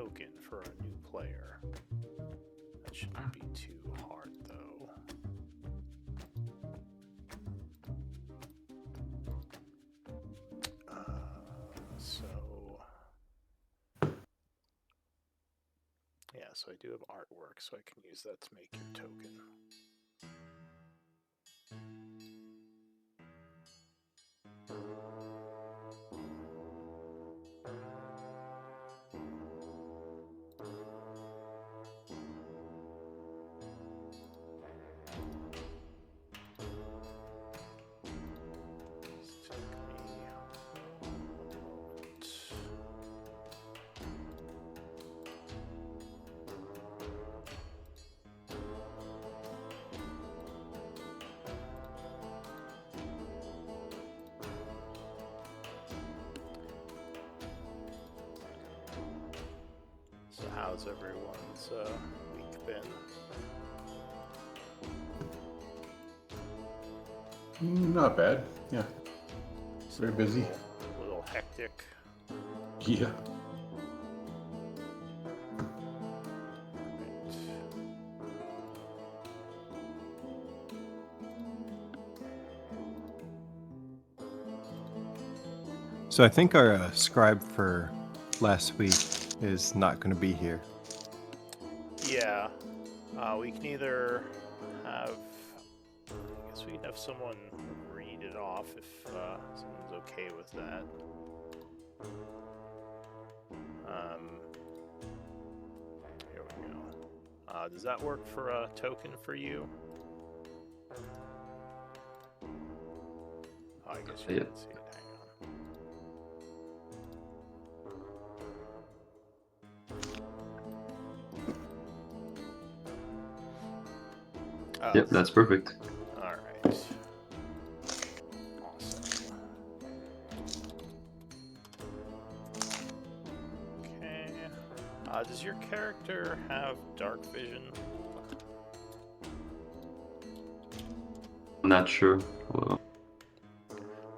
token for a new player. That shouldn't be too hard, though. So I do have artwork, so I can use that to make your token. So how's everyone's week been? Not bad. Yeah. Very busy. A little hectic. Yeah. So I think our scribe for last week is not going to be here. Yeah. We can either have... I guess we can have someone read it off if someone's okay with that. Here we go. Does that work for a token for you? Oh, I guess you didn't see it. Hang on. Yep, that's perfect. All right. Awesome. Okay. Does your character have dark vision? I'm not sure. Well,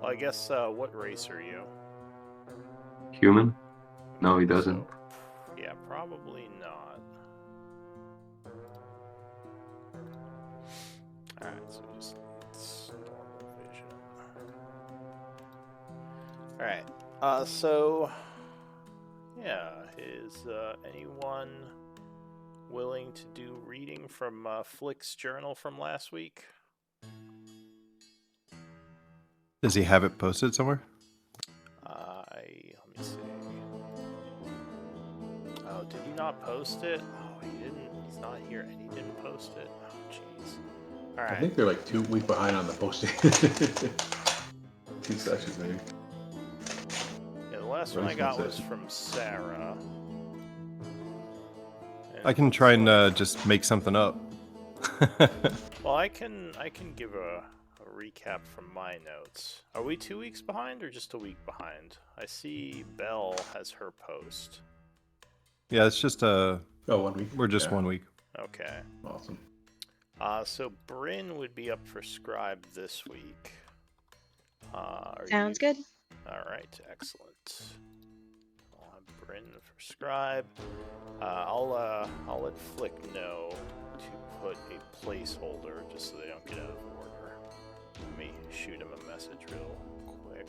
I guess, what race are you? human? No, he doesn't. So, yeah, probably not. Alright, so just needs normal vision. Alright, so, yeah, is anyone willing to do reading from Flick's journal from last week? Does he have it posted somewhere? Let me see. Oh, did he not post it? Oh, he didn't. He's not here, and he didn't post it. Oh, jeez. All right. I think they're like 2 weeks behind on the posting. 2 sessions, maybe. Yeah, the last one I got was from Sarah. I can try and just make something up. Well, I can give a recap from my notes. Are we 2 weeks behind or just a week behind? I see Belle has her post. Yeah, it's just 1 week. We're just 1 week. Okay. Awesome. So Bryn would be up for scribe this week. Sounds good. All right, excellent. I'll have Bryn for scribe. I'll let Flick know to put a placeholder just so they don't get out of order. Let me shoot him a message real quick.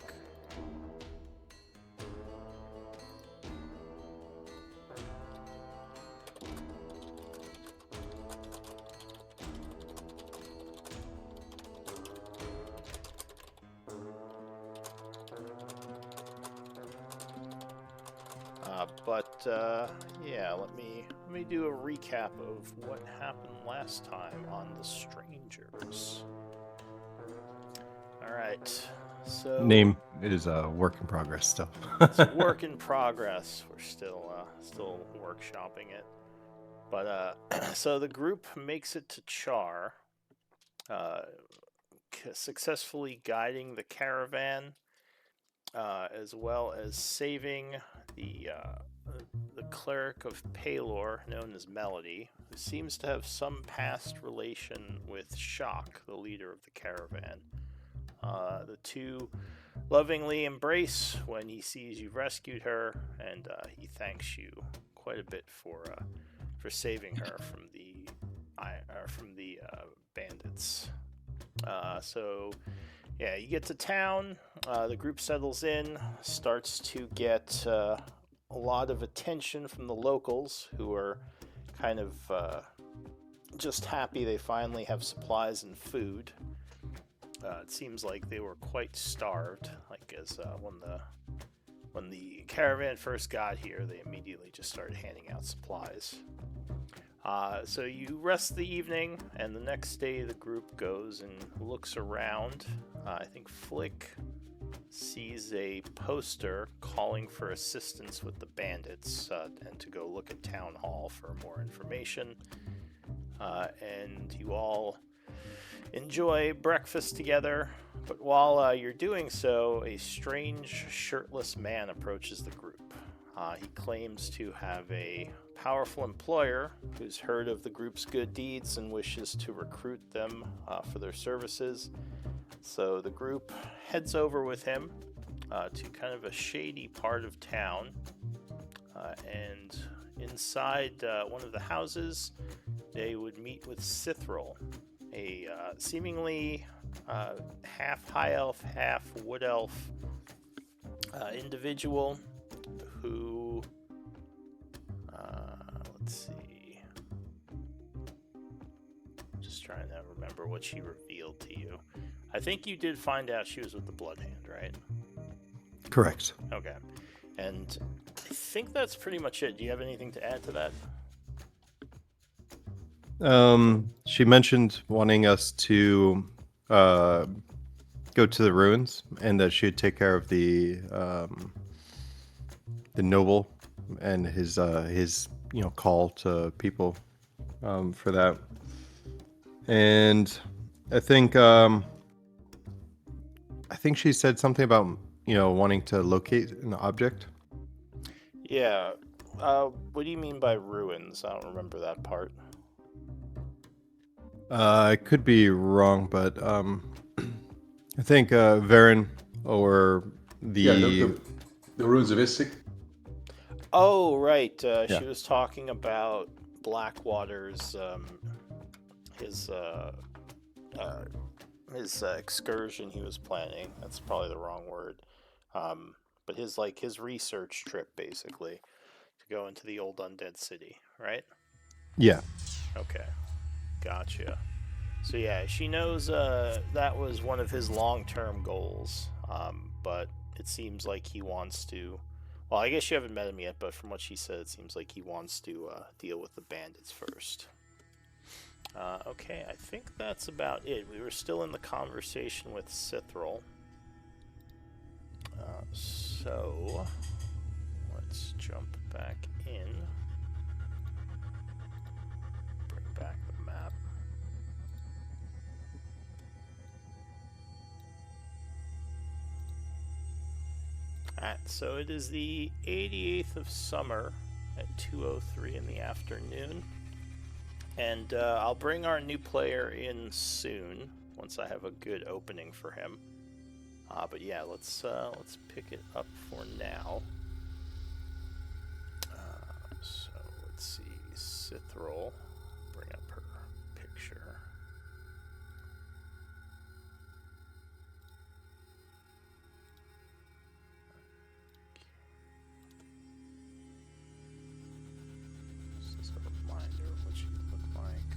Yeah, let me do a recap of what happened last time on The Strangers. All right, so Name is a work in progress still. it's a work in progress. We're still workshopping it, but so the group makes it to Char, successfully guiding the caravan, as well as saving the cleric of Palor, known as Melody, who seems to have some past relation with Shock, the leader of the caravan. The two lovingly embrace when he sees you've rescued her, and he thanks you quite a bit for saving her from the bandits. So yeah, you get to town. The group settles in, starts to get a lot of attention from the locals, who are kind of just happy they finally have supplies and food. It seems like they were quite starved. Like as when the caravan first got here, they immediately just started handing out supplies. So you rest the evening, and the next day the group goes and looks around. I think Flick sees a poster calling for assistance with the bandits, and to go look at Town Hall for more information. And you all enjoy breakfast together, but while you're doing so, a strange shirtless man approaches the group. He claims to have a powerful employer who's heard of the group's good deeds and wishes to recruit them for their services. So the group heads over with him to kind of a shady part of town, and inside one of the houses they would meet with Cithril, a seemingly half high elf, half wood elf individual who, let's see, just trying to remember what she revealed to you. I think you did find out she was with the Bloodhand, right? Correct. Okay. And I think that's pretty much it. Do you have anything to add to that? She mentioned wanting us to go to the ruins, and that she'd take care of the noble and his call to people for that. And I think she said something about wanting to locate an object. Yeah. What do you mean by ruins? I don't remember that part. I could be wrong, but I think Varen or the ruins of Isik. Oh, right. Yeah. She was talking about Blackwater's his excursion he was planning. That's probably the wrong word. But his research trip, basically, to go into the old undead city, right? Yeah. Okay, gotcha. So yeah, she knows that was one of his long-term goals. But it seems like he wants to. Well, I guess you haven't met him yet, but from what she said, it seems like he wants to deal with the bandits first. Okay, I think that's about it. We were still in the conversation with Cithril. So let's jump back in. Bring back the map. Alright, so it is the 88th of summer at 2:03 in the afternoon. And I'll bring our new player in soon once I have a good opening for him. But yeah, let's pick it up for now. So let's see, Cithril, bring up her picture. This is a reminder of what she looked like.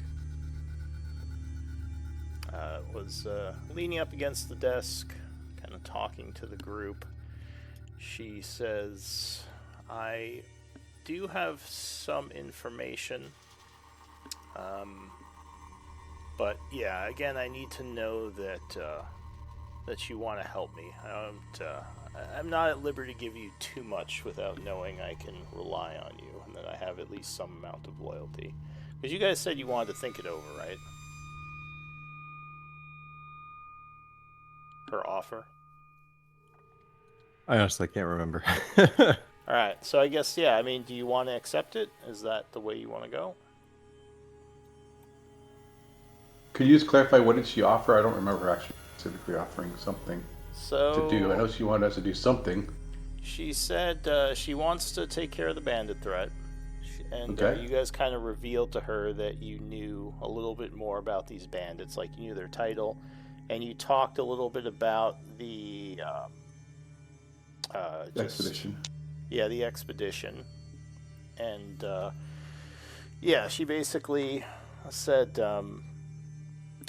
Was leaning up against the desk, kind of talking to the group. She says, I do have some information, but yeah, again, I need to know that you want to help me. I'm not at liberty to give you too much without knowing I can rely on you and that I have at least some amount of loyalty. Because you guys said you wanted to think it over, right? Her offer. I honestly can't remember. Alright, so I guess, yeah, I mean, do you want to accept it? Is that the way you want to go? Could you just clarify, what did she offer? I don't remember actually specifically offering something. So to do? I know she wanted us to do something. she said she wants to take care of the bandit threat. And Okay. you guys kind of revealed to her that you knew a little bit more about these bandits, like you knew their title, and you talked a little bit about the Expedition. Yeah, the expedition, and yeah, she basically said,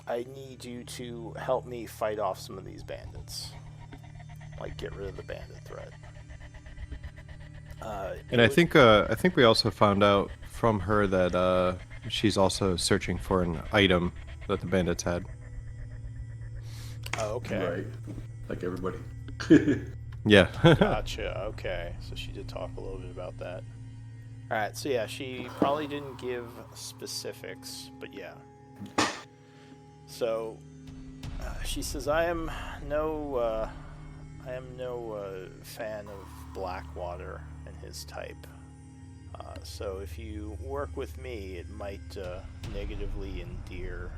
"I need you to help me fight off some of these bandits, like get rid of the bandit threat." And I think we also found out from her that she's also searching for an item that the bandits had. Oh, okay. Right. Like everybody. Yeah. Gotcha. Okay. So she did talk a little bit about that. All right. So yeah, she probably didn't give specifics, but yeah. So she says, "I am no fan of Blackwater and his type. So if you work with me, it might negatively endear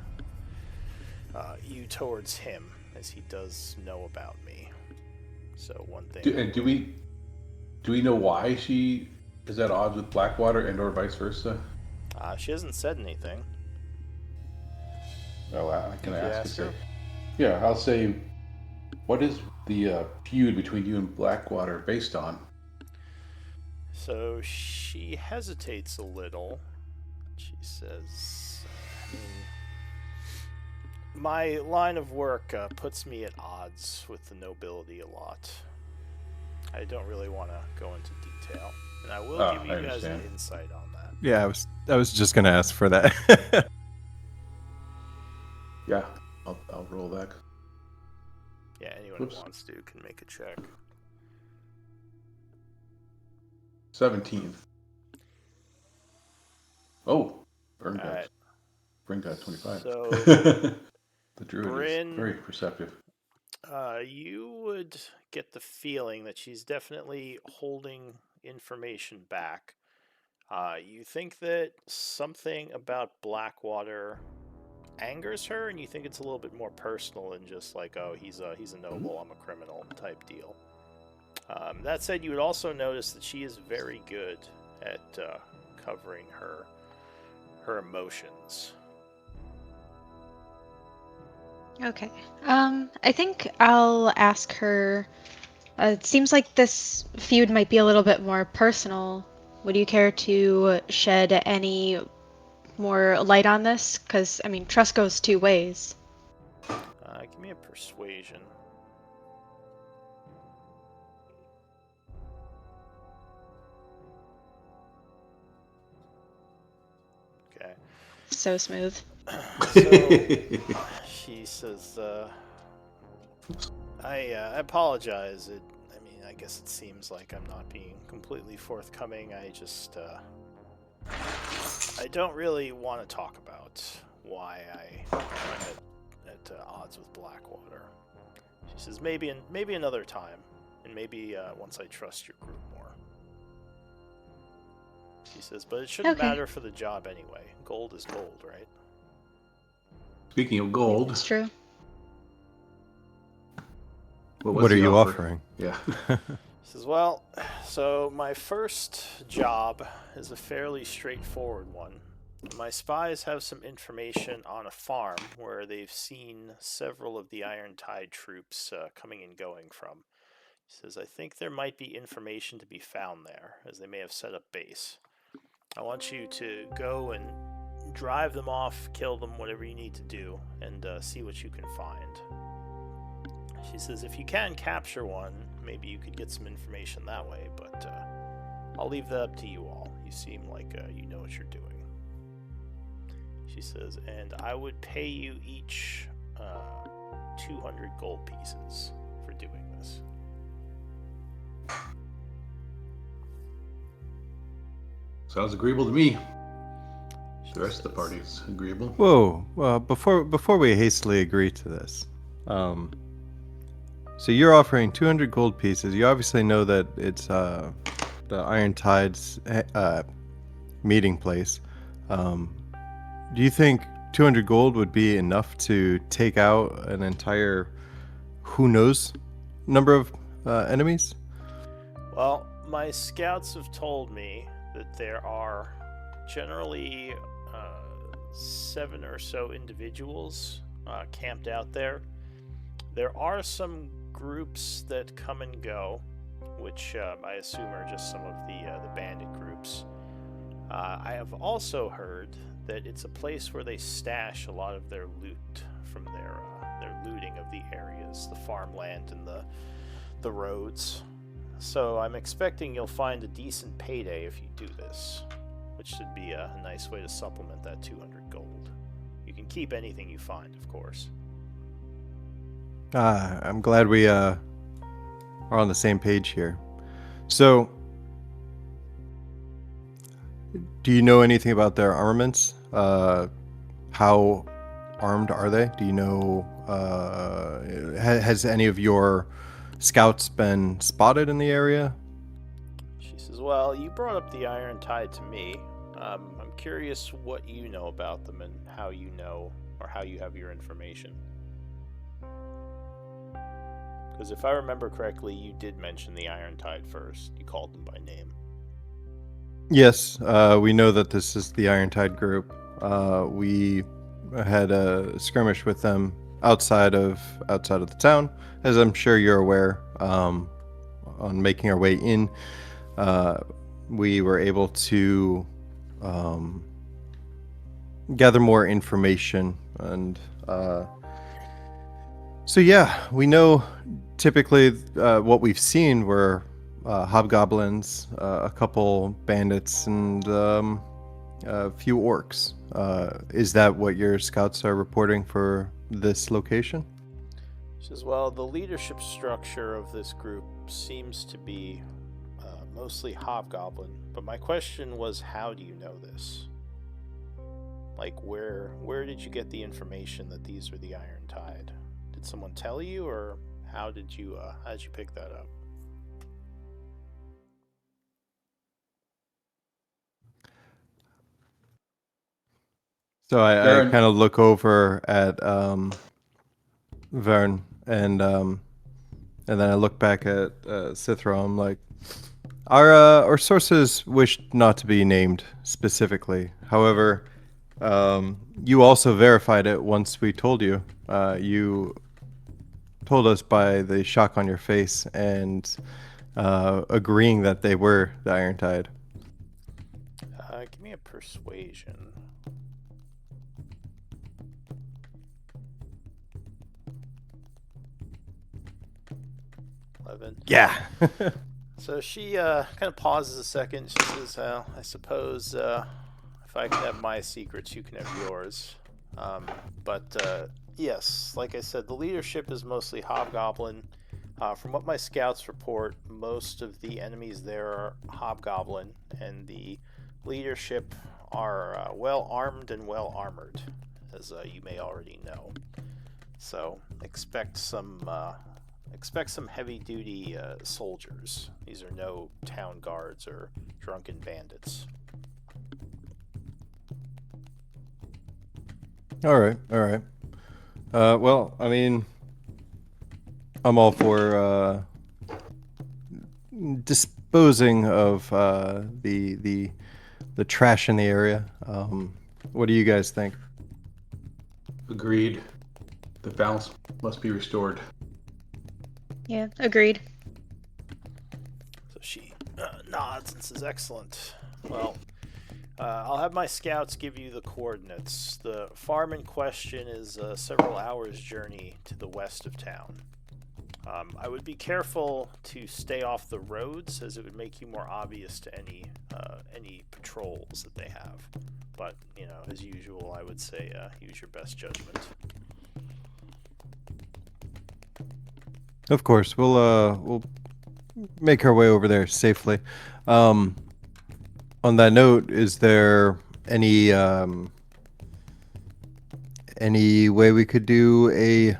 you towards him, as he does know about me. So one thing." Do we know why she is at odds with Blackwater and or vice versa? She hasn't said anything. Oh, wow. Can I Did you ask ask her? her? Yeah, I'll say, what is the feud between you and Blackwater based on? So she hesitates a little. She says, I mean, my line of work puts me at odds with the nobility a lot. I don't really want to go into detail, and I will give you I guys an understand. insight on that. Yeah, I was just gonna ask for that. Yeah, I'll roll that. Yeah, anyone Whoops. who wants to can make a check. 17. Oh, Burn got Alright. Bryn got 25. So, the druid Bryn- is very perceptive. You would get the feeling that she's definitely holding information back. You think that something about Blackwater angers her, and you think it's a little bit more personal than just like, oh, he's a noble, I'm a criminal type deal. That said, you would also notice that she is very good at covering her emotions. Okay. I think I'll ask her. It seems like this feud might be a little bit more personal. Would you care to shed any more light on this? Because, I mean, trust goes two ways. Give me a persuasion. Okay. So smooth. So she says, I apologize. I guess it seems like I'm not being completely forthcoming. I just, I don't really want to talk about why I'm at odds with Blackwater. She says, maybe another time, and maybe once I trust your group more. She says, but it shouldn't Okay. matter for the job anyway. Gold is gold, right? Speaking of gold, It's true. What are the you offer? offering? Yeah. She says, well, so my first job is a fairly straightforward one. My spies have some information on a farm where they've seen several of the Iron Tide troops coming and going from. He says, I think there might be information to be found there, as they may have set up base. I want you to go and drive them off, kill them, whatever you need to do, and see what you can find. She says, if you can capture one, maybe you could get some information that way, but I'll leave that up to you all. You seem like you know what you're doing. She says, and I would pay you each 200 gold pieces for doing this. Sounds agreeable to me. She The rest of the says, party is agreeable. Whoa! Well, before we hastily agree to this, so you're offering 200 gold pieces. You obviously know that it's the Iron Tide's meeting place. Do you think 200 gold would be enough to take out an entire who knows number of enemies? Well, my scouts have told me that there are generally 7 or so individuals camped out there. There are some groups that come and go, which I assume are just some of the bandit groups. I have also heard that it's a place where they stash a lot of their loot from their looting of the areas, the farmland and the roads. So I'm expecting you'll find a decent payday if you do this, which should be a nice way to supplement that 200 gold. You can keep anything you find, of course. I'm glad we are on the same page here. So, do you know anything about their armaments? How armed are they? Do you know? Has any of your scouts been spotted in the area? She says, well, you brought up the Iron Tide to me. I'm curious what you know about them and how you know, or how you have your information. Because if I remember correctly, you did mention the Iron Tide first. You called them by name. Yes, we know that this is the Iron Tide group. We had a skirmish with them outside of the town, as I'm sure you're aware. On making our way in, we were able to gather more information, and so yeah, we know typically what we've seen were hobgoblins, a couple bandits, and a few orcs. Is that what your scouts are reporting for this location? She says, well, the leadership structure of this group seems to be mostly hobgoblin, but my question was, how do you know this? Like, where did you get the information that these were the Iron Tide? Did someone tell you, or how did you pick that up? So I Vern. kind of look over at Vern, and then I look back at Cithra. I'm like, our sources wish not to be named specifically. However, you also verified it once we told you. You told us by the shock on your face and agreeing that they were the Iron Tide. Give me a persuasion. Yeah. So she kind of pauses a second. She says, I suppose if I can have my secrets, you can have yours. But yes, like I said, the leadership is mostly hobgoblin. From what my scouts report, most of the enemies there are hobgoblin, and the leadership are well armed and well armored, as you may already know. So expect some heavy-duty soldiers. These are no town guards or drunken bandits. All right. Well, I mean, I'm all for disposing of the trash in the area. What do you guys think? Agreed. The balance must be restored. Yeah, agreed. So she nods and says, excellent. Well, I'll have my scouts give you the coordinates. The farm in question is several hours' journey to the west of town. I would be careful to stay off the roads, as it would make you more obvious to any patrols that they have. But, as usual, I would say use your best judgment. Of course, we'll make our way over there safely. On that note, is there any way we could do a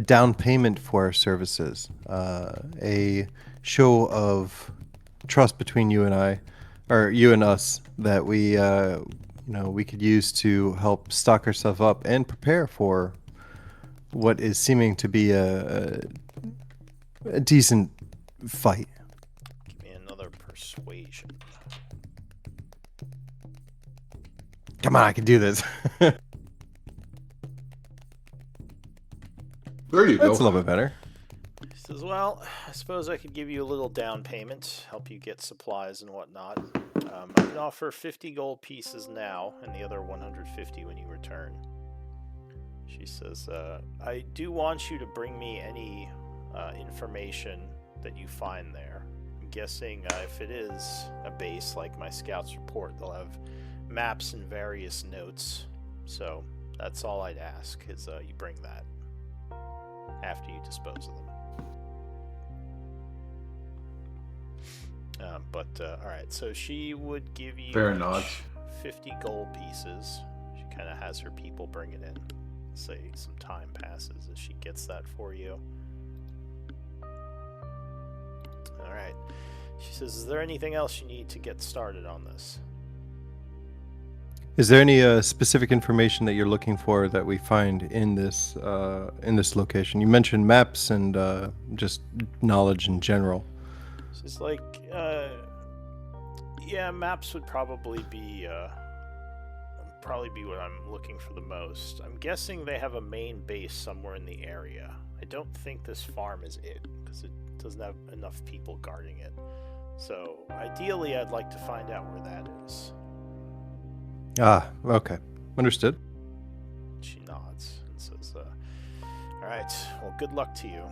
down payment for our services, a show of trust between you and I, or you and us, that we we could use to help stock ourselves up and prepare for what is seeming to be a a decent fight. Give me another persuasion. Come on, I can do this. There you That's a go. little bit better. He says, well, I suppose I could give you a little down payment, help you get supplies and whatnot. I can offer 50 gold pieces now, and the other 150 when you return. She says, I do want you to bring me any information that you find there. I'm guessing if it is a base like my scouts report, they'll have maps and various notes. So that's all I'd ask, is you bring that after you dispose of them. Alright, so she would give you Fair each nods. 50 gold pieces. She kind of has her people bring it in. Say some time passes as she gets that for you. Alright. She says, is there anything else you need to get started on this? Is there any specific information that you're looking for that we find in this location? You mentioned maps and just knowledge in general. She's like, yeah, maps would probably be what I'm looking for the most. I'm guessing they have a main base somewhere in the area. I don't think this farm is it, because it doesn't have enough people guarding it. So, ideally, I'd like to find out where that is. Ah, okay. Understood. She nods and says, alright, well, good luck to you.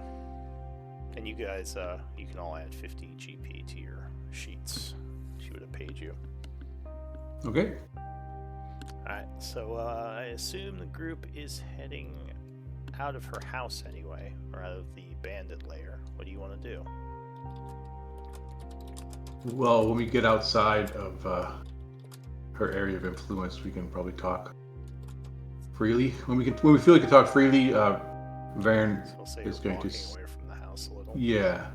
And you guys, you can all add 50 GP to your sheets. She would have paid you. Okay. Alright, so I assume the group is heading out of her house anyway, or out of the bandit lair. What do you want to do? Well, when we get outside of her area of influence, we can probably talk freely. When we feel we can talk freely, Varen So we'll say is you're going to. walking away from the house a little. Yeah.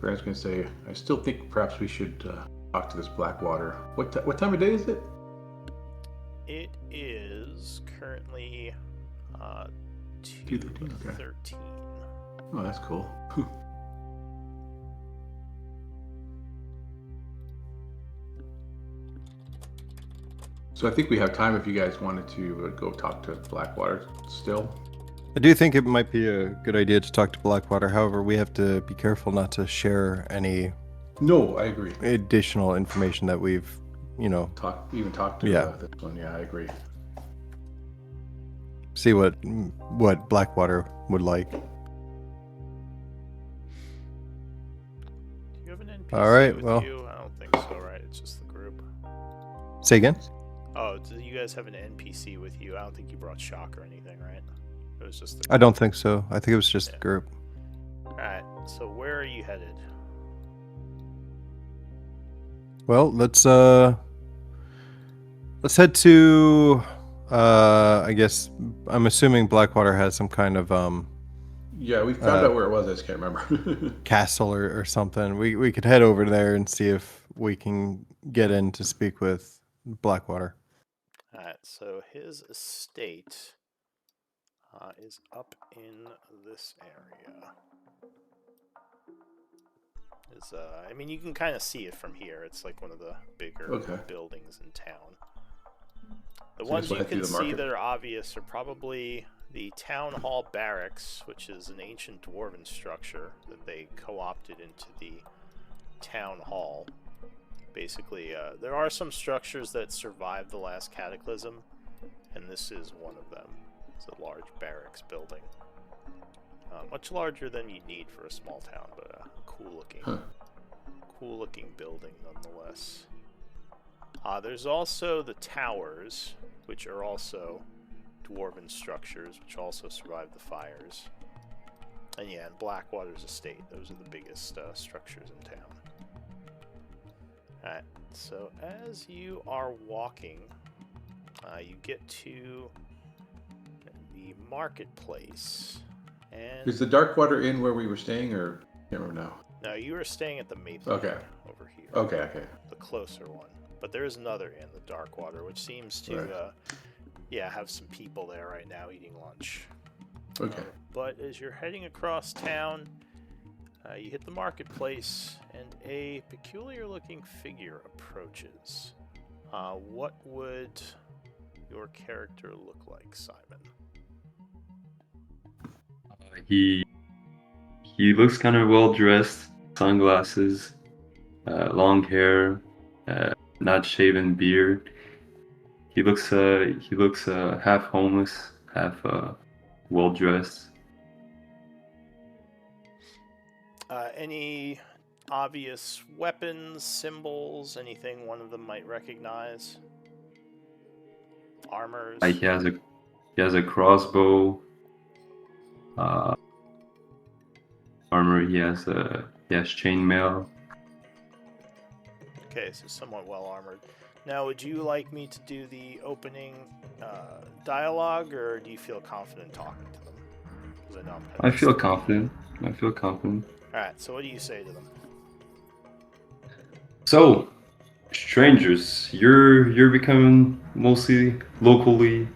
Varen's going to say, I still think perhaps we should talk to this Blackwater. What time of day is it? It is currently 2:13, okay. 2:13. Oh, that's cool. So I think we have time if you guys wanted to go talk to Blackwater still. I do think it might be a good idea to talk to Blackwater. However, we have to be careful not to share any No, I agree. additional information that we've, Talk to Yeah. This one. Yeah, I agree. see what Blackwater would like. Do you have an NPC All right, with well. you? I don't think so, right? It's just the group. Say again? Oh, do you guys have an NPC with you? I don't think you brought Shock or anything, right? It was just the I don't think so. I think it was just the Yeah. group. Alright, so where are you headed? Well, let's head to I guess I'm assuming Blackwater has some kind of Yeah, we found out where it was. I just can't remember. castle or something. We could head over there and see if we can get in to speak with Blackwater. Alright, so his estate is up in this area. I mean, you can kind of see it from here. It's like one of the bigger Okay. buildings in town. The So ones just you head through can the see market? that are obvious are probably the Town Hall Barracks, which is an ancient dwarven structure that they co-opted into the Town Hall. Basically, there are some structures that survived the last cataclysm, and this is one of them. It's a large barracks building. Much larger than you'd need for a small town, but cool looking building nonetheless. There's also the towers, which are also dwarven structures, which also survived the fires. And yeah, and Blackwater's estate. Those are the biggest structures in town. Alright, so as you are walking, you get to the marketplace. And Is the Darkwater Inn where we were staying, or I can't remember now? no, you are staying at the Maple Okay. Inn over here. Okay. The closer one. But there is another inn, the Darkwater, which seems to, Right. have some people there right now eating lunch. Okay. But as you're heading across town, You hit the marketplace, and a peculiar-looking figure approaches. What would your character look like, Simon? He looks kind of well dressed, sunglasses, long hair, not shaven beard. He looks half homeless, half well dressed. Any obvious weapons, symbols, anything one of them might recognize? Armors? Like he has a crossbow. Armor. He has chainmail. Okay, so somewhat well armored. Now, would you like me to do the opening dialogue, or do you feel confident talking to them? 'Cause I know I feel confident. Alright, so what do you say to them? So, strangers, you're becoming mostly locally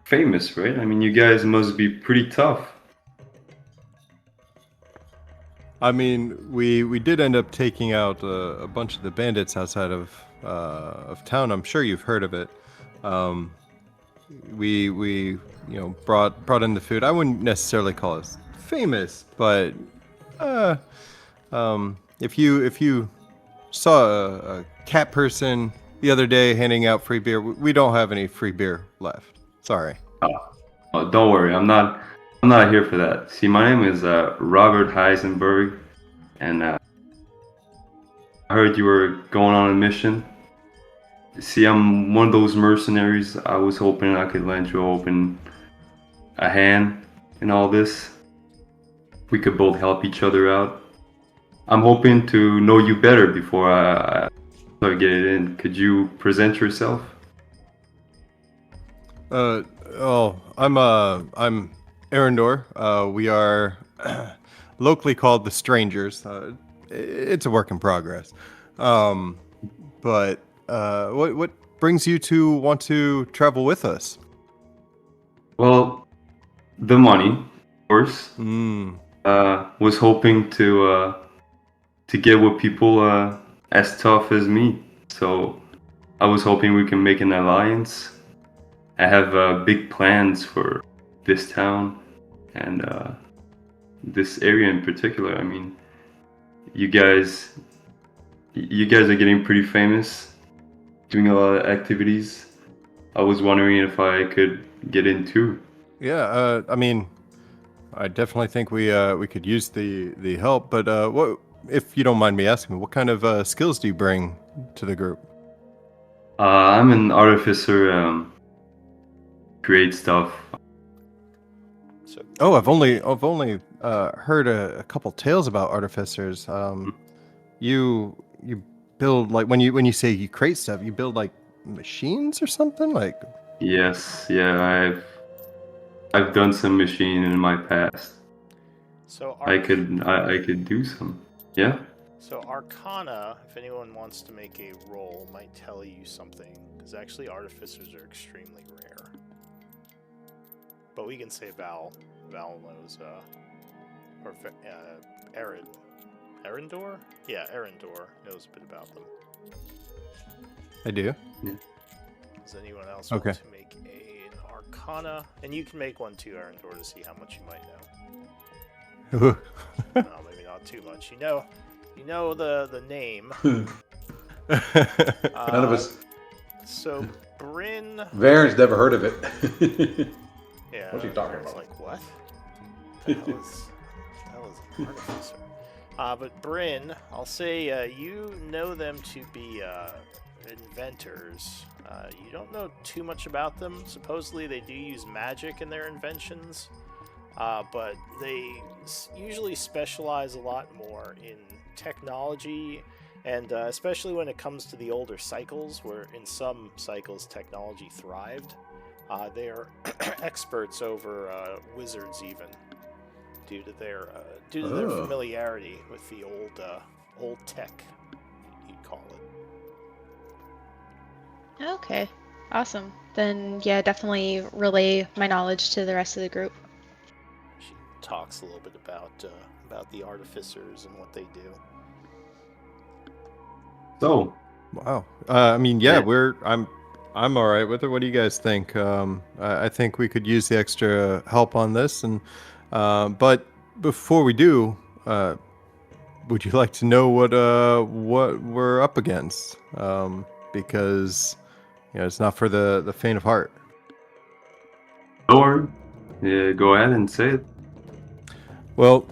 famous, right? I mean, you guys must be pretty tough. I mean, we did end up taking out a bunch of the bandits outside of town. I'm sure you've heard of it. We brought in the food. I wouldn't necessarily call us famous, but if you saw a cat person the other day handing out free beer, we don't have any free beer left. Sorry. Oh, don't worry, I'm not here for that. See, my name is Robert Heisenberg, and I heard you were going on a mission. See, I'm one of those mercenaries. I was hoping I could lend you a hand in all this. We could both help each other out. I'm hoping to know you better before I start getting in. Could you present yourself? I'm Arendor. We are locally called the Strangers. It's a work in progress. But what brings you to want to travel with us? Well, the money, of course. Mm. Was hoping to get with people as tough as me. So I was hoping we can make an alliance. I have big plans for this town and this area in particular. I mean, you guys are getting pretty famous, doing a lot of activities. I was wondering if I could get in too. Yeah, I mean, I definitely think we could use the help. But what, if you don't mind me asking, what kind of skills do you bring to the group? I'm an artificer. Create stuff. Oh, I've only heard a couple tales about artificers. You build, like, when you say you create stuff, you build like machines or something, like. Yes, yeah, I've done some machining in my past. So I could do some. Yeah. So Arcana, if anyone wants to make a roll, might tell you something, because actually artificers are extremely rare. But we can say Val knows, or Arendor? Yeah, Arendor knows a bit about them. I do. Yeah. Does anyone else Okay. want to make an Arcana? And you can make one too, Arendor, to see how much you might know. No, maybe not too much. You know the name. None of us. So Bryn. Varen's never heard of it. Yeah. What's he talking It's about? like what? The hell is an artificer? But Bryn, I'll say you know them to be inventors. You don't know too much about them. Supposedly they do use magic in their inventions, but they usually specialize a lot more in technology, and especially when it comes to the older cycles, where in some cycles technology thrived. They are experts over wizards, even due to their familiarity with the old tech, you'd call it. Okay, awesome. Then yeah, definitely relay my knowledge to the rest of the group. She talks a little bit about the artificers and what they do. So, Wow. I mean, yeah, Yeah. I'm all right with it. What do you guys think? I think we could use the extra help on this, and but before we do, would you like to know what we're up against? Because it's not for the faint of heart. don't worry. Yeah, go ahead and say it. Well,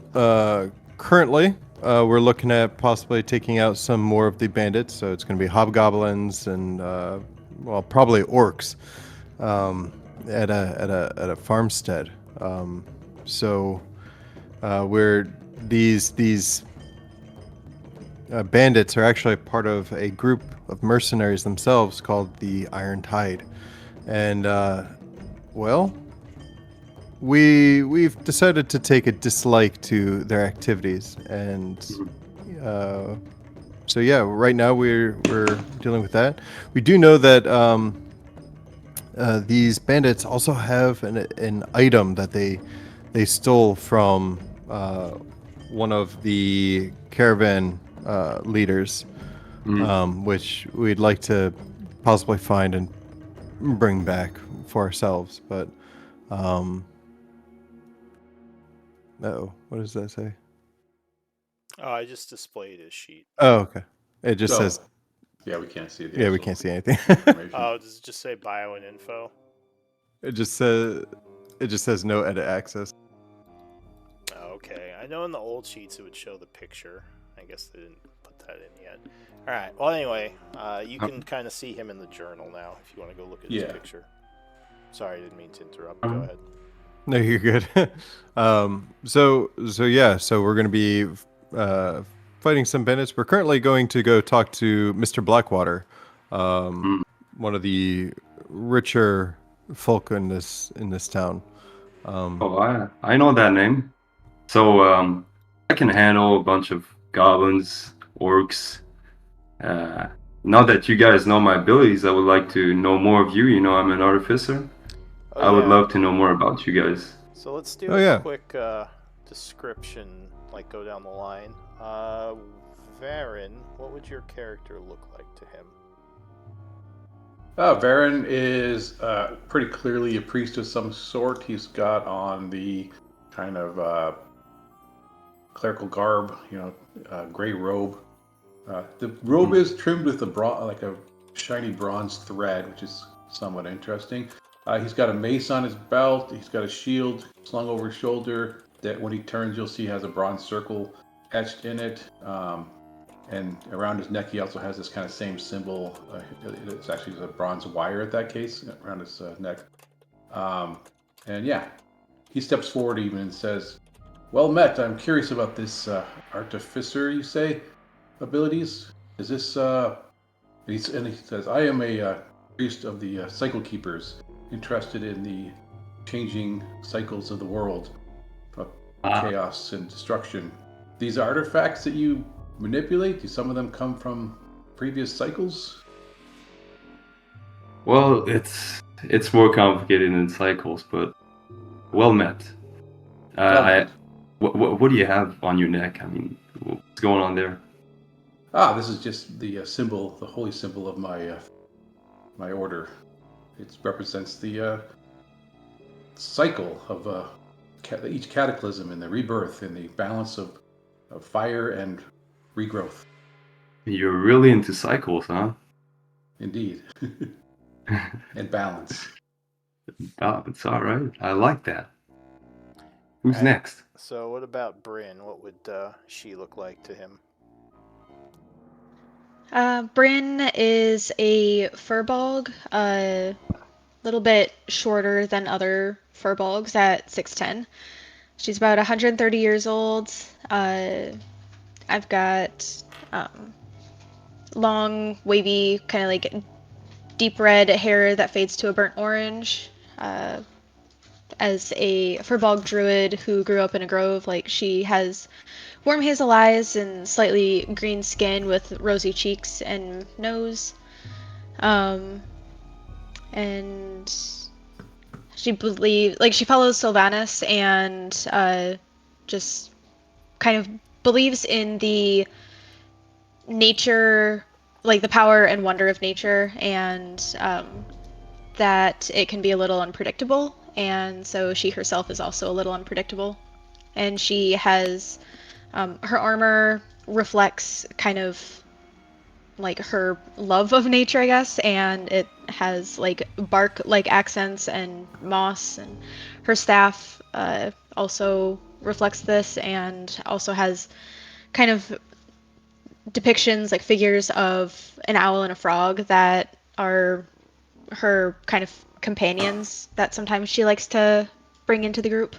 currently, we're looking at possibly taking out some more of the bandits. So it's going to be hobgoblins and, well, probably orcs at a farmstead. So we're these bandits are actually part of a group of mercenaries themselves called the Iron Tide, and well, we've decided to take a dislike to their activities, and so yeah, right now we're dealing with that. We do know that these bandits also have an item that they stole from one of the caravan leaders, Mm. which we'd like to possibly find and bring back for ourselves. But oh, what does that say? Oh, I just displayed his sheet. Oh, okay. It just So, says, yeah, we can't see the yeah, we actual can't see anything. information. Oh, does it just say bio and info? It just says no edit access. Oh, okay. I know in the old sheets it would show the picture. I guess they didn't put that in yet. All right. Well, anyway, you can kind of see him in the journal now if you want to go look at his Yeah. picture. Sorry, I didn't mean to interrupt. Go ahead. No, you're good. So yeah, so we're gonna be fighting some bandits. We're currently going to go talk to Mr. Blackwater, Mm. one of the richer folk in this town. Oh, I know that name. So, I can handle a bunch of goblins, orcs. Uh, Now that you guys know my abilities, I would like to know more of you. You know, I'm an artificer. Oh, I would yeah. love to know more about you guys. So let's do Oh, a yeah. quick description, like go down the line. Varen, what would your character look like to him? Varen is pretty clearly a priest of some sort. He's got on the kind of clerical garb, gray robe. The robe is trimmed with like a shiny bronze thread, which is somewhat interesting. He's got a mace on his belt. He's got a shield slung over his shoulder that when he turns, you'll see has a bronze circle etched in it. And around his neck, he also has this kind of same symbol. It's actually a bronze wire at that case around his neck. And yeah, he steps forward even and says, "Well met. I'm curious about this artificer, you say, abilities. Is this?" He says, "I am a priest of the cycle keepers, interested in the changing cycles of the world, of chaos and destruction. These artifacts that you manipulate, do some of them come from previous cycles?" Well, it's more complicated than cycles, but well met. Well I met. what do you have on your neck? I mean, what's going on there? This is just the symbol, the holy symbol of my order. It represents the cycle of each cataclysm and the rebirth and the balance of fire and regrowth. You're really into cycles, huh? Indeed. And balance. Oh, it's all right. I like that. Who's Alright. next? So what about Bryn? What would she look like to him? Bryn is a furbolg, a little bit shorter than other furbolgs at 6'10". She's about 130 years old. I've got long, wavy, kind of like deep red hair that fades to a burnt orange. As a furbolg druid who grew up in a grove, like she has warm hazel eyes and slightly green skin with rosy cheeks and nose. And she follows Sylvanas and just kind of believes in the nature, like the power and wonder of nature, and that it can be a little unpredictable. And so she herself is also a little unpredictable. And she has her armor reflects kind of like her love of nature, I guess, and it has like bark like accents and moss, and her staff also reflects this and also has kind of depictions like figures of an owl and a frog that are her kind of companions that sometimes she likes to bring into the group.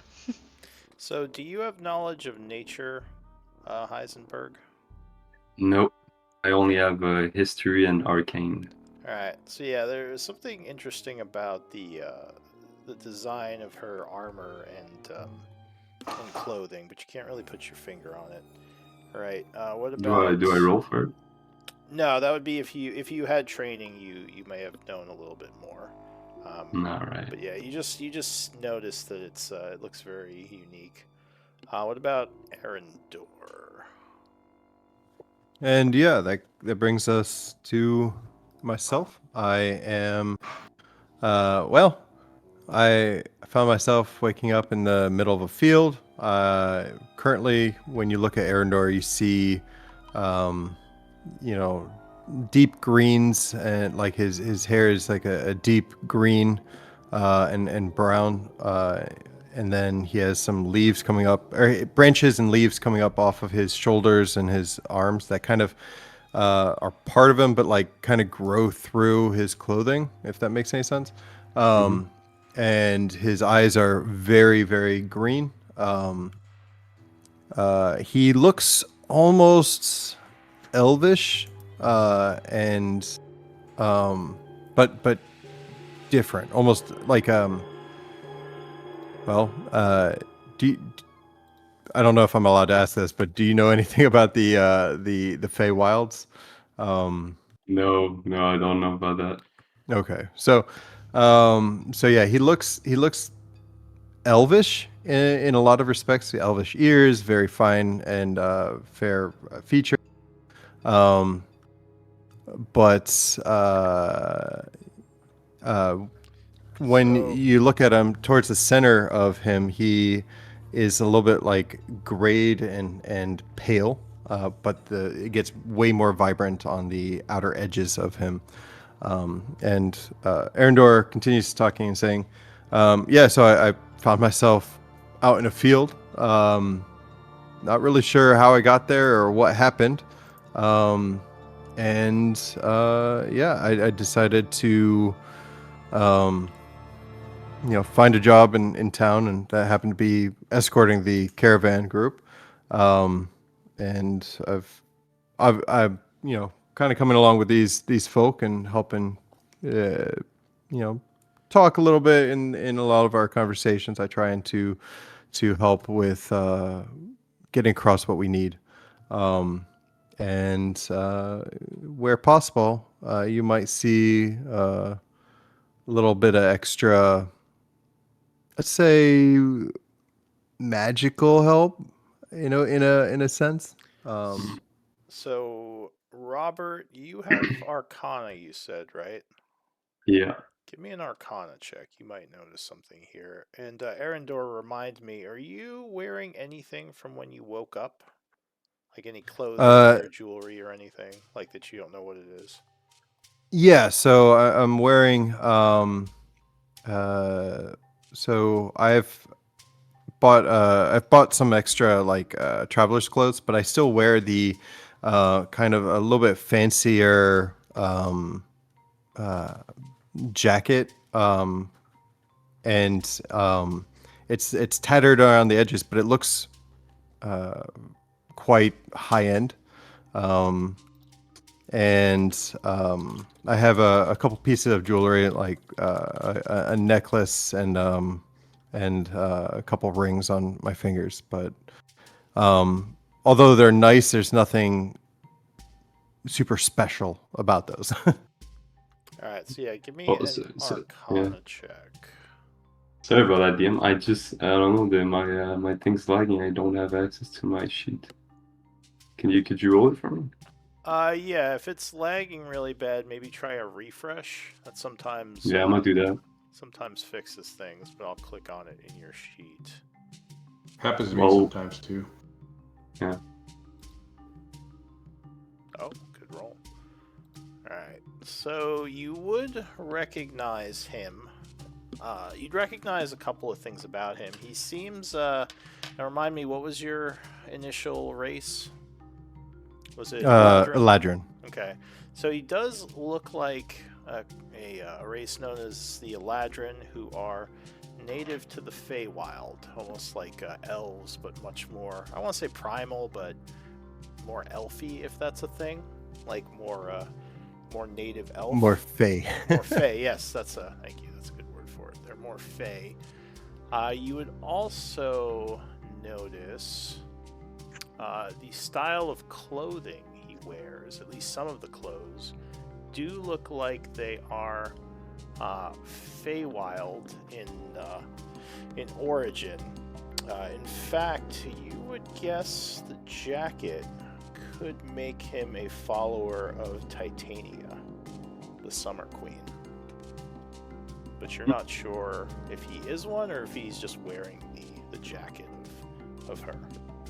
So, do you have knowledge of nature, Heisenberg? Nope. I only have history and arcane. All right. So yeah, there is something interesting about the design of her armor and clothing, but you can't really put your finger on it. All right. What about? Do I roll for it? No, that would be if you had training, you may have known a little bit more. All right. But yeah, you just noticed that it looks very unique. What about Arendor? And yeah, that brings us to myself. I am, well, I found myself waking up in the middle of a field. Currently, when you look at Arendor, you see, um, you know, deep greens, and like his hair is like a deep green, and brown, and then he has some leaves coming up, or branches and leaves coming up off of his shoulders and his arms that kind of are part of him, but like kind of grow through his clothing, if that makes any sense. And his eyes are very, very green. He looks almost elvish, and but different, almost like well, do you, I don't know if I'm allowed to ask this, but do you know anything about the Fey Wilds? No, I don't know about that. Okay, so yeah, he looks elvish in a lot of respects. The elvish ears, very fine and fair feature. Um, but when So you look at him towards the center of him, he is a little bit like grayed and pale, but it gets way more vibrant on the outer edges of him. And Arendor continues talking and saying, "Yeah, so I found myself out in a field. Not really sure how I got there or what happened. Um, and yeah, I decided to, um, find a job in town, and that happened to be escorting the caravan group. Um, and I've kind of coming along with these folk and helping, talk a little bit in a lot of our conversations. I try and to help with getting across what we need. And where possible, you might see a little bit of extra, let's say, magical help, in a sense. so Robert, you have Arcana, you said, right? Yeah. Give me an Arcana check. You might notice something here. And Arendor, remind me, are you wearing anything from when you woke up? Like any clothing Uh, or jewelry or anything like that you don't know what it is? yeah, so I'm wearing. So I've bought some extra like traveler's clothes, but I still wear the kind of a little bit fancier jacket, and it's tattered around the edges, but it looks quite high end. Um, and I have a couple pieces of jewelry, like a necklace and a couple rings on my fingers. But although they're nice, there's nothing super special about those. All right, so yeah, give me Oh, an yeah. Arcana check. Sorry about that, DM. I don't know, my thing's lagging. I don't have access to my sheet. Could you roll it for me? Yeah, if it's lagging really bad, maybe try a refresh. That sometimes Yeah, I'm gonna do that. sometimes fixes things, but I'll click on it in your sheet. Happens to me Well, sometimes too. yeah. Oh, good roll. Alright, so you would recognize him. You'd recognize a couple of things about him. He seems, now remind me, what was your initial race? Was it Eladrin? Eladrin. Okay, so he does look like a race known as the Eladrin, who are native to the Feywild, almost like elves, but much more, I want to say primal, but more elfy, if that's a thing. Like more native elf. More fey. More fey, yes, thank you, that's a good word for it. They're more fey. You would also notice the style of clothing he wears, at least some of the clothes, do look like they are Feywild in origin. In fact, you would guess the jacket could make him a follower of Titania, the Summer Queen. But you're not sure if he is one or if he's just wearing the jacket of her.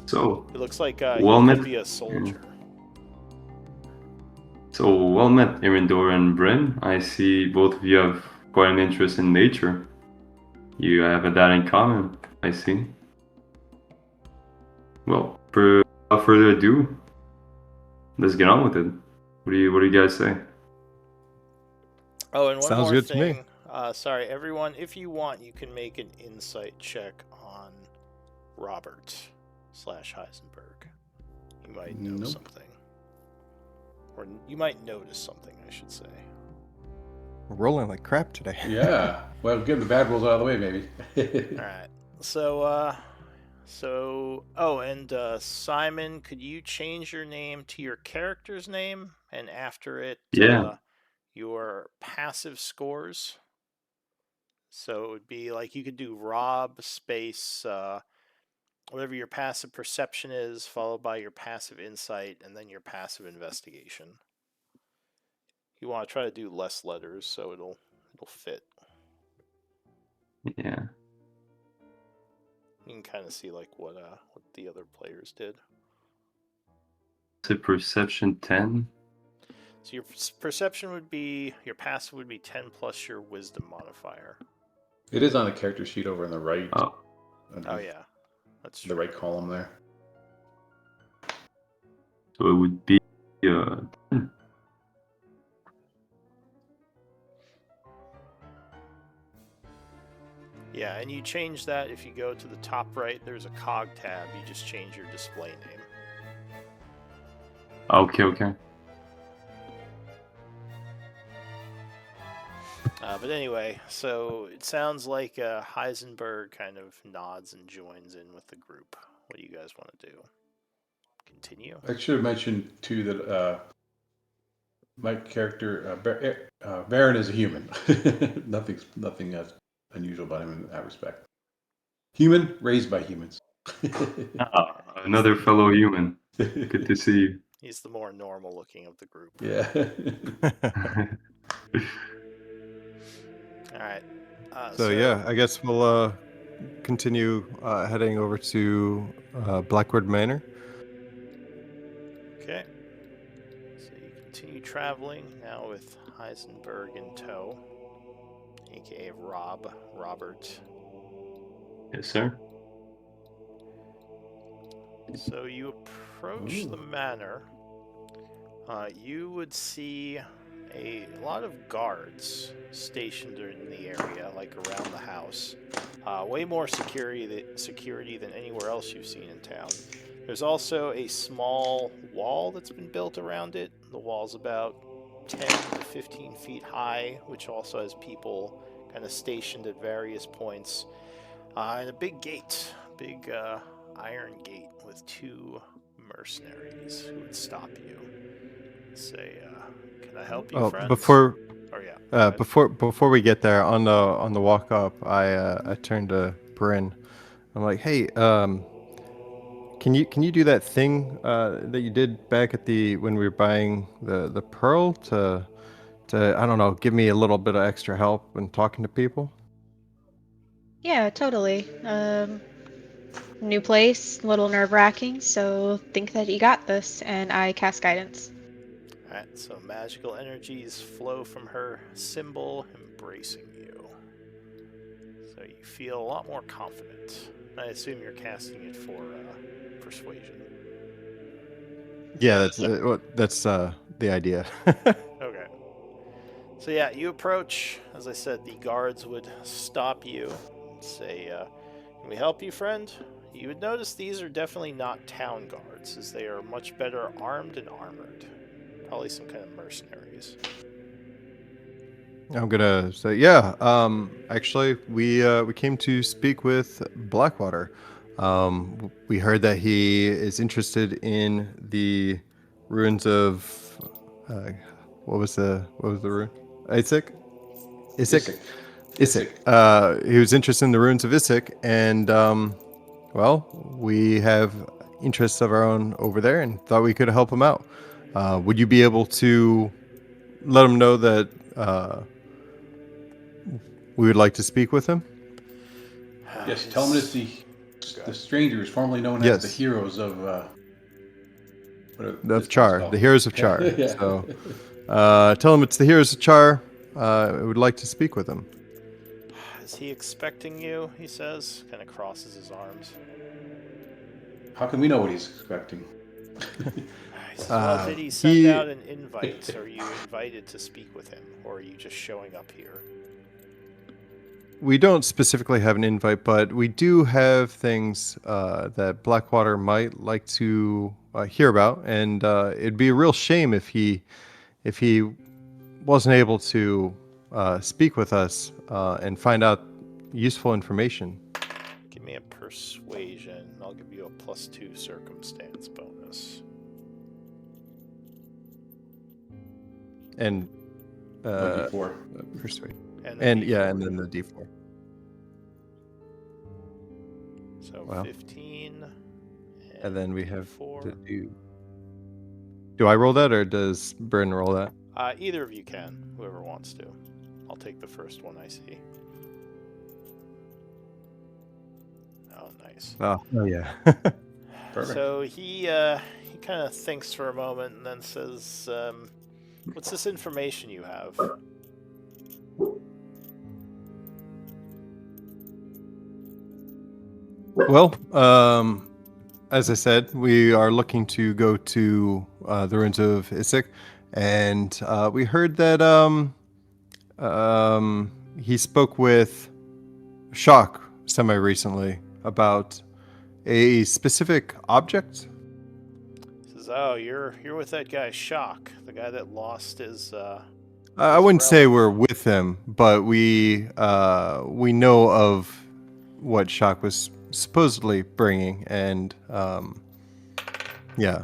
So, It looks like well he met. could be a soldier. So, well met, Erindor and Bryn. I see both of you have quite an interest in nature. You have that in common, I see. Well, without further ado, let's get on with it. What do you guys say? Oh, and one Sounds more good to me. thing. Sorry, everyone. If you want, you can make an insight check on Robert/Heisenberg. You might know Nope. something, or you might notice something, I should say. We're rolling like crap today. Yeah. Well, get the bad rolls out of the way, maybe. All right. And Simon, could you change your name to your character's name, and after it, Yeah. your passive scores? So it would be like you could do Rob space whatever your passive perception is, followed by your passive insight, and then your passive investigation. You want to try to do less letters so it'll fit. Yeah. You can kind of see like what the other players did. So perception 10. So your perception would be, your passive would be 10 plus your wisdom modifier. It is on the character sheet over on the right. Oh, Oh yeah, that's true. The right column there. so it would be Yeah, and you change that if you go to the top right. There's a cog tab. You just change your display name. okay. But anyway, so it sounds like Heisenberg kind of nods and joins in with the group. What do you guys want to do? Continue? I should have mentioned too that my character Baron is a human. nothing unusual about him in that respect. Human raised by humans. Another fellow human. Good to see you. He's the more normal looking of the group. Yeah. All right. So yeah, I guess we'll continue heading over to Blackwood Manor. Okay. So you continue traveling now with Heisenberg in tow, aka Robert. Yes, sir. So you approach the manor. You would see a lot of guards stationed in the area, like around the house. Way more security than anywhere else you've seen in town. There's also a small wall that's been built around it. The wall's about 10 to 15 feet high, which also has people kind of stationed at various points. And a big gate, big iron gate with two mercenaries who would stop you. Say, can I help you, friends? Before ahead. Before we get there, on the walk up, I turned to Bryn. I'm like, hey, can you do that thing that you did back at the when we were buying the pearl to I don't know, give me a little bit of extra help when talking to people? Yeah, totally. New place, a little nerve-wracking, so think that you got this, and I cast guidance. Alright, so magical energies flow from her symbol, embracing you. So you feel a lot more confident. I assume you're casting it for persuasion. Yeah, that's the idea. Okay. So yeah, you approach. As I said, the guards would stop you and say, "Can we help you, friend?" You would notice these are definitely not town guards, as they are much better armed and armored. Probably some kind of mercenaries. I'm gonna say, yeah. Actually, we came to speak with Blackwater. We heard that he is interested in the ruins of, uh, what was the ruin? Isaac, Isaac, Isik. Isaac. Isik. He was interested in the ruins of Isaac, and well, we have interests of our own over there, and thought we could help him out. Would you be able to let him know that? We would like to speak with him. Yes, tell him it's Go the ahead. strangers, formerly known as the Yes, heroes of what are of this place Char, called? the heroes of Char. Yeah. So, tell him it's the heroes of Char. I would like to speak with him. Is he expecting you? He says, kind of crosses his arms. How can we know what he's expecting? He says, "Well, did he send He, out an invite? Are you invited to speak with him, or are you just showing up here?" we don't specifically have an invite, but we do have things that Blackwater might like to hear about, and it'd be a real shame if he wasn't able to speak with us and find out useful information. Give me a persuasion. I'll give you a +2 circumstance bonus. And One D4. persuade. And And D4. yeah, and then the D4. So Wow. 15. And then we have 4. to do. Do I roll that or does Bryn roll that? Either of you can, whoever wants to. I'll take the first one I see. Oh, nice. Oh yeah. Perfect. So he kind of thinks for a moment and then says, "What's this information you have?" Well, as I said, we are looking to go to the ruins of Isik, and we heard that he spoke with Shock semi recently about a specific object. He says, "Oh, you're with that guy Shock, the guy that lost his I his wouldn't say relic." we're with him, but we know of what Shock was supposedly bringing, and yeah,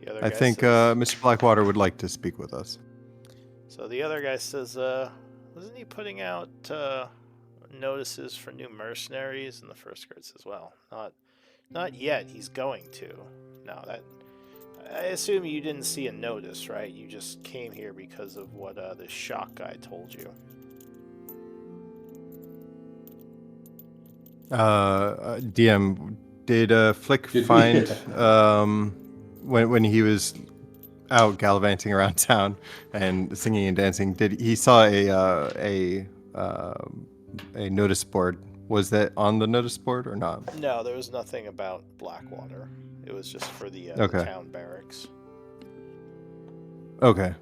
The other I guy think says, Mr. Blackwater would like to speak with us. So the other guy says, "Wasn't he putting out notices for new mercenaries?" And the first guard says, "Well, not yet. He's going to." No, that I assume you didn't see a notice, right? You just came here because of what the Shock guy told you. DM, did Flick Did we- find when he was out gallivanting around town and singing and dancing? Did he saw a notice board? Was that on the notice board or not? No, there was nothing about Blackwater. It was just for the Okay. town barracks. Okay.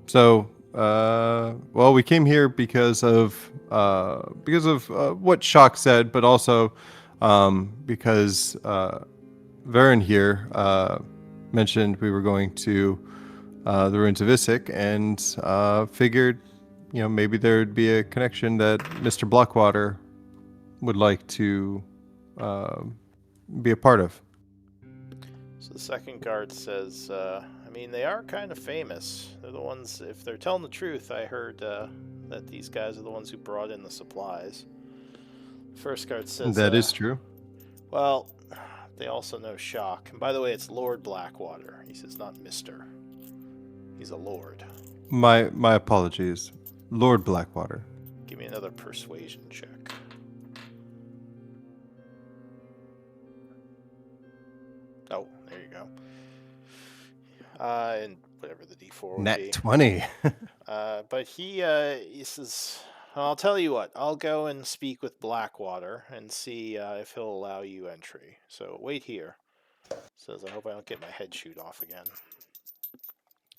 So, well, we came here because of what Shock said, but also because Varen here mentioned we were going to the ruins of Isik, and figured, maybe there'd be a connection that Mr. Blackwater would like to be a part of. So the second guard says, "I mean, they are kind of famous. They're the ones, if they're telling the truth, I heard that these guys are the ones who brought in the supplies. First guard says, That is true. well, they also know Shock. And by the way, it's Lord Blackwater. He says, not Mr. He's a lord. My apologies, Lord Blackwater. Give me another persuasion check. Oh, there you go. And whatever the D4 would be. Net 20. But he says, I'll tell you what, I'll go and speak with Blackwater and see if he'll allow you entry. So wait here. Says, I hope I don't get my head shoot off again.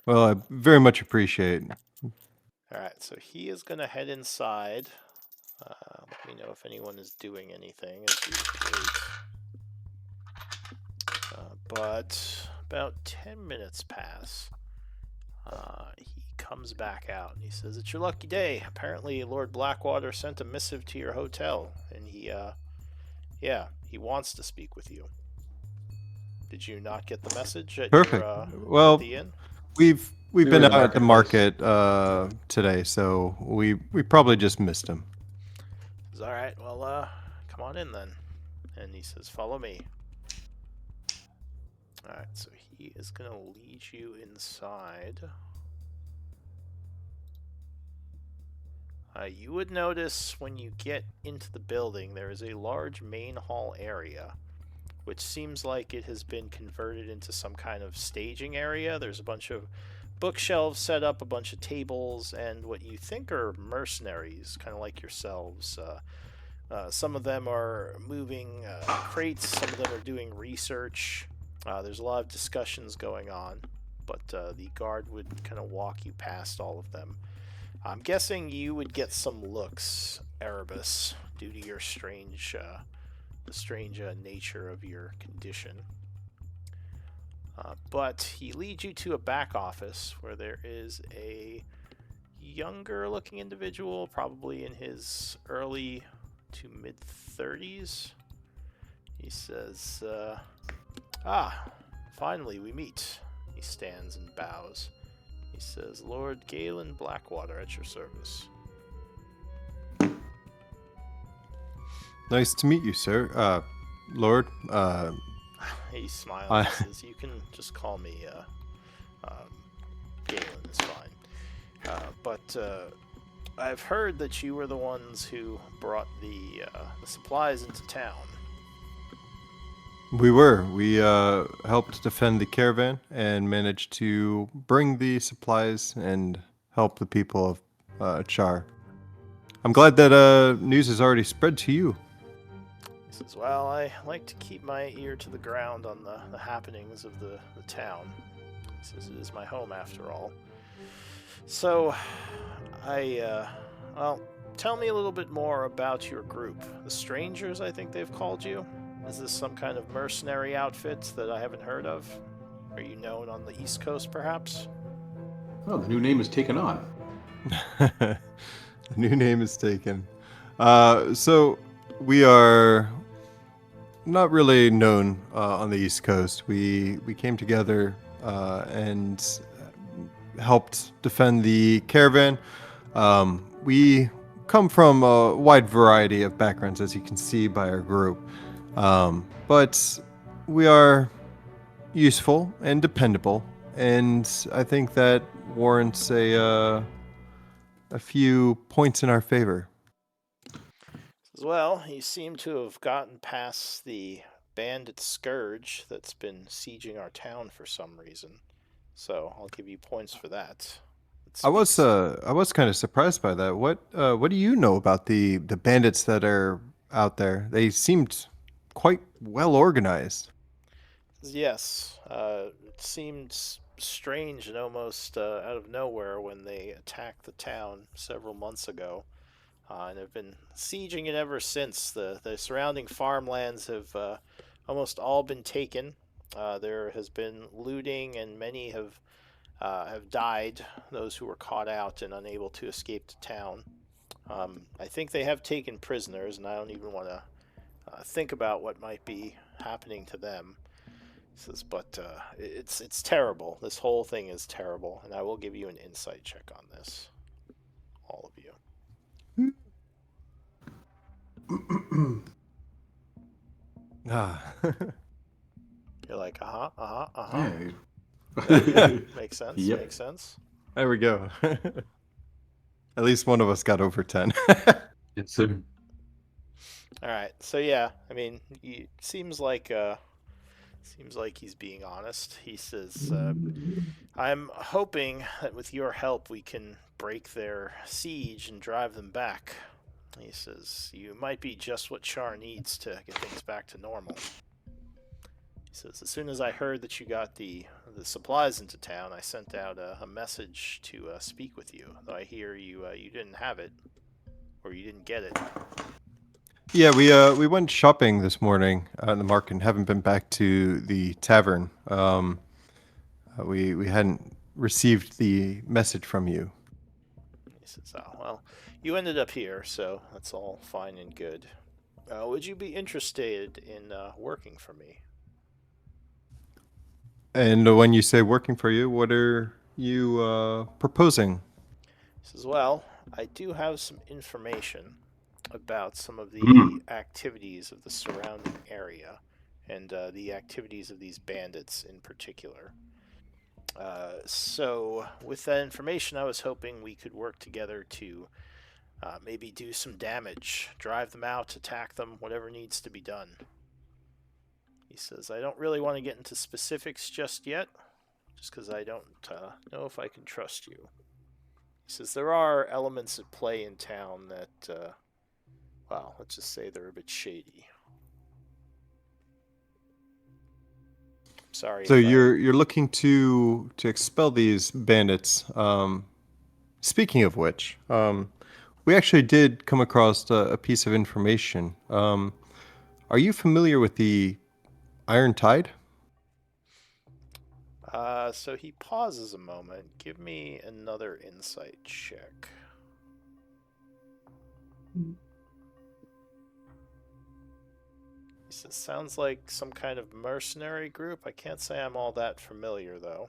Well, I very much appreciate. Alright, so he is going to head inside. Let me know if anyone is doing anything as you wait. But about 10 minutes pass. He comes back out and he says, it's your lucky day. Apparently Lord Blackwater sent a missive to your hotel, and he wants to speak with you. Did you not get the message at Perfect. your, Well, at the inn? We've We been were in out the at the market today, so we probably just missed him. He says, all right, well, come on in then. And he says, follow me. All right, so he is going to lead you inside. You would notice when you get into the building, there is a large main hall area, which seems like it has been converted into some kind of staging area. There's a bunch of bookshelves set up, a bunch of tables, and what you think are mercenaries, kind of like yourselves. Some of them are moving crates, some of them are doing research. There's a lot of discussions going on, but the guard would kind of walk you past all of them. I'm guessing you would get some looks, Erebus, due to your strange, the strange nature of your condition. But he leads you to a back office where there is a younger-looking individual, probably in his early to mid-30s. He says, finally we meet. He stands and bows. He says, Lord Galen Blackwater at your service. Nice to meet you, sir. Lord. He smiles and says, you can just call me Galen, it's fine. But I've heard that you were the ones who brought the supplies into town. We were. We helped defend the caravan and managed to bring the supplies and help the people of Char. I'm glad that news has already spread to you. He says, well, I like to keep my ear to the ground on the happenings of the town. He says, it is my home after all. So, well, tell me a little bit more about your group. The Strangers, I think they've called you. Is this some kind of mercenary outfit that I haven't heard of? Are you known on the East Coast, perhaps? Oh, the new name is taken on. The new name is taken. So we are not really known on the East Coast. We came together and helped defend the caravan. We come from a wide variety of backgrounds, as you can see by our group. But we are useful and dependable, and I think that warrants a few points in our favor. Well, you seem to have gotten past the bandit scourge that's been sieging our town for some reason. So I'll give you points for that. I was kind of surprised by that. What do you know about the bandits that are out there? They seemed quite well organized. Yes, it seemed strange and almost out of nowhere when they attacked the town several months ago, and have been sieging it ever since. The surrounding farmlands have almost all been taken. There has been looting, and many have died. Those who were caught out and unable to escape to town. I think they have taken prisoners, and I don't even want to think about what might be happening to them. He says, but it's terrible. This whole thing is terrible, and I will give you an insight check on this, all of you. Ah. You're like, Yeah. Yeah, makes sense. Yep. Makes sense. There we go. At least one of us got over 10. Yes, sir. All right. So yeah, I mean, seems like he's being honest. He says, "I'm hoping that with your help we can break their siege and drive them back." He says, "You might be just what Char needs to get things back to normal." He says, "As soon as I heard that you got the supplies into town, I sent out a message to speak with you. Though I hear you didn't have it, or you didn't get it." Yeah, we went shopping this morning in the market and haven't been back to the tavern. We hadn't received the message from you. He says, "Oh well, you ended up here, so that's all fine and good. Would you be interested in working for me?" And when you say working for you, what are you proposing? He says, "Well, I do have some information about some of Hmm. the activities of the surrounding area, and the activities of these bandits in particular. So, with that information, I was hoping we could work together to maybe do some damage, drive them out, attack them, whatever needs to be done." He says, "I don't really want to get into specifics just yet, just because I don't know if I can trust you." He says, "There are elements at play in town that, well, let's just say they're a bit shady." Sorry So if I... you're looking to expel these bandits. Speaking of which, we actually did come across a piece of information. Are you familiar with the Iron Tide? So he pauses a moment. Give me another insight check. He says, "Sounds like some kind of mercenary group. I can't say I'm all that familiar, though."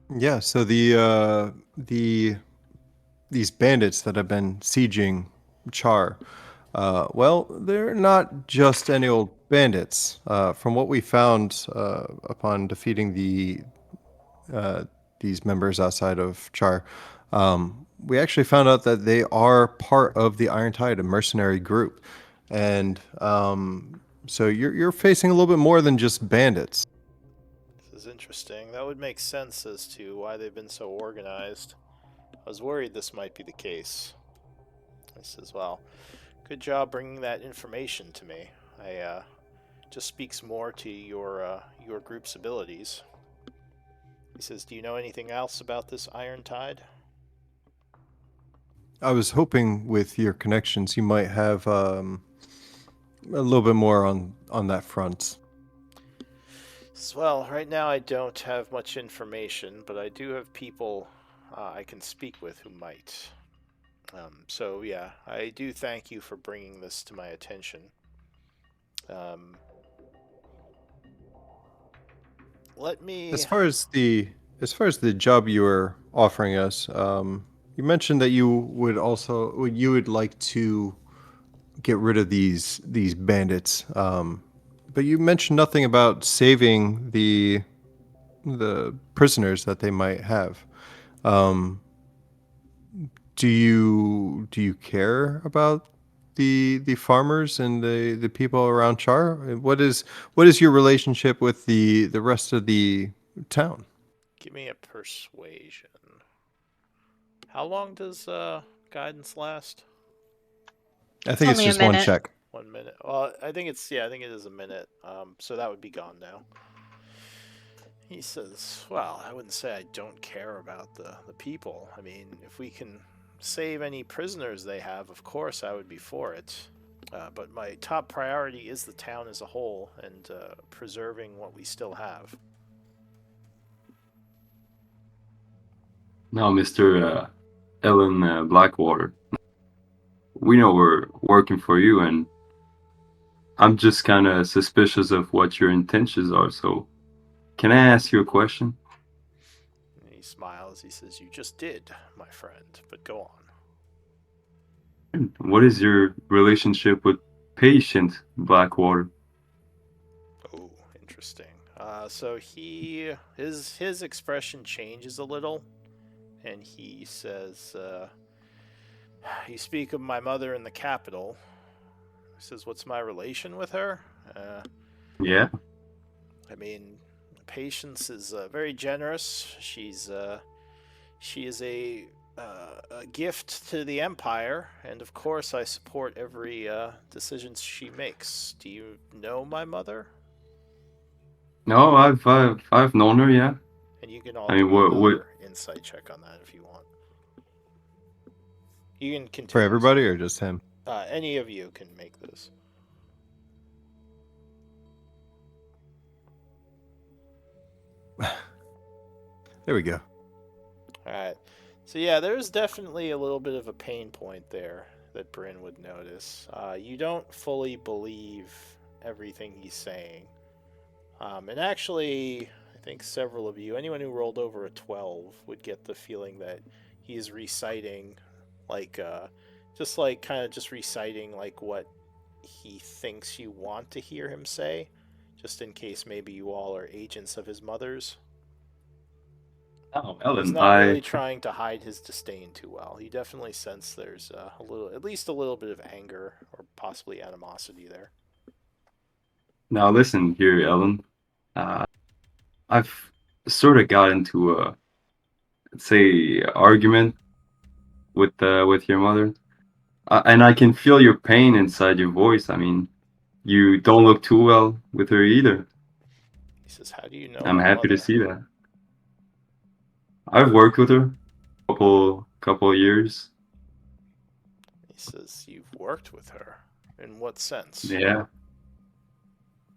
Yeah. So these bandits that have been sieging Char, well, they're not just any old bandits. From what we found upon defeating uh, these members outside of Char, we actually found out that they are part of the Iron Tide, a mercenary group, and so you're facing a little bit more than just bandits. This is interesting. That would make sense as to why they've been so organized. I was worried this might be the case. He says, "Well, good job bringing that information to me. I just speaks more to your group's abilities." He says, "Do you know anything else about this Iron Tide?" I was hoping with your connections you might have a little bit more on that front. Well, right now I don't have much information, but I do have people I can speak with who might. So yeah, I do thank you for bringing this to my attention. Um, let me... As far as the job you were offering us, you mentioned that you would like to get rid of these bandits, but you mentioned nothing about saving the prisoners that they might have. Um, do you care about the farmers and the people around Char? What is your relationship with the rest of the town? Give me a persuasion. How long does guidance last? I It's think it's only a just one minute. check. 1 minute. Well, I think it is a minute. So that would be gone now. He says, "Well, I wouldn't say I don't care about the people. I mean, if we can save any prisoners they have, of course I would be for it. But my top priority is the town as a whole and preserving what we still have." Now, Mr. Ellen Blackwater, we know we're working for you, and I'm just kind of suspicious of what your intentions are. So, can I ask you a question? And he smiles. He says, "You just did, my friend, but go on." What is your relationship with Patient Blackwater? Oh, interesting. So his expression changes a little, and he says, "You speak of my mother in the capital." He says, "What's my relation with her?" Uh, Yeah. I mean, Patience is very generous. She is a gift to the Empire, and of course, I support every decision she makes. Do you know my mother? No, I've known her. Yeah. And you can all I mean, do what? another insight check on that if you want. You can For continue. everybody or just him? Any of you can make this. There we go. All right. So yeah, there's definitely a little bit of a pain point there that Bryn would notice. You don't fully believe everything he's saying. And actually, I think several of you, anyone who rolled over a 12, would get the feeling that he's reciting, like, just like kind of just reciting, like, what he thinks you want to hear him say, just in case maybe you all are agents of his mother's. Oh, He's Ellen, not really trying to hide his disdain too well. You definitely sense there's a little, at least a little bit of anger or possibly animosity there. now listen here, Ellen. Uh, I've sort of got into a, let's say, argument with your mother, and I can feel your pain inside your voice. I mean, you don't look too well with her either. He says, "How do you know I'm my happy to mother?" see that. I've worked with her couple of years. He says, "You've worked with her. In what sense?" Yeah.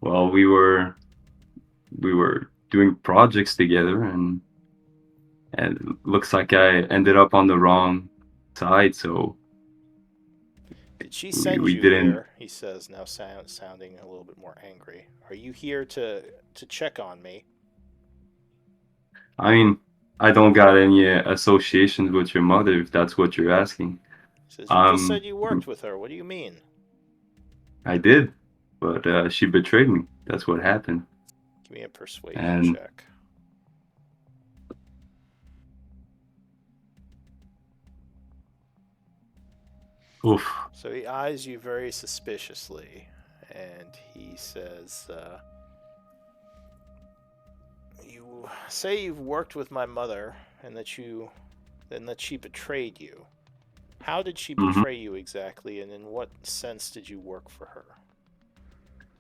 Well, we were doing projects together, and it looks like I ended up on the wrong side, so Did she we, send we you didn't. here? He says, now sounding a little bit more angry. Are you here to check on me? I mean, I don't got any associations with your mother, if that's what you're asking. He says, "You just Um, said you worked with her. What do you mean?" I did, but she betrayed me. That's what happened. Give me a persuasion And check. oof. So he eyes you very suspiciously, and he says, "You say you've worked with my mother, and that she betrayed you. How did she hmm betray you exactly, and in what sense did you work for her?"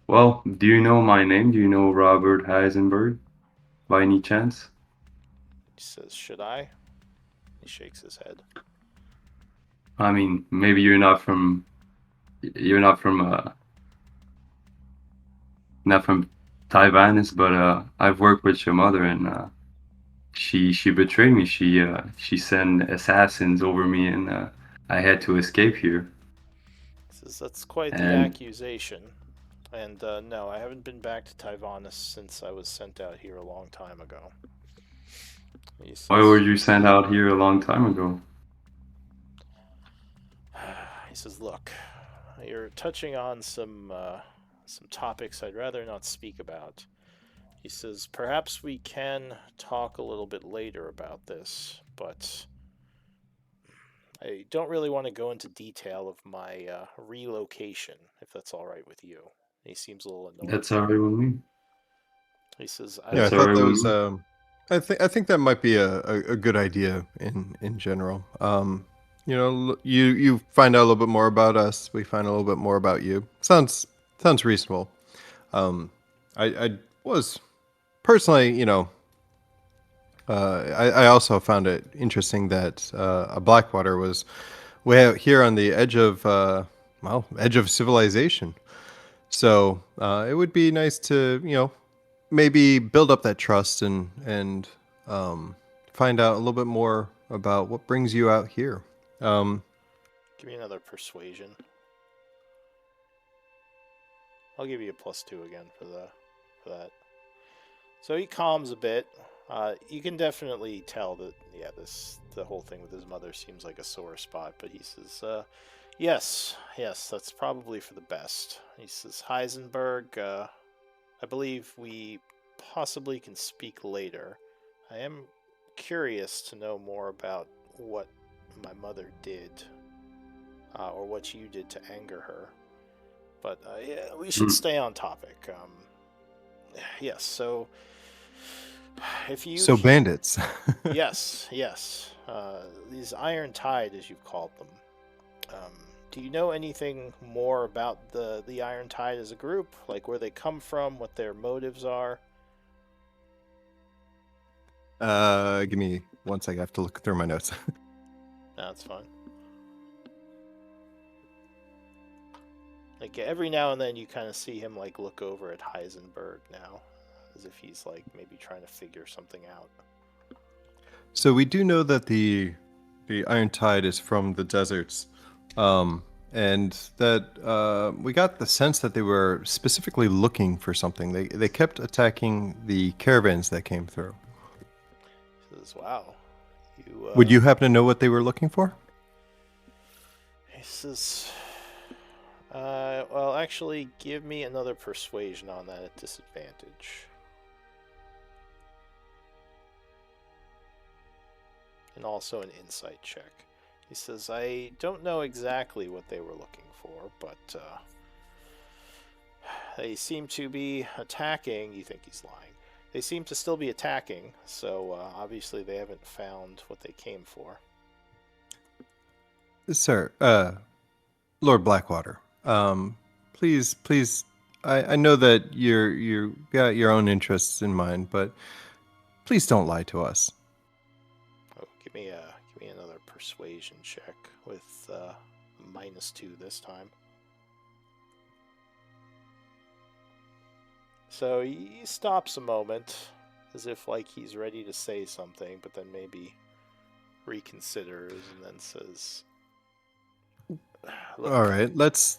Well, do you know my name? Do you know Robert Heisenberg by any chance? He says, "Should I?" He shakes his head. I mean, maybe you're not from Taiwanese, but I've worked with your mother, and she betrayed me. She sent assassins over me, and I had to escape here. He says, "That's quite the And accusation. And no, I haven't been back to Taiwan since I was sent out here a long time ago." He why were says, you sent out here a long time ago? he says, "Look, you're touching on some topics I'd rather not speak about." He says, "Perhaps we can talk a little bit later about this, but I don't really want to go into detail of my relocation, if that's all right with you." He seems a little annoyed. That's alright with me. He says, "I Yeah, I That's don't thought alright that with was. me. I think that might be a good idea in general. You find out a little bit more about us. We find a little bit more about you. Sounds reasonable. I was personally, I also found it interesting that a Blackwater was way out here on the edge of civilization. So it would be nice to, maybe build up that trust and find out a little bit more about what brings you out here. Um, Give me another persuasion." I'll give you a +2 again for that. So he calms a bit. You can definitely tell that the whole thing with his mother seems like a sore spot, but he says, yes, that's probably for the best. He says, Heisenberg, I believe we possibly can speak later. I am curious to know more about what my mother did, or what you did to anger her. But yeah, we should stay on topic. Yes, so if you So bandits. yes, these Iron Tide, as you've called them. Do you know anything more about the Iron Tide as a group, like where they come from, what their motives are? Give me 1 second. I have to look through my notes. No, that's fine. Like every now and then, you kind of see him like look over at Heisenberg now, as if he's like maybe trying to figure something out. So we do know that the Iron Tide is from the deserts, and that we got the sense that they were specifically looking for something. They kept attacking the caravans that came through. He says, "Wow, you." Would you happen to know what they were looking for? He says, "Well, actually, give me another persuasion on that at disadvantage." And also an insight check. He says, I don't know exactly what they were looking for, but they seem to be attacking. You think he's lying. They seem to still be attacking, so obviously they haven't found what they came for. Sir, Lord Blackwater, please, I know that you got your own interests in mind, but please don't lie to us. Oh, give me another persuasion check with -2 this time. So he stops a moment, as if like he's ready to say something, but then maybe reconsiders and then says, "Look, All right, let's.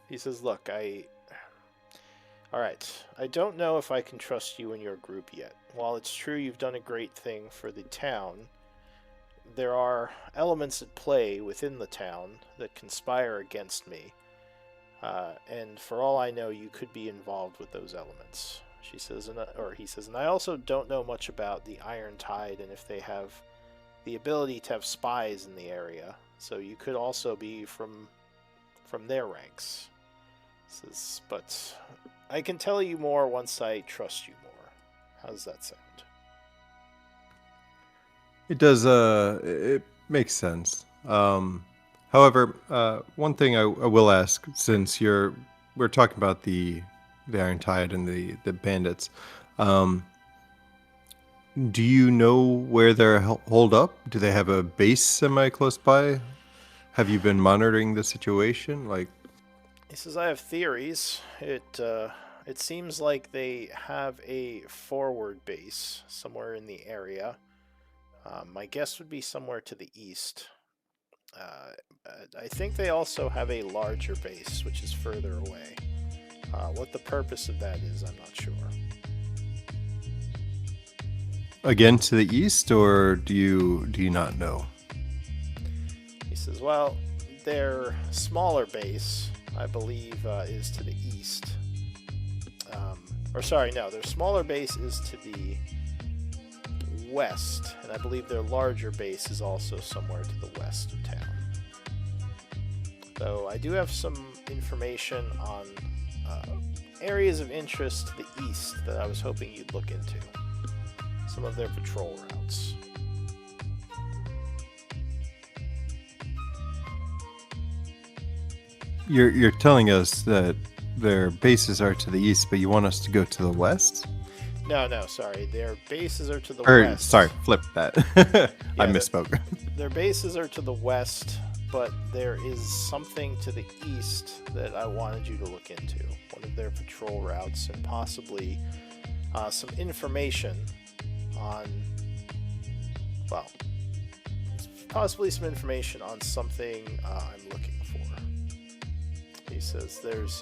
He says, "Look, all right. I don't know if I can trust you and your group yet. While it's true you've done a great thing for the town, there are elements at play within the town that conspire against me. And for all I know, you could be involved with those elements." He says, and I also don't know much about the Iron Tide and if they have the ability to have spies in the area. So you could also be from their ranks. He says, but I can tell you more once I trust you more. How does that sound? It does. It makes sense. However, one thing I will ask, since we're talking about the Iron Tide and the bandits, do you know where they're holed up? Do they have a base semi close by? Have you been monitoring the situation? Like, he says, I have theories. It seems like they have a forward base somewhere in the area. My guess would be somewhere to the east. I think they also have a larger base, which is further away. What the purpose of that is, I'm not sure. again to the east, or do you not know? He says, well, their smaller base, I believe, is to the east. Their smaller base is to the west, and I believe their larger base is also somewhere to the west of town. Though I do have some information on areas of interest to the east that I was hoping you'd look into. Some of their patrol routes. You're telling us that their bases are to the east, but you want us to go to the west? No, sorry. Their bases are to the Or, west. sorry, flip that. I misspoke. Their bases are to the west, but there is something to the east that I wanted you to look into. One of their patrol routes, and possibly some information on, possibly some information on something I'm looking for. He says there's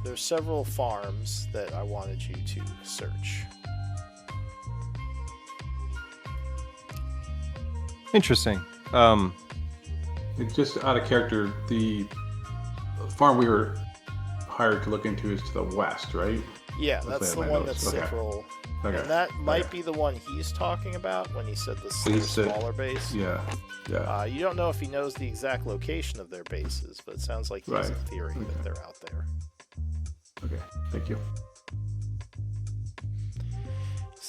there's several farms that I wanted you to search. Interesting. It's just out of character. The farm we were hired to look into is to the west, right? Yeah, that's the my one notes. that's Okay. Cithril. Okay. And that might Okay. be the one he's talking about when he said the He said- smaller base. Yeah. Yeah. You don't know if he knows the exact location of their bases, but it sounds like he has a Right. theory Okay. that they're out there. Okay. Thank you.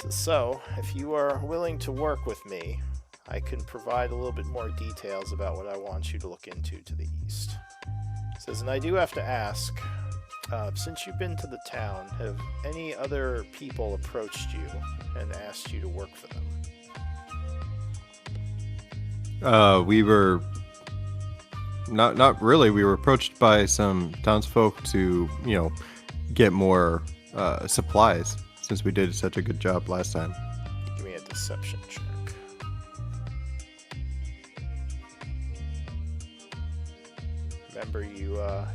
So, if you are willing to work with me, I can provide a little bit more details about what I want you to look into to the east. It says, and I do have to ask, since you've been to the town, have any other people approached you and asked you to work for them? We were not really. We were approached by some townsfolk to, get more supplies since we did such a good job last time. Give me a deception check. Remember,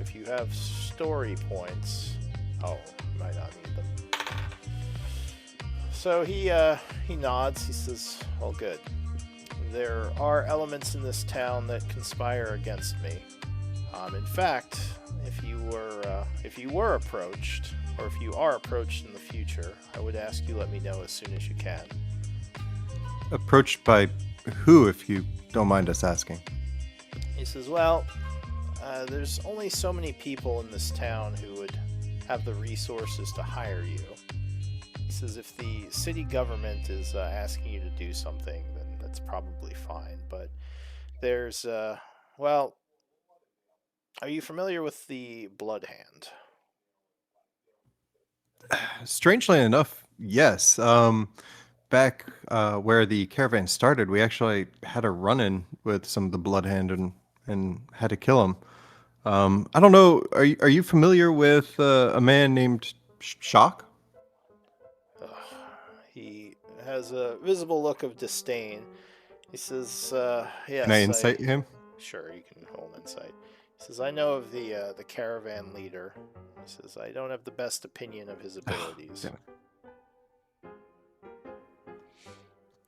if you have story points, you might not need them. So he nods. He says, "Well, good. There are elements in this town that conspire against me. In fact, if you were approached, or if you are approached in the future, I would ask you let me know as soon as you can." Approached by who, if you don't mind us asking? He says, "Well, there's only so many people in this town who would have the resources to hire you." He says, "If the city government is asking you to do something, then that's probably fine. But there's, well, are you familiar with the Blood Hand?" Strangely enough, yes. Back where the caravan started, we actually had a run-in with some of the Bloodhand and had to kill him. I don't know. Are you familiar with a man named Shock? He has a visible look of disdain. He says, "Yes." Can I incite him? Sure, you can roll an insight. He says, "I know of the caravan leader." He says, "I don't have the best opinion of his abilities." Damn it.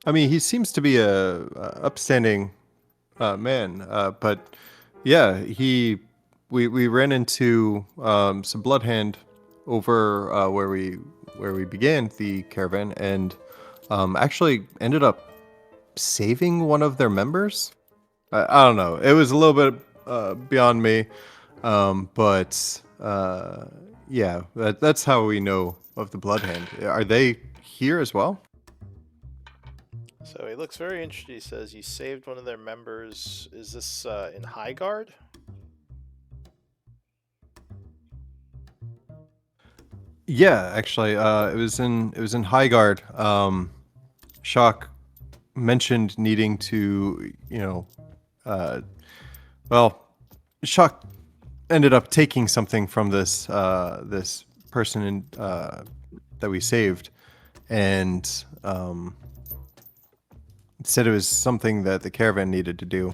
I mean, he seems to be a upstanding man, but yeah, we ran into some Bloodhand over where we began the caravan, and actually ended up saving one of their members. I don't know. It was a little bit beyond me, but yeah, that's how we know of the Bloodhand. Are they here as well? So he looks very interested. He says, "You saved one of their members. Is this in Highguard?" Yeah, actually, it was in Highguard. Shock mentioned needing to, well, Shock ended up taking something from this this person that we saved, and said it was something that the caravan needed to do,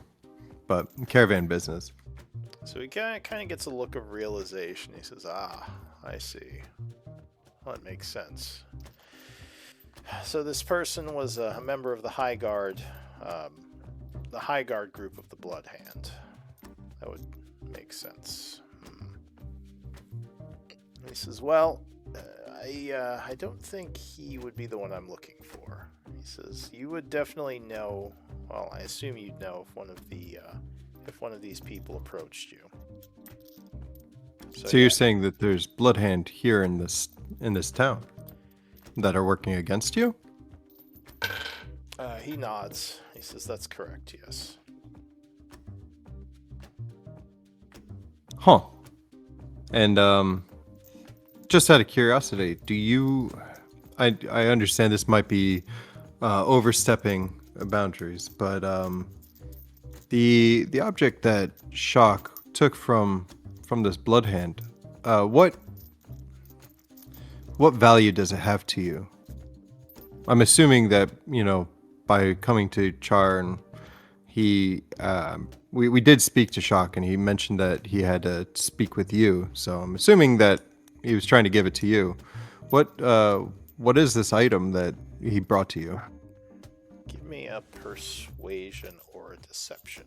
but caravan business. So he kind of gets a look of realization. He says, "Ah, I see. Well, that makes sense." So this person was a member of the High Guard group of the Blood Hand. That would make sense. He says, "Well, I don't think he would be the one I'm looking for." He says, "You would definitely know. Well, I assume you'd know if one of these people approached you." So you're saying that there's Bloodhand here in this town that are working against you? He nods. He says, "That's correct. Yes." Huh. And just out of curiosity, do you? I understand this might be overstepping boundaries, but the object that Shock took from this Bloodhand, what value does it have to you? I'm assuming that, by coming to Charn, he we did speak to Shock, and he mentioned that he had to speak with you. So I'm assuming that he was trying to give it to you. What is this item that he brought to you? Give me a persuasion or a deception.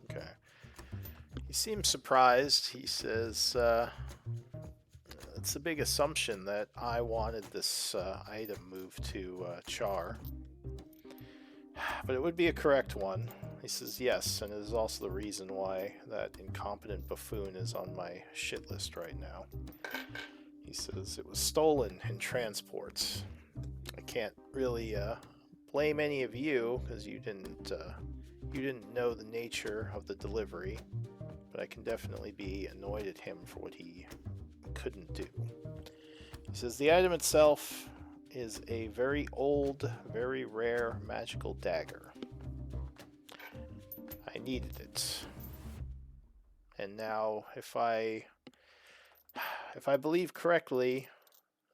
Okay. He seems surprised. He says, it's a big assumption that I wanted this item moved to Char. But it would be a correct one. He says yes, and it is also the reason why that incompetent buffoon is on my shit list right now. He says it was stolen in transport. I can't really blame any of you because you didn't know the nature of the delivery, but I can definitely be annoyed at him for what he couldn't do. He says the item itself is a very old, very rare magical dagger. I needed it. And now, if I believe correctly,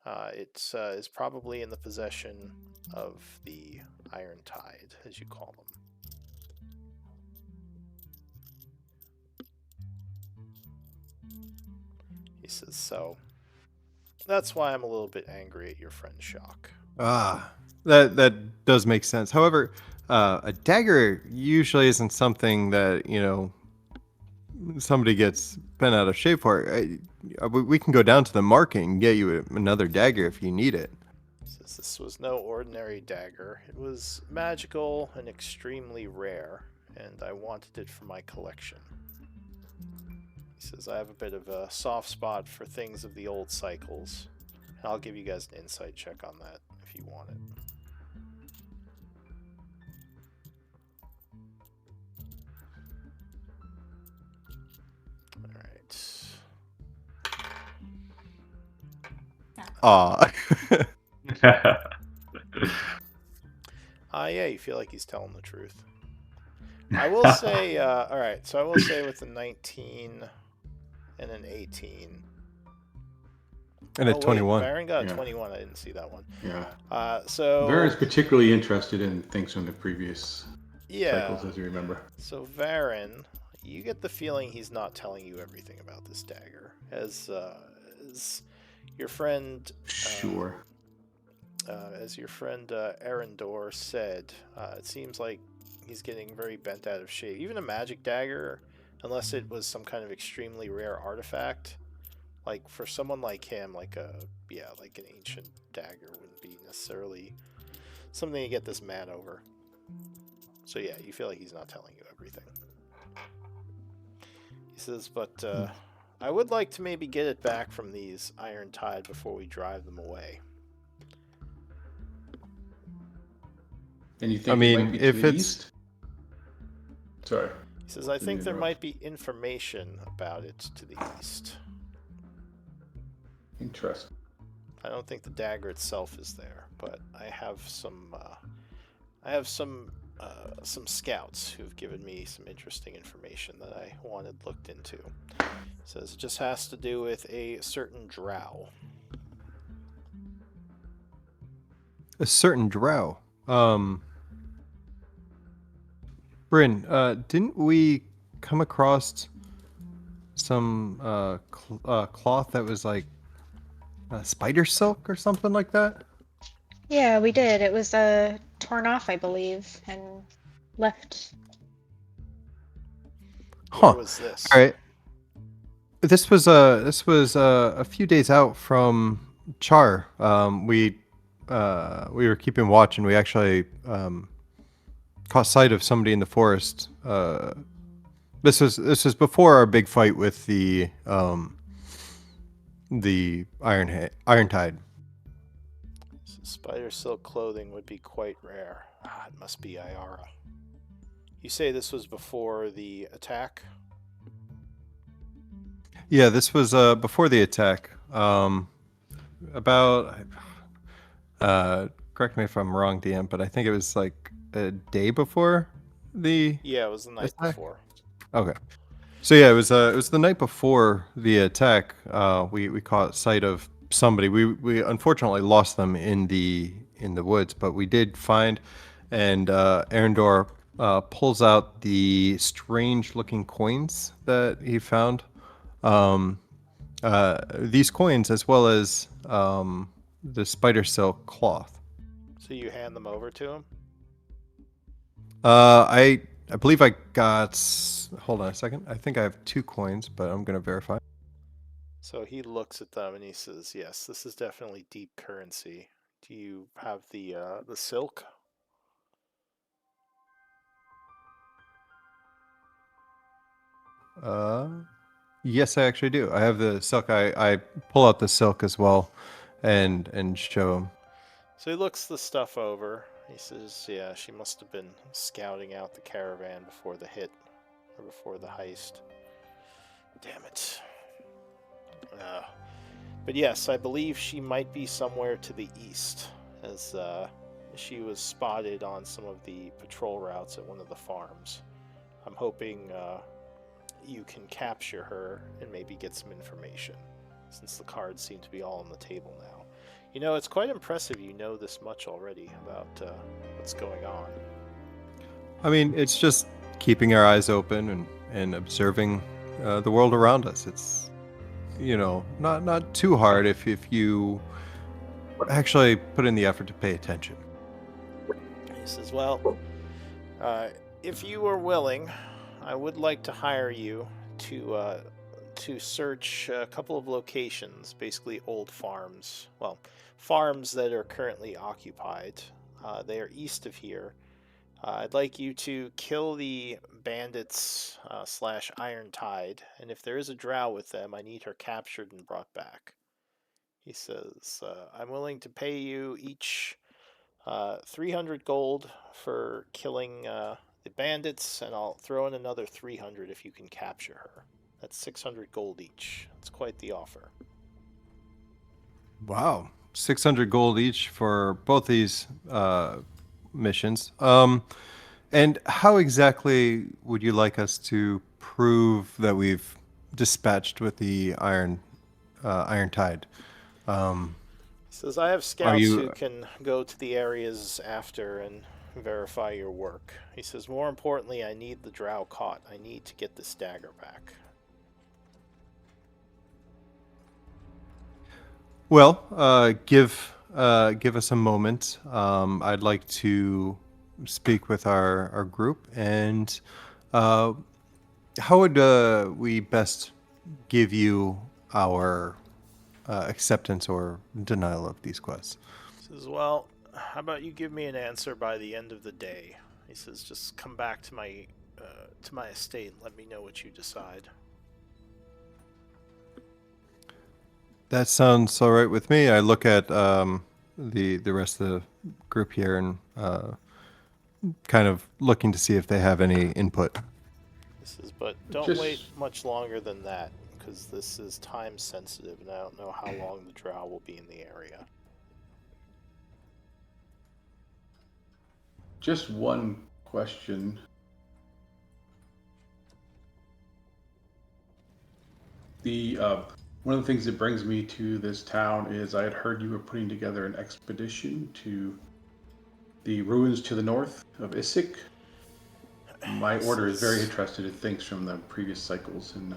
it is probably in the possession of the Iron Tide, as you call them. He says, so that's why I'm a little bit angry at your friend Shock. That does make sense. However, a dagger usually isn't something that, somebody gets bent out of shape for. We can go down to the market and get you another dagger if you need it. He says this was no ordinary dagger. It was magical and extremely rare, and I wanted it for my collection. He says I have a bit of a soft spot for things of the old cycles. And I'll give you guys an insight check on that if you want it. Aw. Yeah, you feel like he's telling the truth. I will say, all right, so I will say with a 19 and an 18. And a 21. Baron got a 21. I didn't see that one. Yeah. So Baron's particularly interested in things from the previous cycles, as you remember. So Varen, you get the feeling he's not telling you everything about this dagger, as your friend. Sure. As your friend Arendor said, it seems like he's getting very bent out of shape. Even a magic dagger, unless it was some kind of extremely rare artifact, like for someone like him, like an ancient dagger wouldn't be necessarily something to get this man over. So yeah, you feel like he's not telling you everything. He says, but I would like to maybe get it back from these Iron Tide before we drive them away. And you think it might be to the east? Sorry. He says, I think there might be information about it to the east. Interesting. I don't think the dagger itself is there, but I have some scouts who've given me some interesting information that I wanted looked into. It says it just has to do with a certain drow. A certain drow. Bryn, didn't we come across some cloth that was like spider silk or something like that? Yeah, we did. It was torn off, I believe, and left. Where was this? All right. This was a few days out from Char. We were keeping watch, and we actually caught sight of somebody in the forest. This was before our big fight with the Iron Tide. Spider silk clothing would be quite rare. It must be Iara. You say this was before the attack? Yeah, this was before the attack. About correct me if I'm wrong, DM, but I think it was like a day before the Yeah, it was the night before. Okay. So yeah, it was the night before the attack. We caught sight of somebody. We unfortunately lost them in the woods, but we did find, and Arendor pulls out the strange-looking coins that he found. These coins, as well as the spider silk cloth. So you hand them over to him? I believe I got. Hold on a second. I think I have 2 coins, but I'm gonna verify. So he looks at them and he says, "Yes, this is definitely deep currency. Do you have the silk?" Uh, yes, I actually do. I have the silk. I pull out the silk as well, and show him. So he looks the stuff over. He says, "Yeah, she must have been scouting out the caravan before the hit, or before the heist. Damn it." Uh, but yes, I believe she might be somewhere to the east, as she was spotted on some of the patrol routes at one of the farms. I'm hoping you can capture her and maybe get some information, since the cards seem to be all on the table now. You know, it's quite impressive you know this much already about what's going on. I mean, it's just keeping our eyes open and observing the world around us. It's not too hard if you actually put in the effort to pay attention. He says, "Well, uh, if you are willing, I would like to hire you to search a couple of locations, basically old farms. Well, farms that are currently occupied. They are east of here. I'd like you to kill the bandits slash Iron Tide, and if there is a drow with them, I need her captured and brought back." He says, "I'm willing to pay you each 300 gold for killing the bandits, and I'll throw in another 300 if you can capture her. That's 600 gold each. It's quite the offer." Wow, 600 gold each for both these missions. And how exactly would you like us to prove that we've dispatched with the Iron Tide? He says, "I have Are scouts who you can go to the areas after and verify your work." He says, "More importantly, I need the drow caught. I need to get this dagger back." well? Give us a moment. I'd like to speak with our group, and uh, how would we best give you our acceptance or denial of these quests? He says, "Well, how about you give me an answer by the end of the day?" He says, "Just come back to my estate and let me know what you decide." That sounds all right with me. I look at the rest of the group here and kind of looking to see if they have any input. He says, "But don't Just wait much longer than that, because this is time sensitive, and I don't know how long the drow will be in the area." just one question. The one of the things that brings me to this town is I had heard you were putting together an expedition to the ruins to the north of Issyk. My He order is very says, interested in things from the previous cycles, and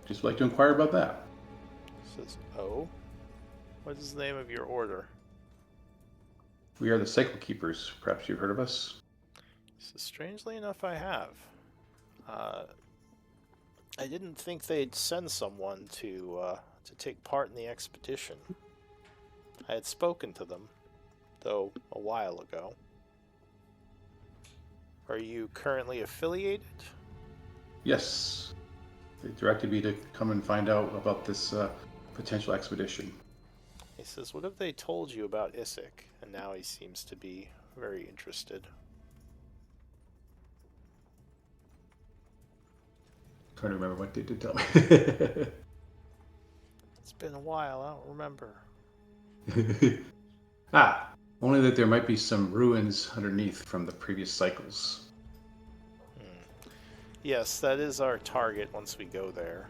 just would like to inquire about that. "Oh, what is the name of your order?" We are the Cycle Keepers. Perhaps you've heard of us. He says, "Strangely enough, I have. Uh, I didn't think they'd send someone to take part in the expedition. I had spoken to them, though a while ago. Are you currently affiliated?" Yes, they directed me to come and find out about this potential expedition. He says, "What have they told you about Issyk?" And now he seems to be very interested. Trying to remember what they did tell me. It's been a while, I don't remember. Only that there might be some ruins underneath from the previous cycles. Yes, that is our target once we go there.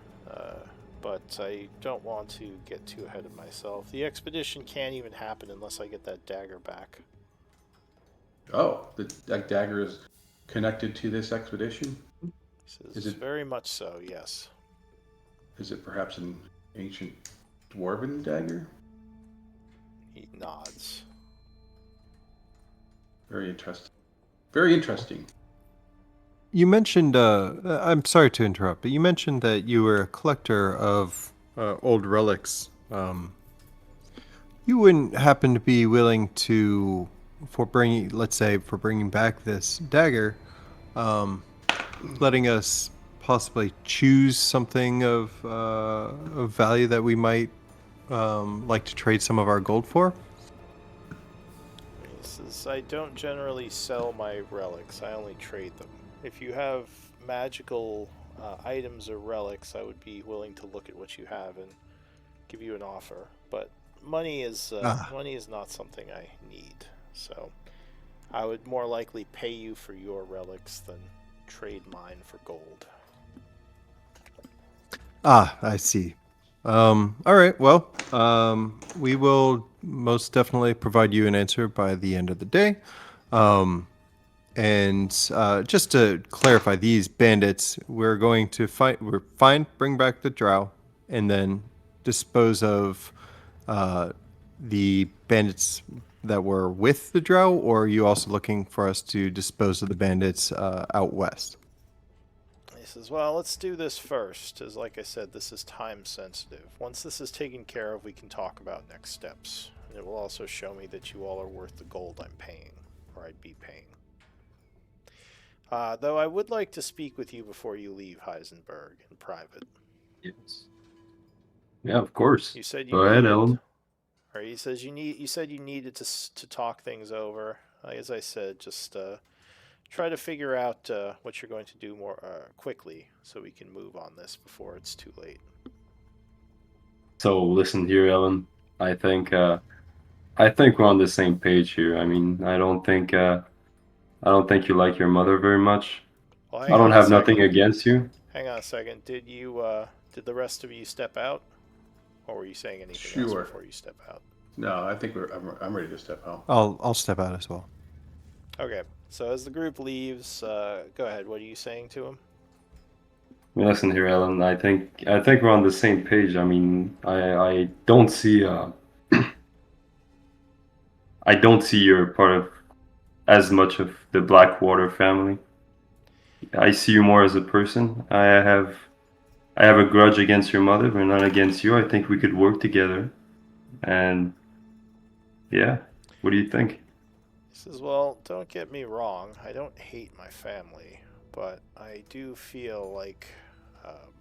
But I don't want to get too ahead of myself. The expedition can't even happen unless I get that dagger back. Oh, that dagger is connected to this expedition? He Is says, it very much so, yes. is it perhaps an ancient dwarven dagger? He nods. Very interesting. Very interesting. You mentioned, I'm sorry to interrupt, but you mentioned that you were a collector of old relics. You wouldn't happen to be willing to, for bringing, let's say, for bringing back this dagger, um, letting us possibly choose something of value that we might like to trade some of our gold for? He says, I don't generally sell my relics, I only trade them. If you have magical items or relics, I would be willing to look at what you have and give you an offer. But Ah, money is not something I need. So I would more likely pay you for your relics than trade mine for gold. I see. All right. Well, we will most definitely provide you an answer by the end of the day. Um, and just to clarify, these bandits, we're going to find, bring back the drow, and then dispose of the bandits that were with the drow, or are you also looking for us to dispose of the bandits out west? He says, well, let's do this first, as like I said, this is time sensitive. Once this is taken care of, we can talk about next steps. And it will also show me that you all are worth the gold I'm paying, or I'd be paying. Though I would like to speak with you before you leave Heisenberg in private. Yes. Yeah, of course. You said you Go ahead, needed, Ellen. or he says you need. You said you needed to talk things over. As I said, just try to figure out what you're going to do more quickly, so we can move on this before it's too late. So listen here, Ellen. I think uh, I think we're on the same page here. I mean, I don't think you like your mother very much. Well, I hang don't on a have nothing second. against you. Hang on a second. Did the rest of you step out, or were you saying anything else Sure. before you step out? No, I think I'm ready to step out. I'll step out as well. Okay. So as the group leaves, go ahead. What are you saying to him? Listen here, Ellen. I think we're on the same page. I mean, I don't see I don't see you're part of as much of the Blackwater family. I see you more as a person. I have a grudge against your mother, but not against you. I think we could work together. And yeah, what do you think? He says, well, don't get me wrong. I don't hate my family, but I do feel like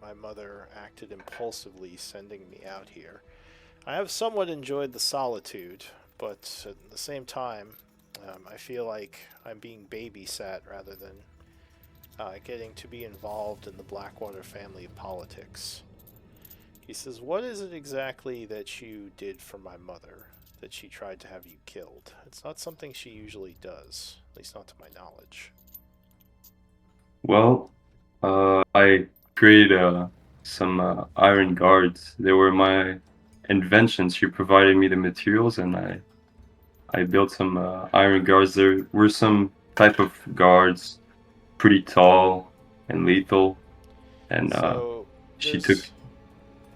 my mother acted impulsively sending me out here. I have somewhat enjoyed the solitude, but at the same time, I feel like I'm being babysat rather than getting to be involved in the Blackwater family politics. He says, what is it exactly that you did for my mother that she tried to have you killed? It's not something she usually does, at least not to my knowledge. Well, I created some iron guards. They were my inventions. She provided me the materials, and I built some iron guards. There were some type of guards, pretty tall and lethal, and So, she took. there's.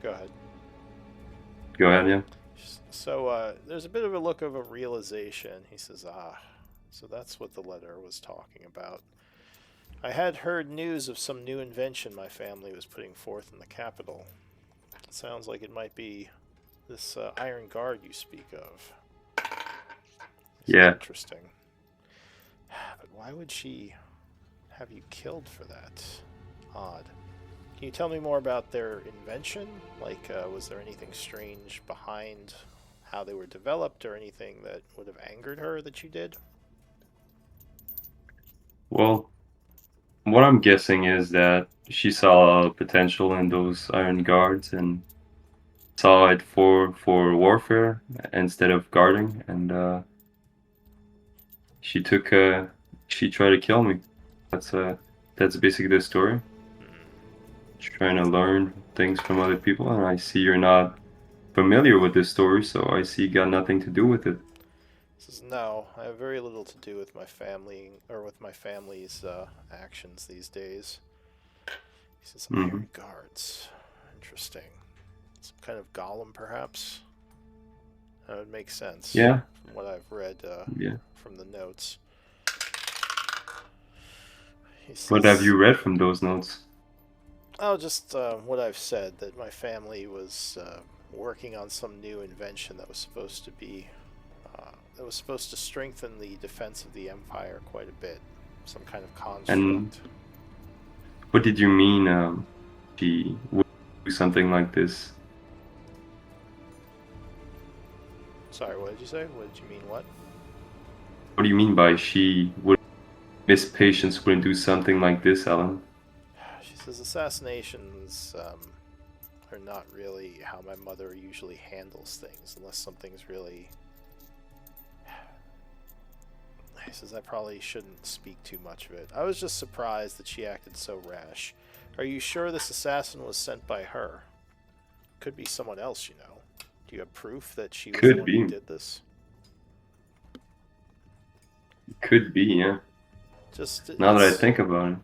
Go ahead. Go ahead, yeah. So, there's a bit of a look of a realization. He says, so that's what the letter was talking about. I had heard news of some new invention my family was putting forth in the capital. It sounds like it might be this iron guard you speak of. This is Yeah. interesting. But why would she have you killed for that? Odd. Can you tell me more about their invention? Like, was there anything strange behind how they were developed, or anything that would have angered her that you did? Well, what I'm guessing is that she saw potential in those iron guards and saw it for warfare instead of guarding, and she took she tried to kill me. That's uh that's basically the story. She's trying to learn things from other people, and I see you're not familiar with this story, so I see you got nothing to do with it. He says, "No, I have very little to do with my family or with my family's actions these days." He says, "Some Hmm. Iron Guards. Interesting. Some kind of golem, perhaps? That would make sense Yeah, from what I've read yeah. from the notes." He What have says, you read from those notes? "Oh, just what I've said, that my family was working on some new invention that was supposed to be that was supposed to strengthen the defense of the Empire quite a bit. Some kind of And construct." what did you mean she would do something like this? Sorry, what did you say? What did you mean? What? What do you mean by she would Miss Patience wouldn't do something like this, Alan? She says assassinations are not really how my mother usually handles things, unless something's really. He says I probably shouldn't speak too much of it. I was just surprised that she acted so rash. Are you sure this assassin was sent by her? Could be someone else, you know. Do you have proof that she was the Could one who be. did this? Could be, yeah. Just Now that I it's. think about it.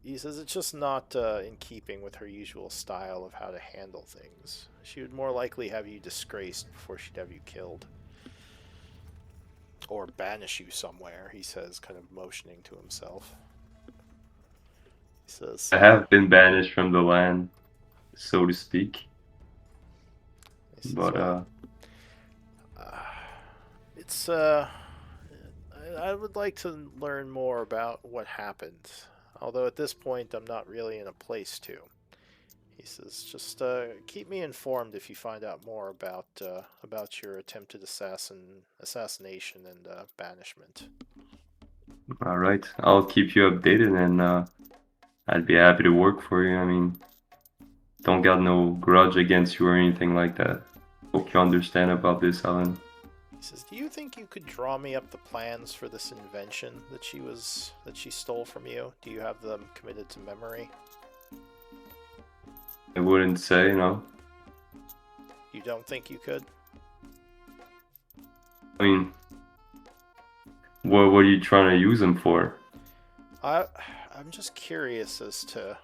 He says it's just not in keeping with her usual style of how to handle things. She would more likely have you disgraced before she'd have you killed. Or banish you somewhere, he says, kind of motioning to himself. He says, I have been banished from the land, so to speak. But well, it's, I would like to learn more about what happened. Although at this point, I'm not really in a place to. He says, just keep me informed if you find out more about your attempted assassination and banishment. all right, I'll keep you updated, and I'd be happy to work for you. I mean, don't got no grudge against you or anything like that. Hope you understand about this, Alan. He says, "Do you think you could draw me up the plans for this invention that she stole from you? Do you have them committed to memory?" I wouldn't say, no. You don't think you could? I mean, what are you trying to use them for? I'm just curious as to.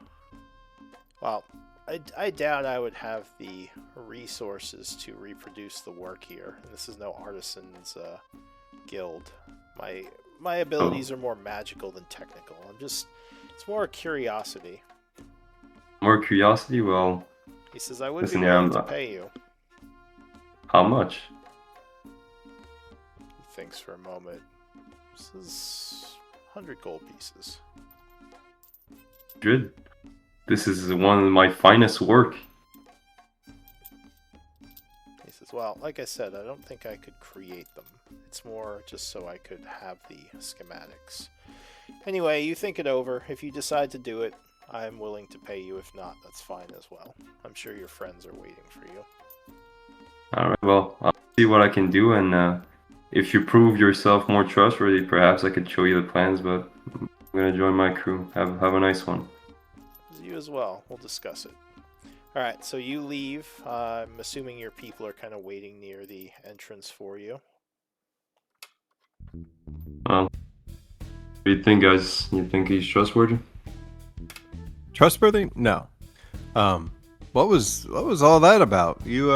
Well, I doubt I would have the resources to reproduce the work here, and this is no artisans guild. My abilities are more magical than technical. It's more a curiosity. More curiosity? Well, He says I would listen be here, willing to pay you. how much? He thinks for a moment. This is 100 gold pieces. Good. This is one of my finest work. He says, well, like I said, I don't think I could create them. It's more just so I could have the schematics. Anyway, you think it over. If you decide to do it, I'm willing to pay you. If not, that's fine as well. I'm sure your friends are waiting for you. All right, well, I'll see what I can do, and if you prove yourself more trustworthy, perhaps I could show you the plans, but I'm gonna join my crew. Have a nice one. You as well. We'll discuss it. Alright, so you leave. I'm assuming your people are kind of waiting near the entrance for you. Well, what do you think, guys? You think he's trustworthy? Trustworthy? No. What was all that about? You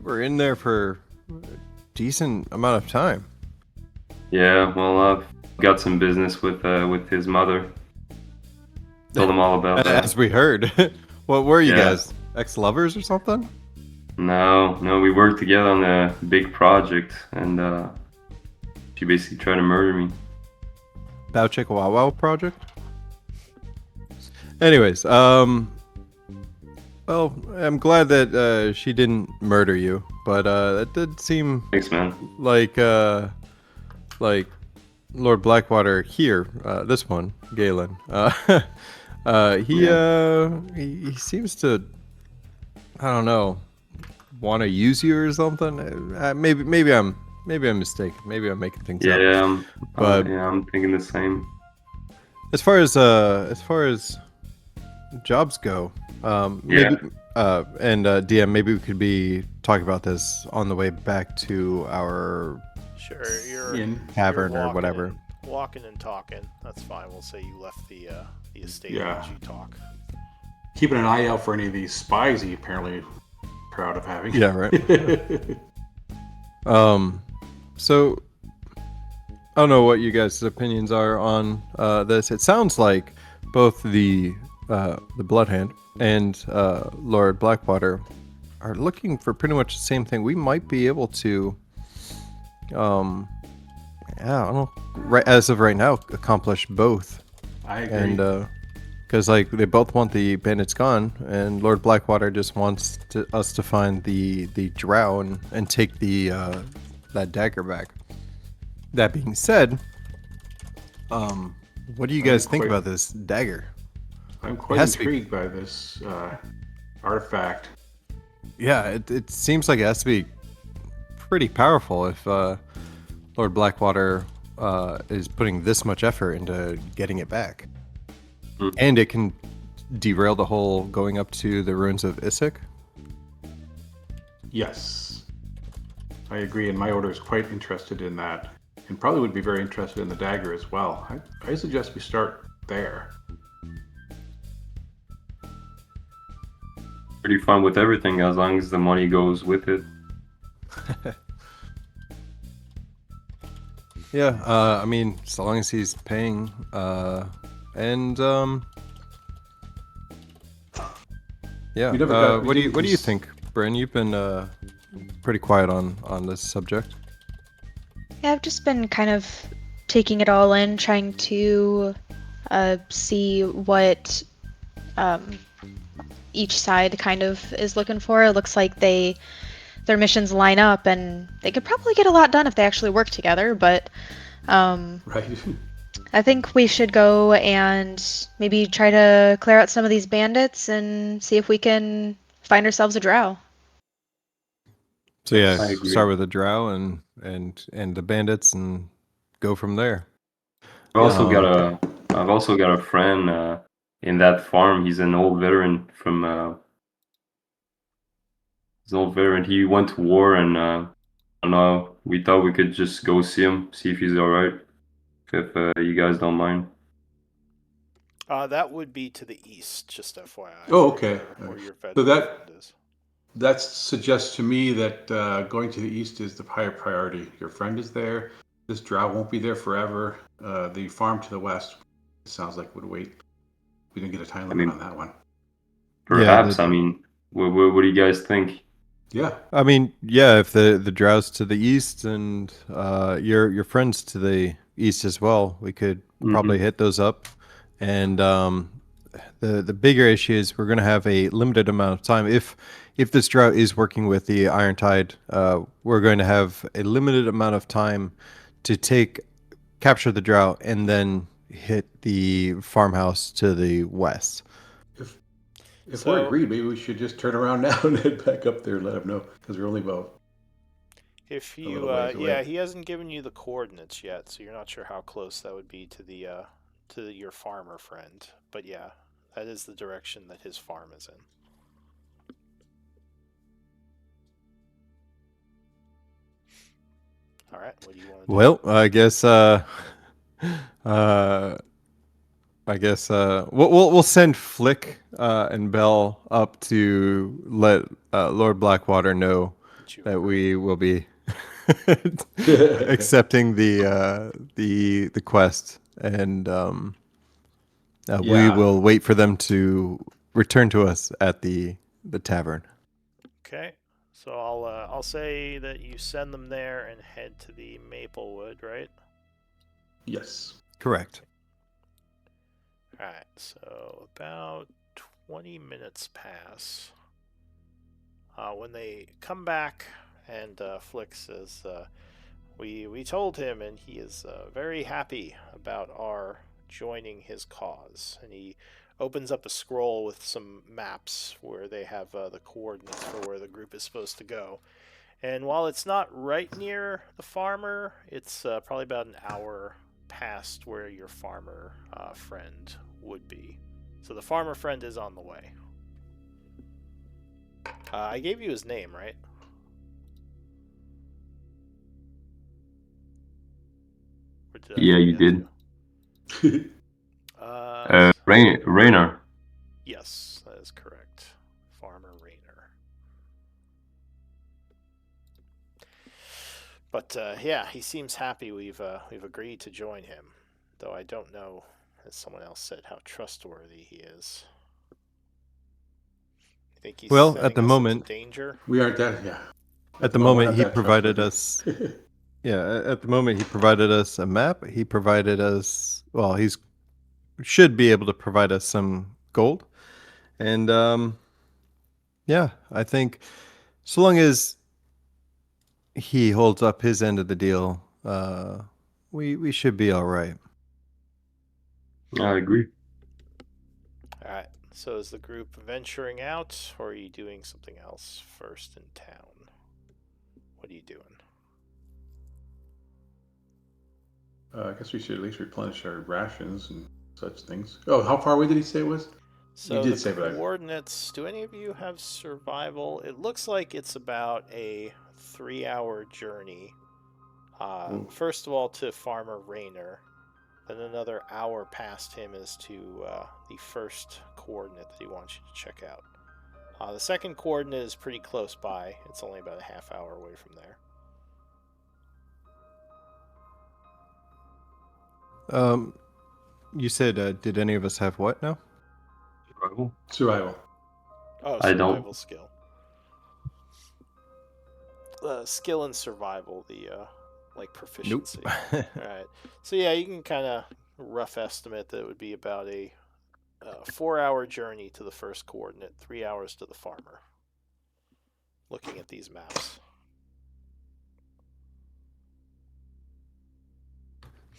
were in there for a decent amount of time. Yeah, well, I've got some business with his mother. Told him all about that. As we heard. What were you Yeah. guys? Ex-lovers or something? No, we worked together on a big project, and she basically tried to murder me. Bow Chicka Wow Wow project? Anyways, well, I'm glad that she didn't murder you, but that did seem Thanks, man. like Lord Blackwater here, this one, Galen. He seems to, I don't know, want to use you or something. Maybe I'm mistaken. Maybe I'm making things up. Yeah, But- I'm thinking the same. As far as jobs go, maybe and DM, maybe we could be talking about this on the way back to our Sure, you're inn. Tavern you're or whatever. walking and talking. That's fine. We'll say you left the estate Yeah. as you talk. Keeping an eye out for any of these spies he apparently proud of having. Yeah, right. So I don't know what you guys' opinions are on this. It sounds like both the Bloodhand and Lord Blackwater are looking for pretty much the same thing. We might be able to, I don't know, right as of right now, accomplish both. I agree. And because like they both want the bandits gone, and Lord Blackwater just wants us to find the drow and take the that dagger back. That being said, what do you guys think about this dagger? I'm quite has to be- intrigued by this artifact. Yeah, it seems like it has to be pretty powerful if Lord Blackwater is putting this much effort into getting it back. And it can derail the whole going up to the ruins of Issyk. Yes, I agree, and my order is quite interested in that, and probably would be very interested in the dagger as well. I suggest we start there. Pretty fine with everything as long as the money goes with it. Yeah, I mean, so long as he's paying, and yeah. We never got- What do you we- think, Bryn? You've been pretty quiet on this subject. Yeah, I've just been kind of taking it all in, trying to see what each side kind of is looking for. It looks like their missions line up, and they could probably get a lot done if they actually work together. But Right. I think we should go and maybe try to clear out some of these bandits and see if we can find ourselves a drow. So yeah, I agree. start with the drow and the bandits and go from there. I've also Um, got a friend in that farm. He's an old veteran from. He's an old veteran. He went to war, and I don't know. We thought we could just go see him, see if he's all right. If you guys don't mind. That would be to the east, just FYI. Oh, okay. Where your So veteran that friend is. that suggests to me that going to the east is the higher priority. Your friend is there. This drow won't be there forever. The farm to the west, it sounds like, would wait. We didn't get a time limit mean- on that one. Perhaps. I mean, what do you guys think? Yeah. I mean, yeah, if the drow's to the east and your friends to the east as well, we could probably hit those up. And the bigger issue is we're going to have a limited amount of time. If this drow is working with the Iron Tide, we're going to have a limited amount of time to capture the drow and then hit the farmhouse to the west. If So- we're agreed, maybe we should just turn around now and head back up there and let him know, because we're only about. If little you, ways away. yeah, he hasn't given you the coordinates yet, so you're not sure how close that would be to your farmer friend. But yeah, that is the direction that his farm is in. All right, what do you want to do? Well, I guess we'll send Flick and Bell up to let Lord Blackwater know that we will be accepting the quest, and we Yeah. will wait for them to return to us at the tavern. Okay, so I'll say that you send them there and head to the Maplewood, right? Yes. Correct. All right, so about 20 minutes pass. When they come back, and Flick says, we told him, and he is very happy about our joining his cause. And he opens up a scroll with some maps where they have the coordinates for where the group is supposed to go. And while it's not right near the farmer, it's probably about an hour past where your farmer friend would be. So the farmer friend is on the way. I gave you his name, right? Or did I Yeah, you forget did. to? Raynar. Yes, that is correct. Farmer Rayner. But yeah, he seems happy we've agreed to join him, though I don't know, as someone else said, how trustworthy he is. You think he's Well, at sending the us into moment, danger? We aren't that, yeah. at the We're moment not he that provided trustworthy. us. Yeah, at the moment he provided us a map. He provided us. Well, he's should be able to provide us some gold, and yeah, I think so long as he holds up his end of the deal, we should be all right. I agree. Alright, so is the group venturing out, or are you doing something else first in town? What are you doing? I guess we should at least replenish our rations and such things. Oh, how far away did he say it was? You So did the say, but coordinates, do any of you have survival? It looks like it's about a 3-hour journey. Ooh. First of all, to Farmer Rayner. Then another hour past him is to the first coordinate that he wants you to check out. The second coordinate is pretty close by. It's only about a half hour away from there. You said, did any of us have what now? Survival. Oh, I don't. survival skill. Skill and survival, the like proficiency. Nope. All right. So yeah, you can kind of rough estimate that it would be about a 4-hour journey to the first coordinate, 3 hours to the farmer. Looking at these maps.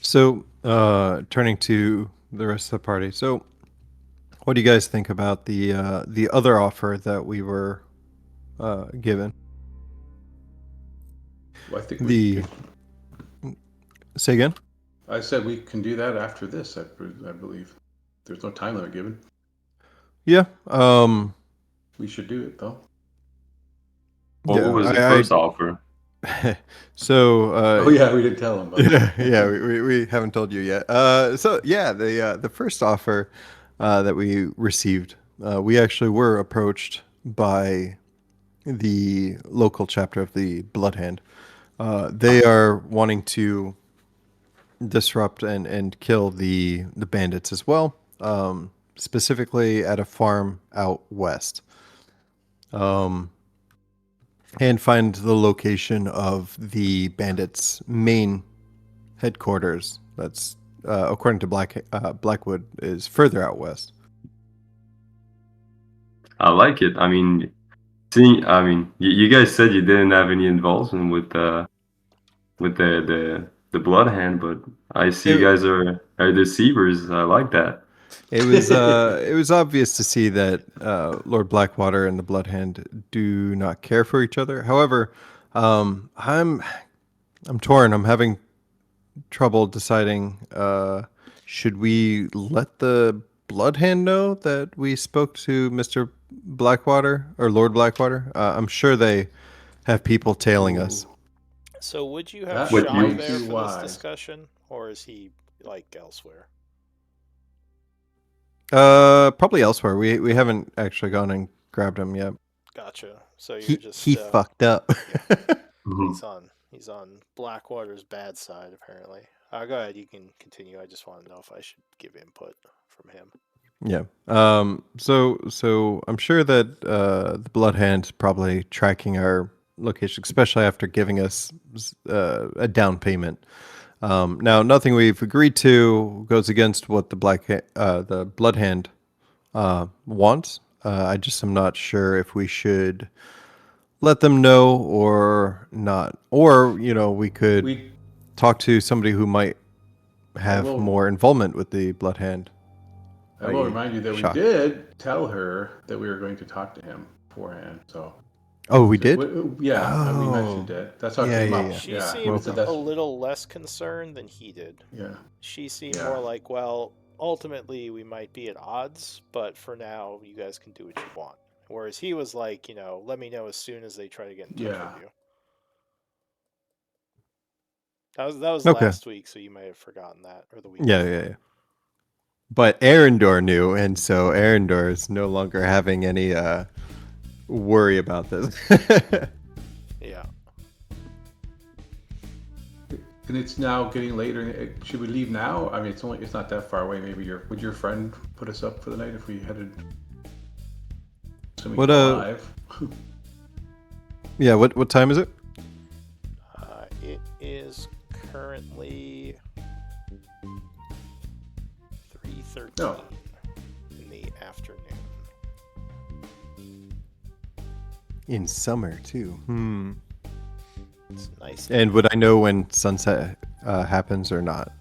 So, turning to the rest of the party. So, what do you guys think about the other offer that we were given? Well, I think The say again. I said we can do that after this. I believe there's no time limit given. Yeah. We should do it though. What Yeah. was the first offer? So. Oh yeah, we didn't tell him. But Yeah. We haven't told you yet. So yeah, the first offer that we received, we actually were approached by the local chapter of the Blood Hand. They are wanting to disrupt and kill the bandits as well, specifically at a farm out west, and find the location of the bandits' main headquarters. That's according to Blackwood is further out west. I like it. I mean, you guys said you didn't have any involvement with the blood hand, but I see you It, guys are deceivers. I like that. it was obvious to see that Lord Blackwater and the Bloodhand do not care for each other. However, I'm torn. I'm having trouble deciding. Should we let the Bloodhand know that we spoke to Mister Blackwater or Lord Blackwater? I'm sure they have people tailing us. So would you have that What Shaw you- might there be for this wise. discussion, or is he like elsewhere? Probably elsewhere. We haven't actually gone and grabbed him yet. Gotcha. So you're He just he fucked up. Mhm. he's on Blackwater's bad side apparently. Go ahead, you can continue. I just want to know if I should give input from him. Yeah. So I'm sure that the Bloodhand's probably tracking our location, especially after giving us a down payment. Now, nothing we've agreed to goes against what the Bloodhand wants. I just am not sure if we should let them know or not, or we could We talk to somebody who might have will- more involvement with the Bloodhand. I will i.e. remind you that we Shock. did tell her that we were going to talk to him beforehand. So Oh, we did. yeah, we mentioned Oh. it. That's how it Yeah, came yeah, up. yeah. She Yeah, seemed we said a that's little less concerned than he did. yeah. She seemed Yeah. more like, well, ultimately we might be at odds, but for now you guys can do what you want. Whereas he was like, let me know as soon as they try to get in touch Yeah. with you. That was Okay. last week, so you may have forgotten that, or the week Yeah, before. yeah, yeah. But Arendor knew, and so Arendor is no longer having any worry about this. Yeah. And it's now getting later. Should we leave now? I mean, it's not that far away. Maybe would your friend put us up for the night if we headed? Assuming What he's alive. Yeah, what time is it? It is currently 3:13 Oh. in the afternoon. In summer too. It's nice. And would I know when sunset happens or not?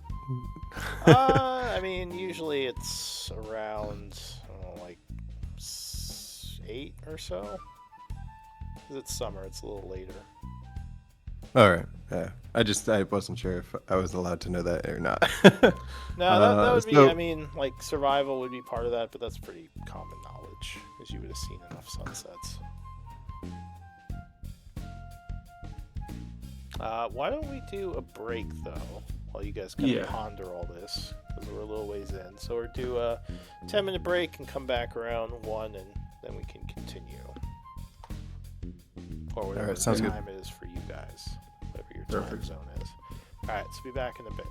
I mean, usually it's around like 8 or so. 'Cause it's summer, it's a little later. All right. Yeah. I wasn't sure if I was allowed to know that or not. No, that would be. So- I mean, like survival would be part of that, but that's pretty common knowledge, because you would have seen enough sunsets. Why don't we do a break though, while you guys kind of ponder all this, because we're a little ways in. So we'll do a 10-minute break and come back around 1, and then we can continue. Or whatever Alright, sounds good. time it is for you guys, whatever your time Perfect. zone is. Alright, so be back in a bit.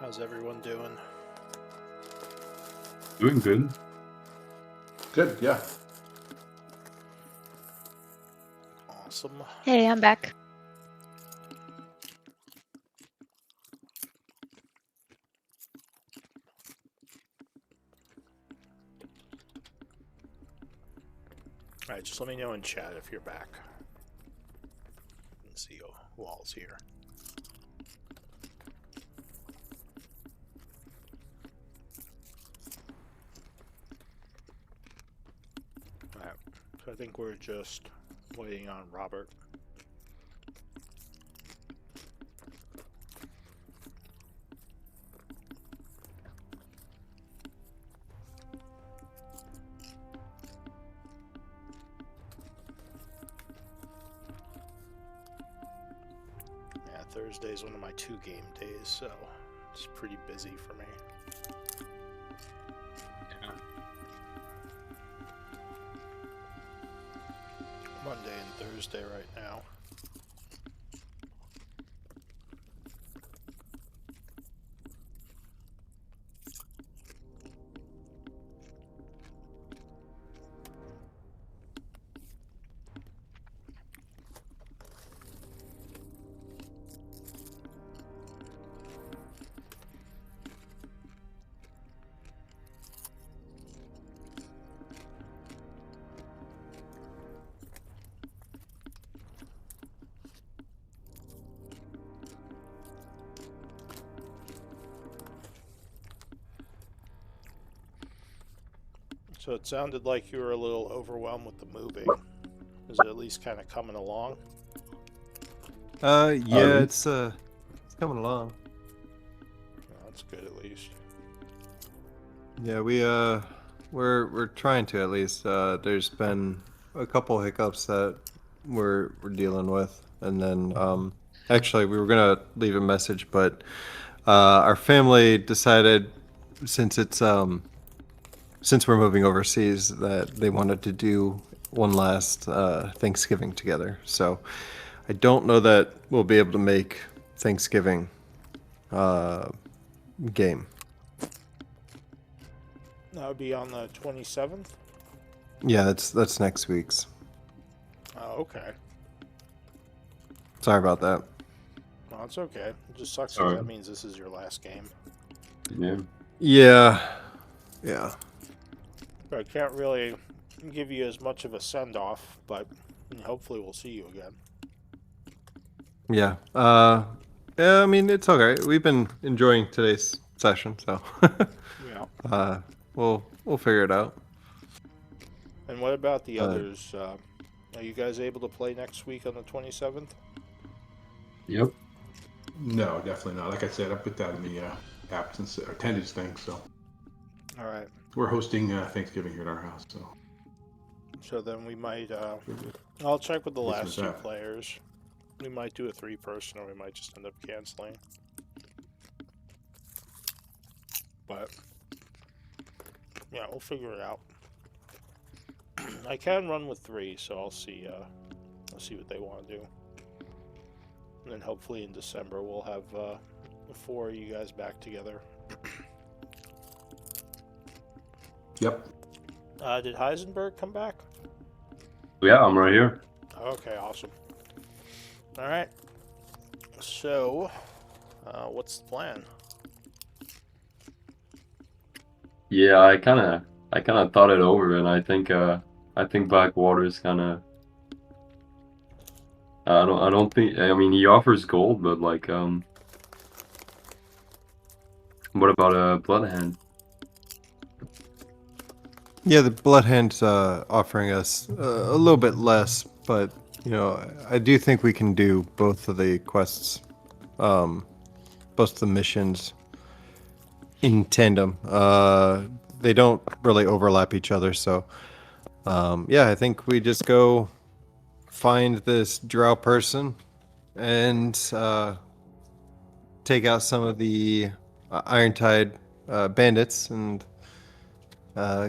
How's everyone doing? Doing good. Good, yeah. Awesome. Hey, I'm back. Alright, just let me know in chat if you're back. Let's see who all's here. Alright, so I think we're just waiting on Robert. Yeah, Thursday's one of my 2 game days, so it's pretty busy for me. Monday and Thursday right now. So it sounded like you were a little overwhelmed with the moving. Is it at least kind of coming along? Yeah, it's coming along. Well, that's good at least. Yeah, we're trying to at least. There's been a couple hiccups that we're dealing with, and then actually we were gonna leave a message, but our family decided since we're moving overseas that they wanted to do one last Thanksgiving together. So I don't know that we'll be able to make Thanksgiving game. That would be on the 27th? Yeah, that's next week's. Oh, okay. Sorry about that. Well, it's okay. It just sucks because Alright. that means this is your last game. Yeah. Yeah. But I can't really give you as much of a send-off, but hopefully we'll see you again. Yeah. Yeah, I mean, it's okay. We've been enjoying today's session, so Yeah. we'll figure it out. And what about the others? Are you guys able to play next week on the 27th? Yep. No, definitely not. Like I said, I put that in the absence or attendance thing. So All right. we're hosting Thanksgiving here at our house. So then we might. I'll check with the Yes, last Miss 2 F. players. We might do a 3-person, or we might just end up canceling. But yeah, we'll figure it out. I can run with 3, so I'll see. I'll see what they want to do, and then hopefully in December we'll have 4 of you guys back together. Yep. Did Heisenberg come back? Yeah, I'm right here. Okay, awesome. All right. So, what's the plan? Yeah, I kind of thought it over, and I think Blackwater's kind of. I don't think. I mean, he offers gold, but like, what about Bloodhand? Yeah, the Bloodhand's offering us a little bit less, but I do think we can do both of the quests, both of the missions in tandem. They don't really overlap each other, so yeah, I think we just go find this drow person and take out some of the Irontide bandits and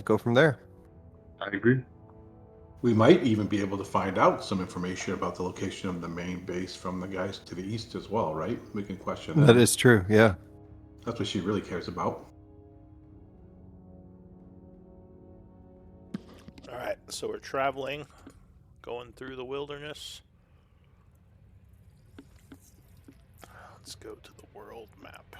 go from there. I agree. We might even be able to find out some information about the location of the main base from the guys to the east as well, right? We can question them. That is true, yeah. That's what she really cares about. All right, so we're traveling, going through the wilderness. Let's go to the world map.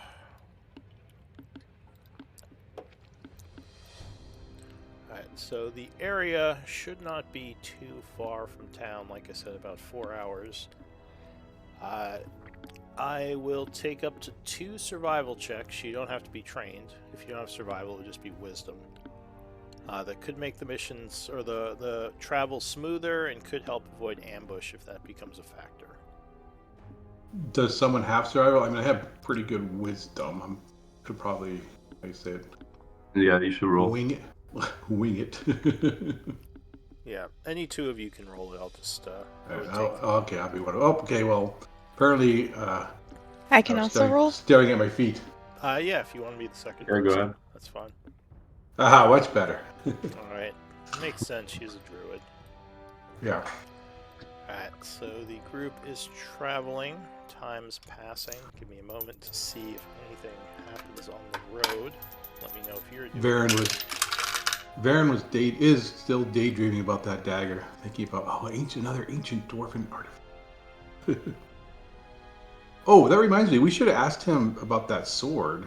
Alright, so the area should not be too far from town, like I said, about 4 hours. I will take up to 2 survival checks. You don't have to be trained. If you don't have survival, it'll just be wisdom. That could make the missions or the travel smoother and could help avoid ambush if that becomes a factor. Does someone have survival? I mean, I have pretty good wisdom. I could probably, like I said, Yeah, you should roll. wing it. Wing it. Yeah, any 2 of you can roll it. I'll just Okay, I'll be one. Oh, okay, well, apparently, I can also roll. staring at my feet. yeah, if you want to be the second Yeah, go person, ahead. that's fine. Aha, much better. Alright, makes sense. She's a druid. Yeah. Alright, so the group is traveling. Time's passing. Give me a moment to see if anything happens on the road. Let me know if you're doing Varen is still daydreaming about that dagger, thinking about another ancient dwarven artifact. Oh, that reminds me, we should have asked him about that sword.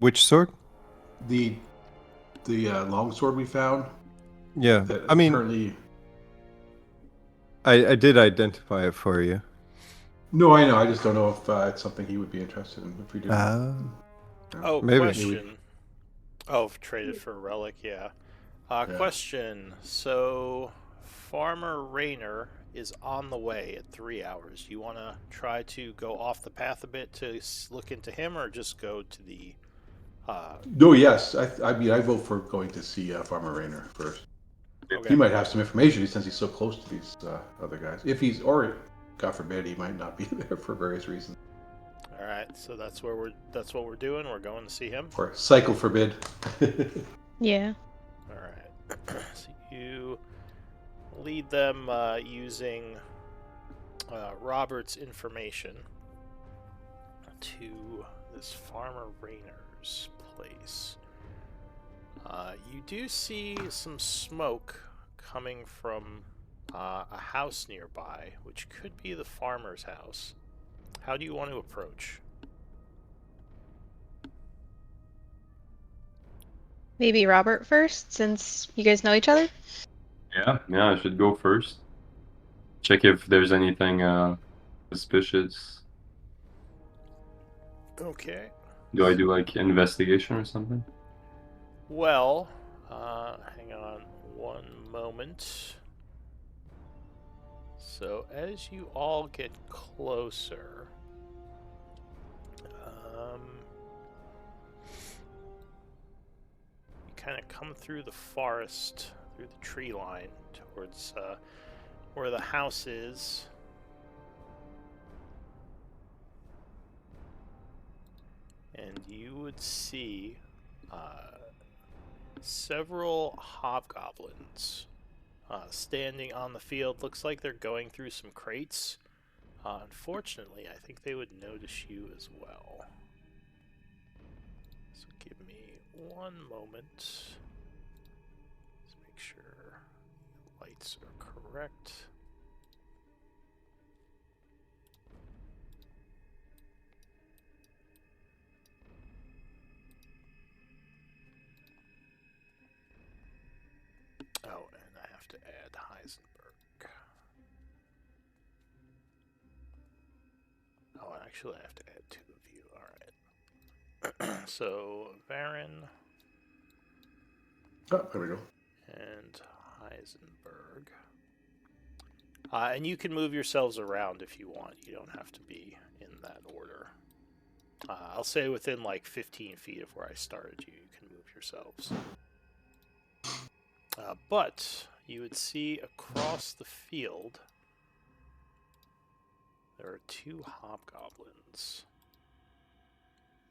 Which sword? The long sword we found. Yeah, That I mean, apparently. I did identify it for you. No, I know. I just don't know if it's something he would be interested in if we do. Oh, Maybe. question. Oh, traded for a relic, yeah. Yeah. Question. So, Farmer Rayner is on the way at 3 hours. You want to try to go off the path a bit to look into him, or just go to the... No, yes. I mean, I vote for going to see Farmer Rayner first. Okay. He might have some information since he's so close to these other guys. Or God forbid, he might not be there for various reasons. All right, so that's what we're doing. We're going to see him. Or cycle forbid. Yeah. All right. So you lead them using Robert's information to this Farmer Rayner's place. You do see some smoke coming from a house nearby, which could be the farmer's house. How do you want to approach? Maybe Robert first, since you guys know each other? Yeah, I should go first. Check if there's anything suspicious. Okay. Do I do like investigation or something? Well, hang on one moment. So as you all get closer, you kind of come through the forest, through the tree line, towards where the house is. And you would see several hobgoblins standing on the field. Looks like they're going through some crates. Unfortunately, I think they would notice you as well. So give me one moment. Let's make sure the lights are correct. Oh, and I have to add Heisenberg. Oh, actually, I have to add 2 of you. Alright. So, Varen Oh, there we go. and Heisenberg. And you can move yourselves around if you want. You don't have to be in that order. I'll say within like 15 feet of where I started you, you can move yourselves. But you would see across the field there are 2 hobgoblins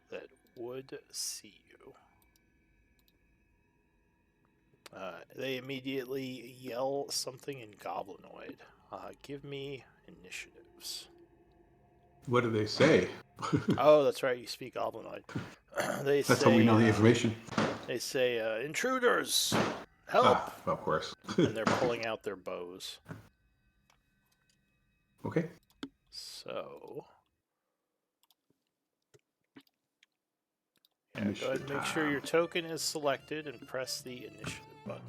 that would see you. They immediately yell something in Goblinoid. Give me initiatives. What do they say? Oh, that's right. You speak Goblinoid. They That's say. how we know the information. They say, "Intruders, help!" Ah, of course. And they're pulling out their bows. Okay. So, yeah, go ahead and make sure your token is selected and press the initiative button.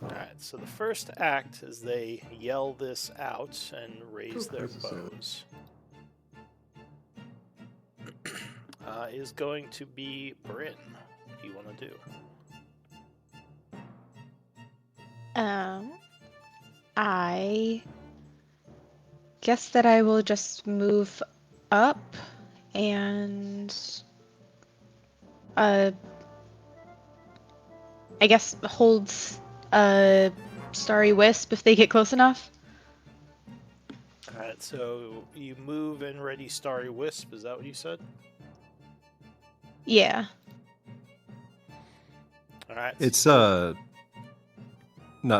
Alright, so the first act is they yell this out and raise their bows. Is going to be Bryn. What do you want to do? I guess that I will just move up and I guess hold a Starry Wisp if they get close enough. Alright, so you move and ready Starry Wisp, is that what you said? Yeah. Alright. It's not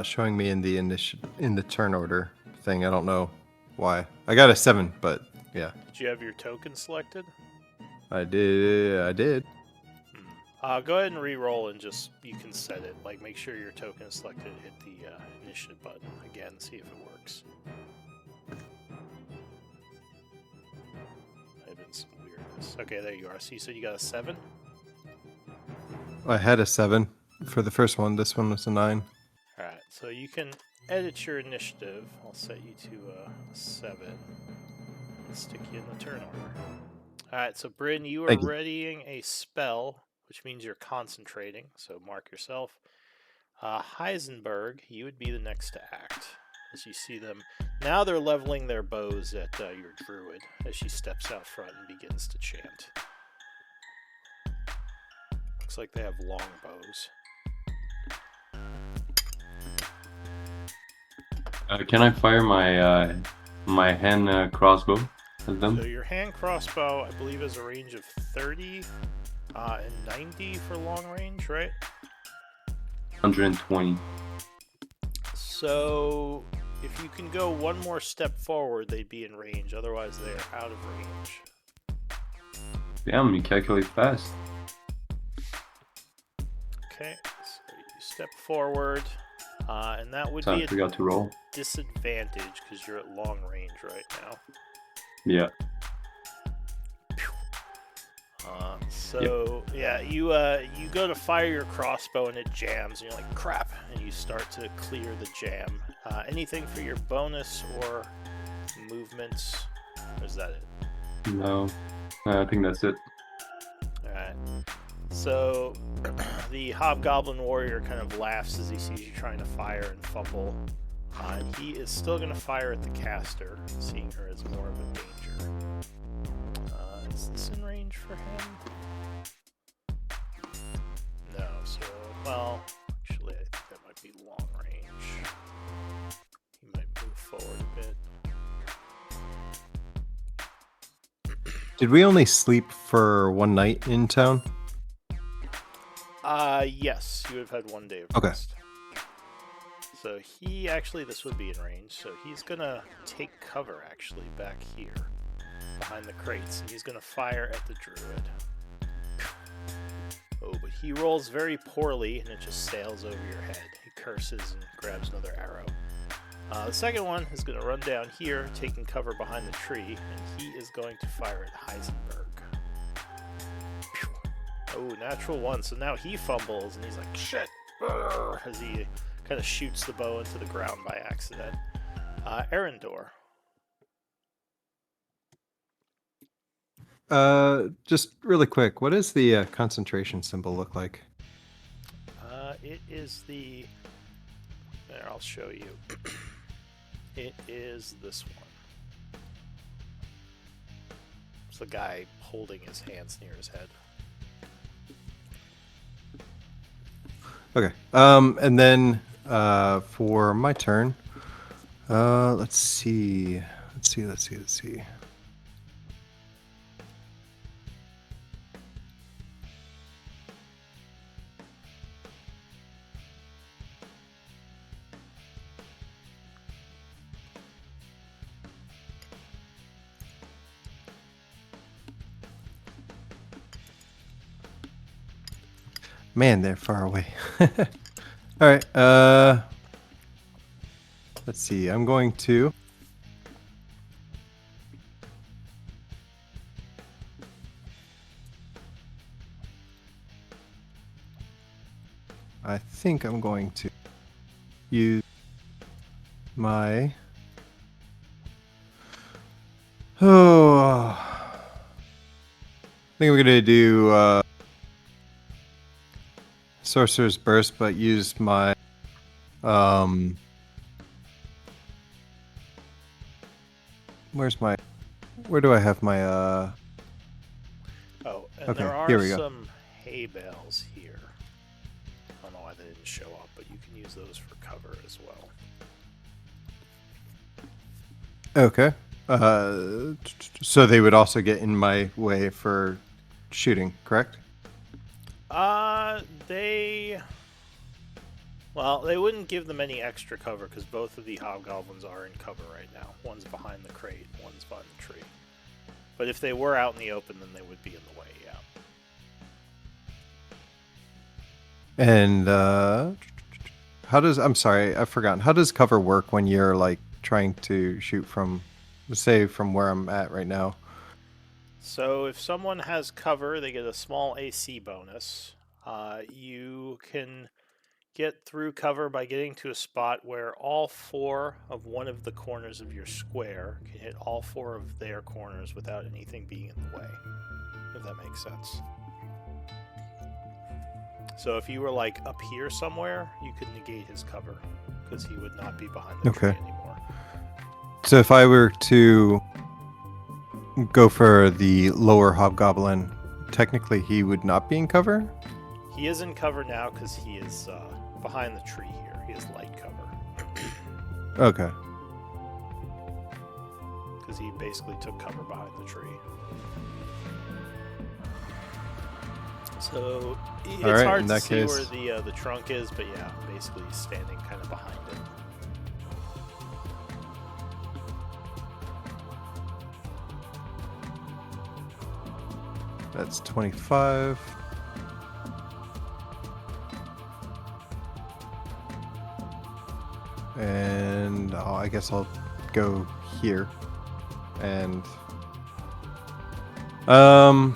showing me in the in the turn order thing. I don't know why. I got a 7, but yeah. Did you have your token selected? I did. Go ahead and re-roll and just, you can set it. Like, make sure your token is selected, hit the initiative button again, see if it works. Might have been some weirdness. Okay, there you are. So you said you got a 7? I had a 7 for the first one. This one was a 9. Alright, so you can edit your initiative. I'll set you to 7 and stick you in the turn order. Alright, so Bryn, you are Thank you. readying a spell, which means you're concentrating, so mark yourself. Heisenberg, you would be the next to act. As you see them, now they're leveling their bows at your druid as she steps out front and begins to chant. Looks like they have long bows. Can I fire my my hand crossbow at them? So your hand crossbow, I believe, has a range of 30 and 90 for long range, right? 120. So if you can go one more step forward, they'd be in range. Otherwise, they're out of range. Damn, you calculate fast. Okay, so you step forward, and that would I be a forgot to roll. disadvantage because you're at long range right now. Yeah. Yeah, you go to fire your crossbow and it jams, and you're like, crap, and you start to clear the jam. Anything for your bonus or movements, or is that it? No. I think that's it. Alright. So the Hobgoblin Warrior kind of laughs as he sees you trying to fire and fumble. And he is still going to fire at the caster, seeing her as more of a danger. Is this in range for him? No, so, well, actually, I think that might be long range. He might move forward a bit. Did we only sleep for one night in town? Yes, you would have had 1 day of Okay. rest. So he actually, this would be in range, so he's gonna take cover actually back here behind the crates, and he's gonna fire at the druid. Oh, but he rolls very poorly, and it just sails over your head. He curses and grabs another arrow. The second one is going to run down here, taking cover behind the tree, and he is going to fire at Heisenberg. Phew. Oh, natural 1, so now he fumbles, and he's like, shit, as he kind of shoots the bow into the ground by accident. Arendor. Just really quick, what does the concentration symbol look like? It is the... There, I'll show you. It is this one. It's the guy holding his hands near his head. Okay. And then for my turn, let's see. Let's see. Man, they're far away. All right. Let's see. I'm going to. I think I'm going to use my. Oh. I think I'm gonna do Sorcerer's Burst, but use my where do I have my Oh, and Okay, there here are we go. some hay bales here. I don't know why they didn't show up, but you can use those for cover as well. Okay. So they would also get in my way for shooting, correct? They wouldn't give them any extra cover because both of the hobgoblins are in cover right now. One's behind the crate, one's behind the tree. But if they were out in the open, then they would be in the way, yeah. And I'm sorry, I've forgotten. How does cover work when you're like trying to shoot from, say, from where I'm at right now? So if someone has cover, they get a small AC bonus. You can get through cover by getting to a spot where all four of one of the corners of your square can hit all four of their corners without anything being in the way, if that makes sense. So if you were like up here somewhere, you could negate his cover because he would not be behind the tree anymore. So if I were to go for the lower hobgoblin, technically he would not be in cover? He is in cover now because he is behind the tree here. He has light cover. Okay. Because he basically took cover behind the tree. So it's right, hard in to that see case- where the trunk is, but yeah, basically he's standing kind of behind it. That's 25. And I guess I'll go here. And I'll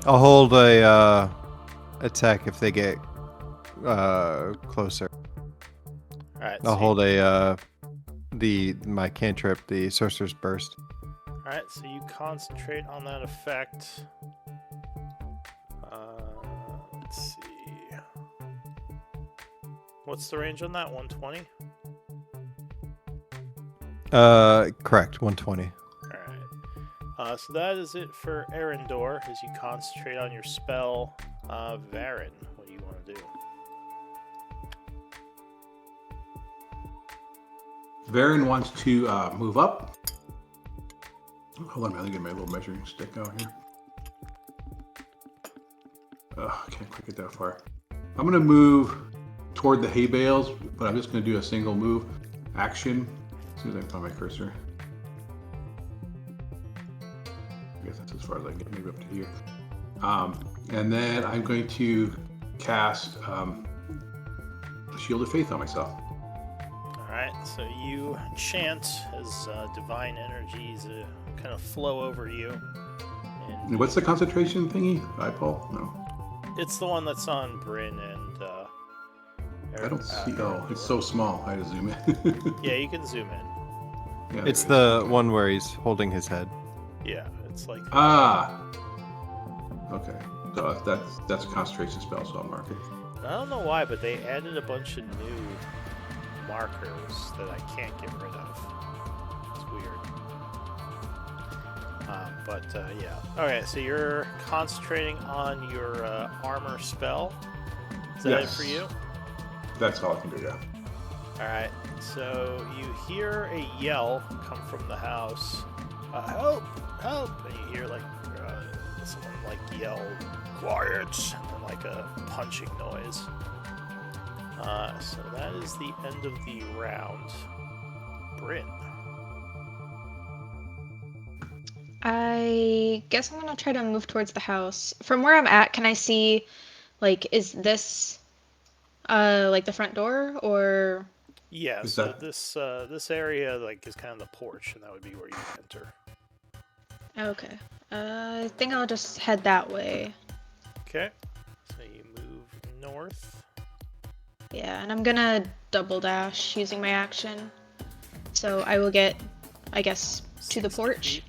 hold a attack if they get closer. All right. I'll hold my cantrip, the Sorcerer's Burst. All right. So you concentrate on that effect. Let's see. What's the range on that? 120. Correct, 120. Alright. So that is it for Arendor as you concentrate on your spell. Varen, what do you want to do? Varen wants to move up. Hold on, let me get my little measuring stick out here. I can't quite get that far. I'm going to move toward the hay bales, but I'm just going to do a single move action. As soon as I can find my cursor. I guess that's as far as I can get, maybe up to here. And then I'm going to cast Shield of Faith on myself. Alright, so you chant as divine energies kind of flow over you. And what's the concentration thingy? Eyeball? No. It's the one that's on Bryn and I don't see. Oh, it's so small. I had to zoom in. Yeah, you can zoom in. Yeah, It's there it the one where he's holding his head. Yeah, it's like. Okay. So that's a concentration spell, so I'll mark it. I don't know why, but they added a bunch of new markers that I can't get rid of. It's weird. Yeah. Okay, so you're concentrating on your armor spell. Is that it for you? That's all I can do, yeah. Alright, so you hear a yell come from the house. Help! Help! And you hear someone yell, quiet! And a punching noise. So that is the end of the round. Bryn. I guess I'm gonna try to move towards the house. From where I'm at, can I see, is this, the front door, or? Yeah, Is so that- this area is kind of the porch, and that would be where you enter. Okay. I think I'll just head that way. Okay. So you move north. Yeah, and I'm gonna double dash using my action. So I will get, I guess, to the 60 porch. feet.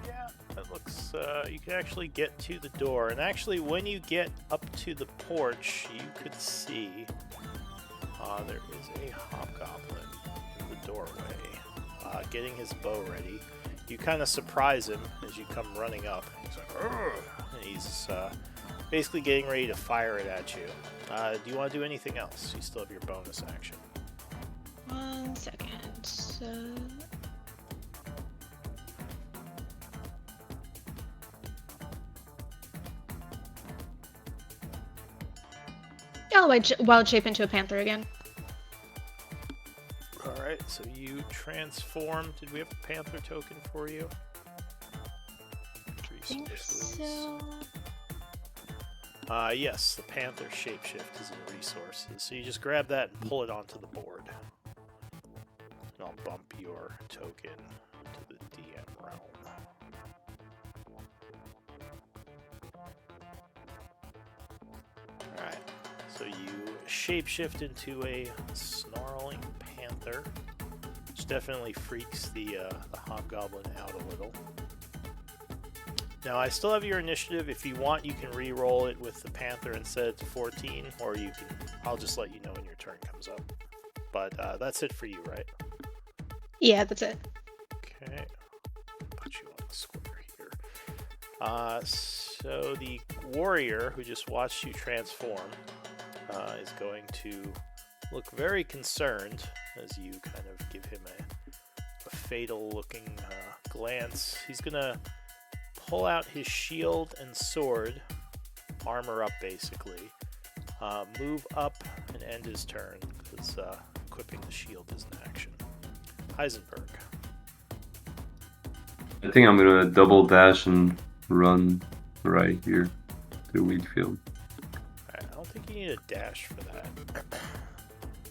Yeah, that looks. You can actually get to the door, and actually, when you get up to the porch, you could see there is a hobgoblin in the doorway, getting his bow ready. You kind of surprise him as you come running up. He's like, "Ugh," and he's basically getting ready to fire it at you. Do you want to do anything else? You still have your bonus action. 1 second. Oh, I wild shape into a panther again. Alright, so you transform. Did we have a panther token for you? I think Resources. so. Yes, the panther shapeshift is in resources. So you just grab that and pull it onto the board. And I'll bump your token to the DM realm. Alright, so you shapeshift into a snarling panther, which definitely freaks the hobgoblin out a little. Now, I still have your initiative. If you want, you can re-roll it with the panther and set it to 14, or you can. I'll just let you know when your turn comes up. But that's it for you, right? Yeah, that's it. Okay. Put you on the square here. So the warrior who just watched you transform is going to look very concerned as you kind of give him a fatal-looking glance. He's gonna pull out his shield and sword, armor up basically, move up and end his turn, because equipping the shield is an action. Heisenberg. I think I'm gonna double dash and run right here to the wheat field. Alright, I don't think you need a dash for that.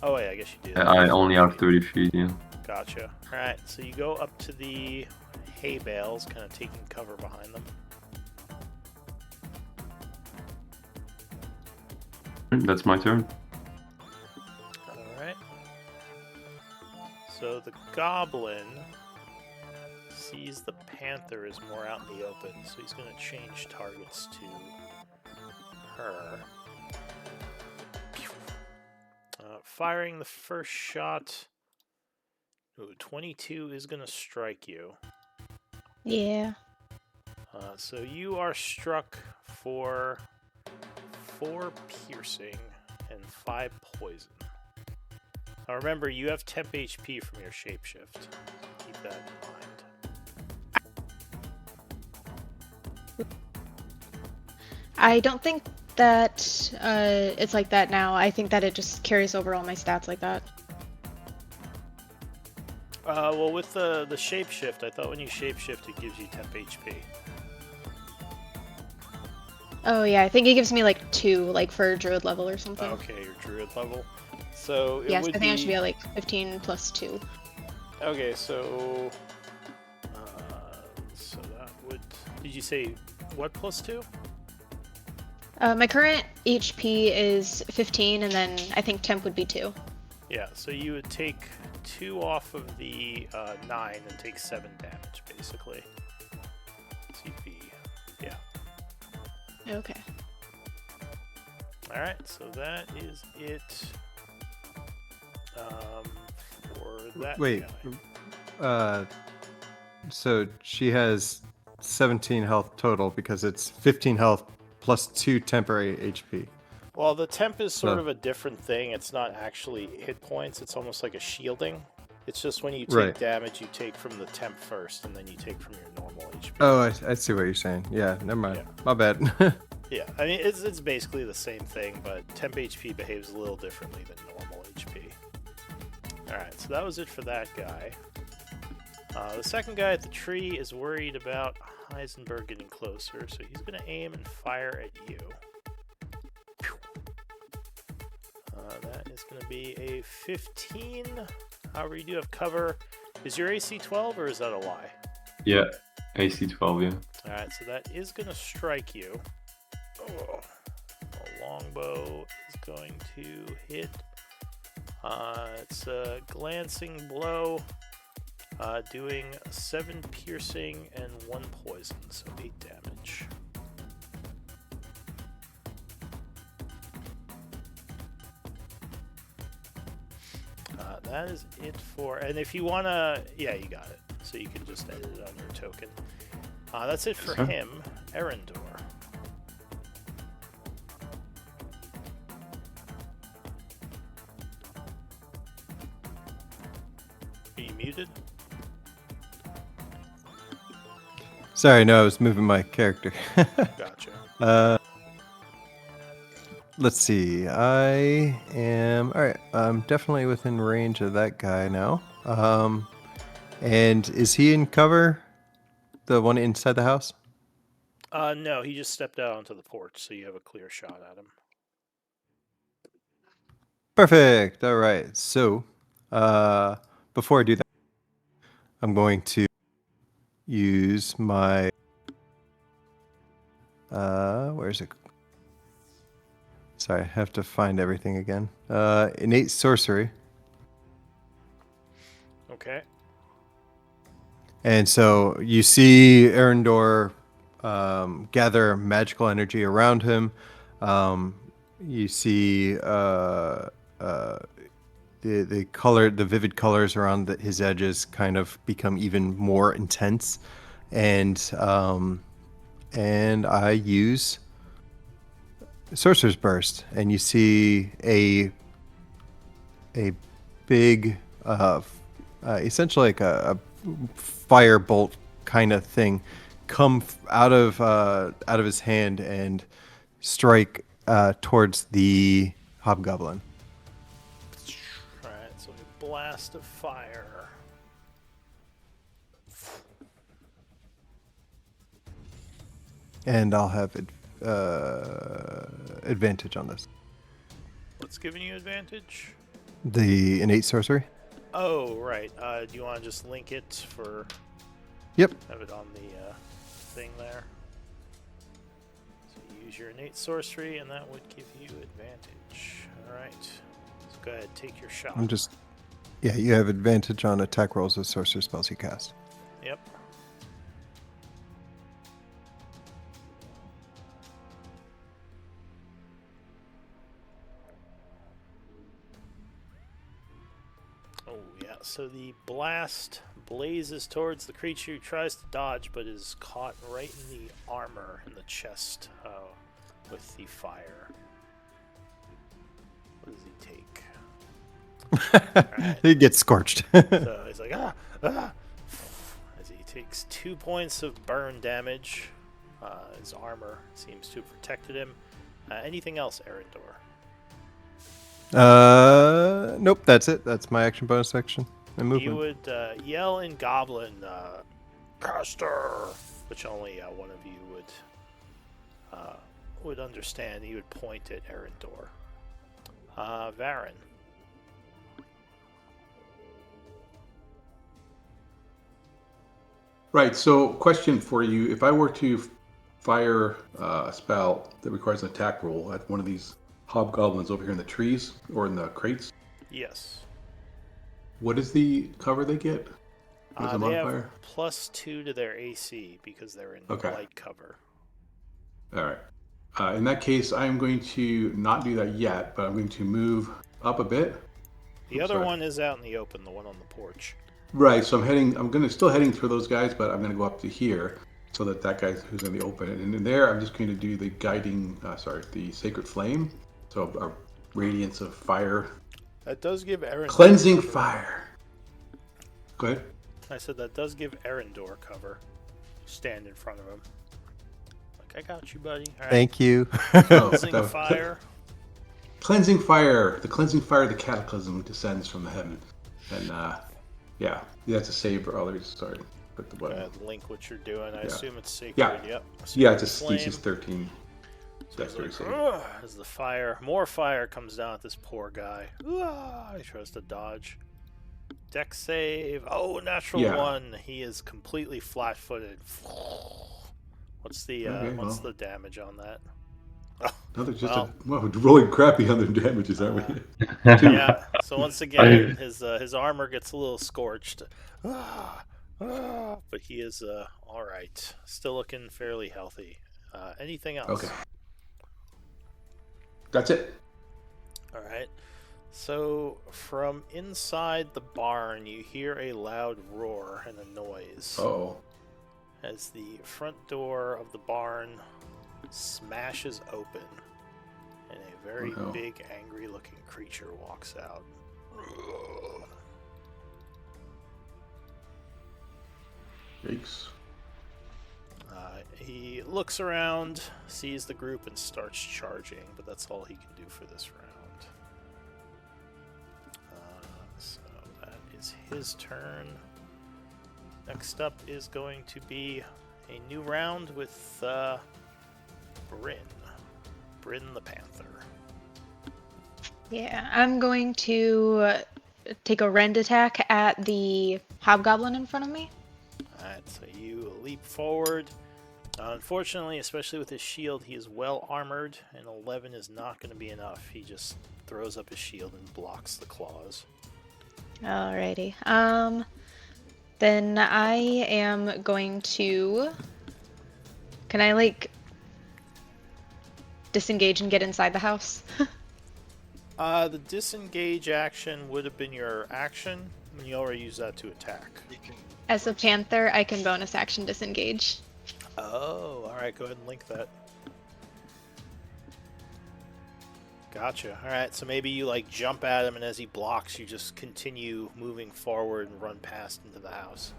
Oh wait, I guess you do. I only have 30 feet, yeah. Gotcha. Alright, so you go up to the hay bales, kind of taking cover behind them. That's my turn. Alright. So the goblin sees the panther is more out in the open, so he's going to change targets to her. Firing the first shot. Ooh, 22 is going to strike you. Yeah. So you are struck for 4 piercing and 5 poison. Now remember, you have temp HP from your shapeshift. Keep that in mind. I don't think that it's like that now. I think that it just carries over all my stats like that. Well, with the shapeshift, I thought when you shapeshift, it gives you temp HP. Oh yeah, I think it gives me like 2, like for druid level or something. Okay, your druid level. So it Yes, would I think I be... should be at like 15 plus 2. Okay, so that would... Did you say what plus 2? My current HP is 15, and then I think temp would be 2. Yeah, so you would take 2 off of the 9 and take 7 damage, basically. So you'd be... yeah. Okay. Alright, so that is it for that Wait. guy. So she has 17 health total because it's 15 health plus 2 temporary HP. Well, the temp is sort So- of a different thing. It's not actually hit points. It's almost like a shielding. It's just when you take Right. damage, you take from the temp first, and then you take from your normal HP. Oh, I see what you're saying. Yeah, never mind. Yeah. My bad. Yeah, I mean, it's basically the same thing, but temp HP behaves a little differently than normal HP. Alright, so that was it for that guy. The second guy at the tree is worried about Heisenberg getting closer, so he's going to aim and fire at you. That is going to be a 15. However, you do have cover. Is your AC 12 or is that a lie? Yeah, AC 12, yeah. Alright, so that is going to strike you. Oh, the longbow is going to hit. It's a glancing blow, doing 7 piercing and 1 poison, so 8 damage. That is it for, and if you want to, yeah, you got it. So you can just edit it on your token. That's it for Sure. him, Erendor. Are you muted? Sorry, no, I was moving my character. Gotcha. Let's see. I am all right. I'm definitely within range of that guy now. And is he in cover? The one inside the house? No, he just stepped out onto the porch, so you have a clear shot at him. Perfect. All right. So, before I do that, I'm going to use my where is it? Sorry, I have to find everything again. Innate sorcery. Okay. And so you see Erendor gather magical energy around him. You see the vivid colors around his edges kind of become even more intense, and I use Sorcerer's Burst, and you see a big, essentially like a firebolt kind of thing, come out of his hand and strike towards the hobgoblin. Alright, so a blast of fire. And I'll have advantage on this. What's giving you advantage? The innate sorcery. Oh, right. Do you want to just link it for... Yep. Have it on the thing there. So you use your innate sorcery, and that would give you advantage. Alright. So go ahead, take your shot. Yeah, you have advantage on attack rolls with sorcerer spells you cast. Yep. Oh, yeah. So the blast blazes towards the creature who tries to dodge, but is caught right in the armor in the chest with the fire. What does he take? Alright. He gets scorched. So he's like, ah! As he takes 2 points of burn damage. His armor seems to have protected him. Anything else, Erendor? Nope, that's it. That's my action bonus section and movement. You would yell in Goblin, Caster, which only one of you would understand. He would point at Erendor. Varen. Right. So, question for you: if I were to fire a spell that requires an attack roll at one of these hobgoblins over here in the trees or in the crates, Yes. what is the cover they get? What is the They modifier? have +2 to their AC because they're in Okay. light cover. All right. In that case, I'm going to not do that yet, but I'm going to move up a bit. The Oops, other sorry. one is out in the open, the one on the porch. Right. So I'm still heading through those guys, but I'm going to go up to here so that guy who's in the open, and in there, I'm just going to do the the sacred flame, So a radiance of fire. That does give Erendor Cleansing cover. fire. Go ahead. I said that does give Erendor cover. Stand in front of him. Like, I got you, buddy. All right. Thank you. Cleansing that- fire. Cleansing fire. The cleansing fire of the cataclysm descends from the heaven. And, yeah. That's a save for others. Sorry. Put the Go button. ahead, link what you're doing. I Yeah. assume it's sacred. Yeah. Yep. Yeah, it's a Flame. thesis 13. So he's Dexterity like, save. "Ugh," as the fire, more fire comes down at this poor guy. He tries to dodge. Dex save. Oh, natural Yeah. 1. He is completely flat-footed. What's the Okay, what's well. the damage on that? No, they're just Well. rolling crappy on their damages, aren't we? Yeah. So once again, his armor gets a little scorched. But he is all right. Still looking fairly healthy. Anything else? Okay. That's it. All right. So from inside the barn, you hear a loud roar and a noise Oh. as the front door of the barn smashes open, and a very Oh, no. big, angry-looking creature walks out. Yikes. He looks around, sees the group, and starts charging, but that's all he can do for this round. So that is his turn. Next up is going to be a new round with Bryn. Bryn the Panther. Yeah, I'm going to take a rend attack at the hobgoblin in front of me. Alright, so you leap forward. Unfortunately, especially with his shield, he is well armored, and 11 is not going to be enough. He just throws up his shield and blocks the claws. Alrighty. Then I am going to. Can I like disengage and get inside the house? The disengage action would have been your action, and you already used that to attack. As a panther, I can bonus action disengage. Oh, alright, go ahead and link that. Gotcha. Alright, so maybe you like jump at him, and as he blocks, you just continue moving forward and run past into the house.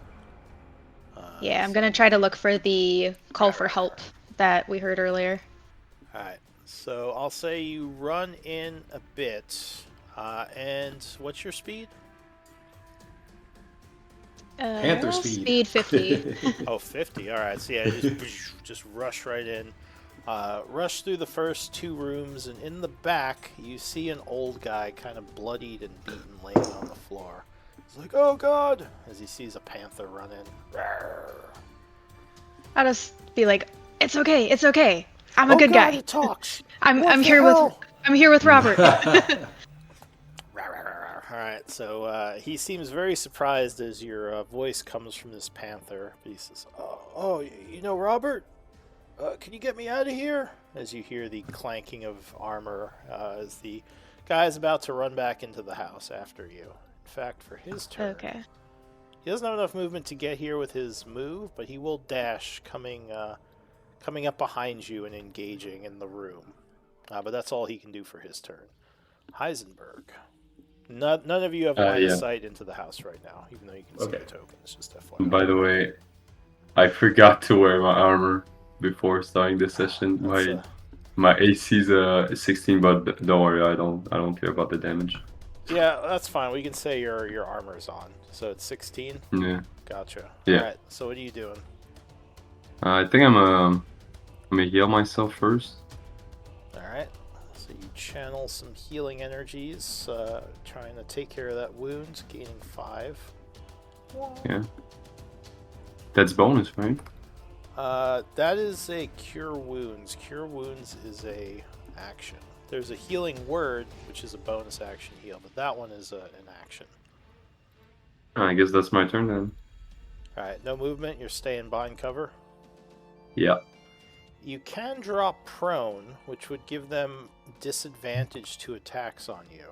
Yeah, I'm gonna try to look for the call for help that we heard earlier. Alright, so I'll say you run in a bit, and what's your speed? Panther speed. Speed 50. Oh, 50. All right. So yeah, just rush right in. Rush through the first two rooms, and in the back, you see an old guy, kind of bloodied and beaten, laying on the floor. He's like, "Oh God!" as he sees a panther run in. Rawr. I'll just be like, "It's okay, it's okay. I'm a Oh good God, guy. it talks. I'm What the here hell?" I'm here with Robert." All right, so he seems very surprised as your voice comes from this panther. He says, "Oh, you know Robert? Can you get me out of here?" As you hear the clanking of armor as the guy is about to run back into the house after you. In fact, for his turn, Okay. he doesn't have enough movement to get here with his move, but he will dash, coming up behind you and engaging in the room. But that's all he can do for his turn. Heisenberg. None of you have line of yeah. sight into the house right now, even though you can see Okay. the tokens. Just FYI. By the way, I forgot to wear my armor before starting this session. That's My AC is 16, but don't worry, I don't care about the damage. yeah, that's fine. We can say your armor's on. So it's 16. Yeah. Gotcha. Yeah. All right. So what are you doing? I think I'm gonna heal myself first. All right. So you channel some healing energies, trying to take care of that wound, gaining 5. Yeah. That's bonus, right? That is a cure wounds. Cure wounds is a action. There's a healing word, which is a bonus action heal, but that one is an action. I guess that's my turn then. All right, no movement. You're staying behind cover. Yeah. You can drop prone, which would give them disadvantage to attacks on you.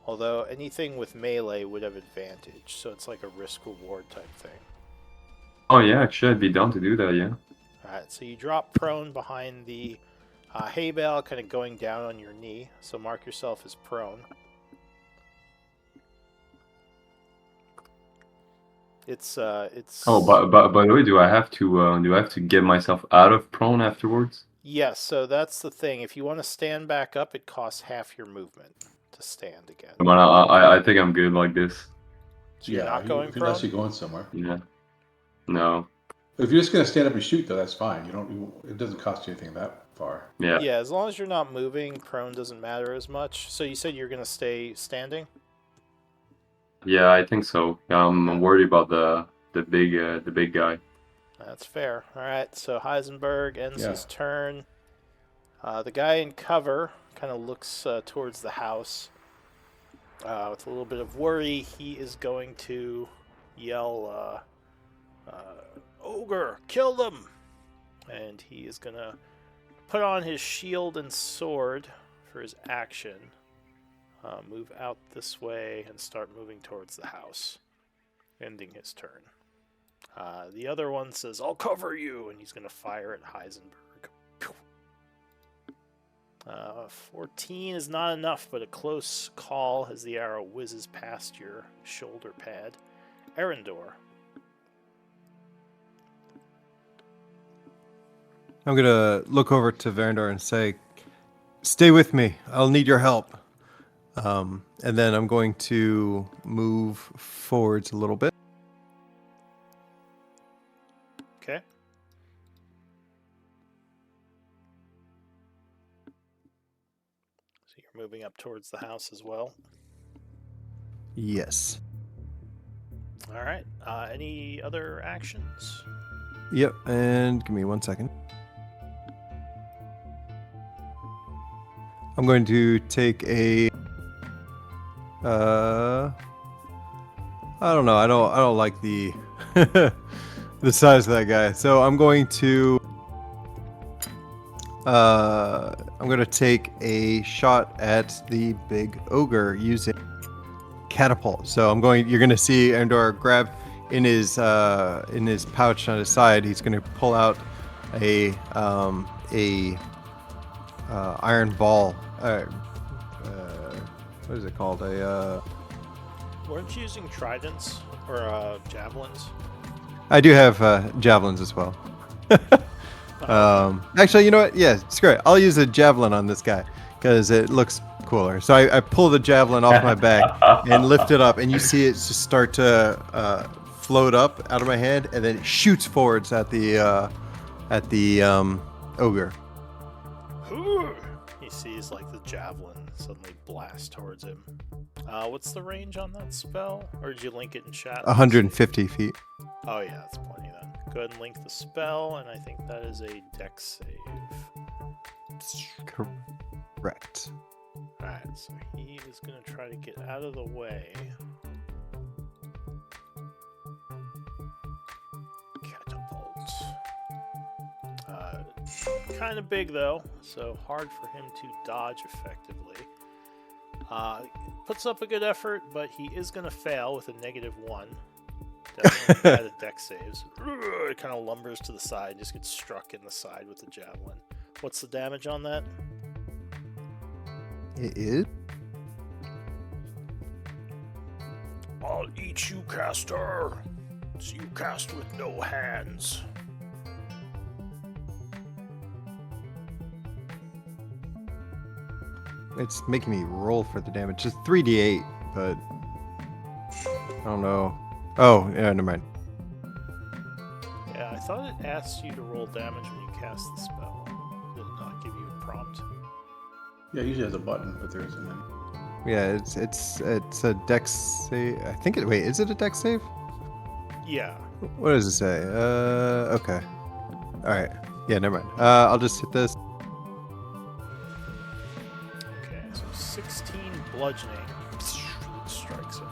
Although anything with melee would have advantage, so it's like a risk-reward type thing. Oh yeah, actually I'd be down to do that, yeah. Alright, so you drop prone behind the Hay bale kind of going down on your knee, so mark yourself as prone. It's Oh, by the way, do I have to get myself out of prone afterwards? yes. So that's the thing. If you want to stand back up, it costs half your movement to stand again. Come on, I think I'm good like this. So you're not going unless prone? you're going somewhere. Yeah. No. If you're just gonna stand up and shoot, though, that's fine. It doesn't cost you anything that far. Yeah. Yeah, as long as you're not moving, prone doesn't matter as much. So you said you're gonna stay standing? Yeah, I think so. I'm worried about the big guy. That's fair. All right. So Heisenberg ends Yeah. his turn. The guy in cover kind of looks towards the house. With a little bit of worry, he is going to yell, "Ogre, kill them!" And he is going to put on his shield and sword for his action. Move out this way and start moving towards the house, ending his turn. The other one says, "I'll cover you," and he's going to fire at Heisenberg. 14 is not enough, but a close call as the arrow whizzes past your shoulder pad. Erendor. I'm gonna look over to Verandor and say, "Stay with me. I'll need your help." And then I'm going to move forwards a little bit. Okay. So you're moving up towards the house as well. Yes. All right. Any other actions? Yep. And give me 1 second. I'm going to take a. I don't know. I don't like the the size of that guy. So I'm going to. I'm going to take a shot at the big ogre using catapult. So you're going to see Andor grab in his pouch on his side. He's going to pull out a iron ball. What is it called? Weren't you using tridents or javelins? I do have javelins as well. Actually, you know what? Yeah, screw it. I'll use a javelin on this guy because it looks cooler. So I pull the javelin off my back and lift it up, and you see it just start to float up out of my hand, and then it shoots forwards at the ogre. He sees like the javelin suddenly blast towards him. What's the range on that spell? Or did you link it in chat? 150 feet. Oh yeah, that's plenty then. Go ahead and link the spell, and I think that is a dex save. Correct. Alright, so he is going to try to get out of the way. Catapult. Kind of big though, so hard for him to dodge effectively. Puts up a good effort, but he is going to fail with a -1. Definitely bad at dex saves. It kind of lumbers to the side and just gets struck in the side with the javelin. What's the damage on that? It is. I'll eat you, caster. So you cast with no hands. It's making me roll for the damage. It's 3d8, but I don't know. Oh, yeah, never mind. Yeah, I thought it asked you to roll damage when you cast the spell. Did it not give you a prompt? Yeah, it usually has a button, but there isn't any. Yeah, it's a dex save. I think it. Wait, is it a dex save? Yeah. What does it say? Okay. All right. Yeah, never mind. I'll just hit this. Okay, so 16 bludgeoning strikes him.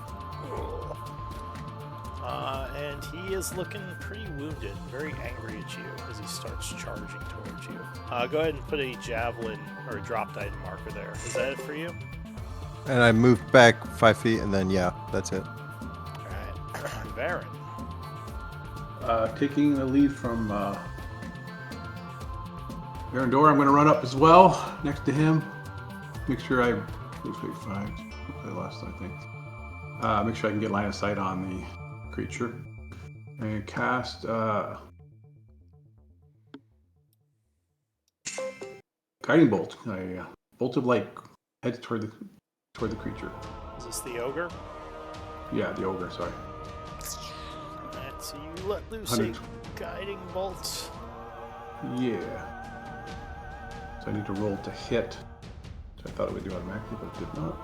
And he is looking pretty wounded, very angry at you as he starts charging towards you. Go ahead and put a javelin or a dropped item marker there. Is that it for you? And I moved back 5 feet, and then yeah, that's it. Alright. Varen. Taking the lead from Arendor, I'm going to run up as well, next to him. Make sure I... Wait, 5. I lost, I think. Make sure I can get line of sight on the creature. And cast... Guiding Bolt. A bolt of light heads toward the creature. Is this the ogre? Yeah, the ogre, sorry. Alright, so you let loose a 100. guiding bolt. Yeah. So I need to roll to hit. Which I thought it would do automatically, but it did not.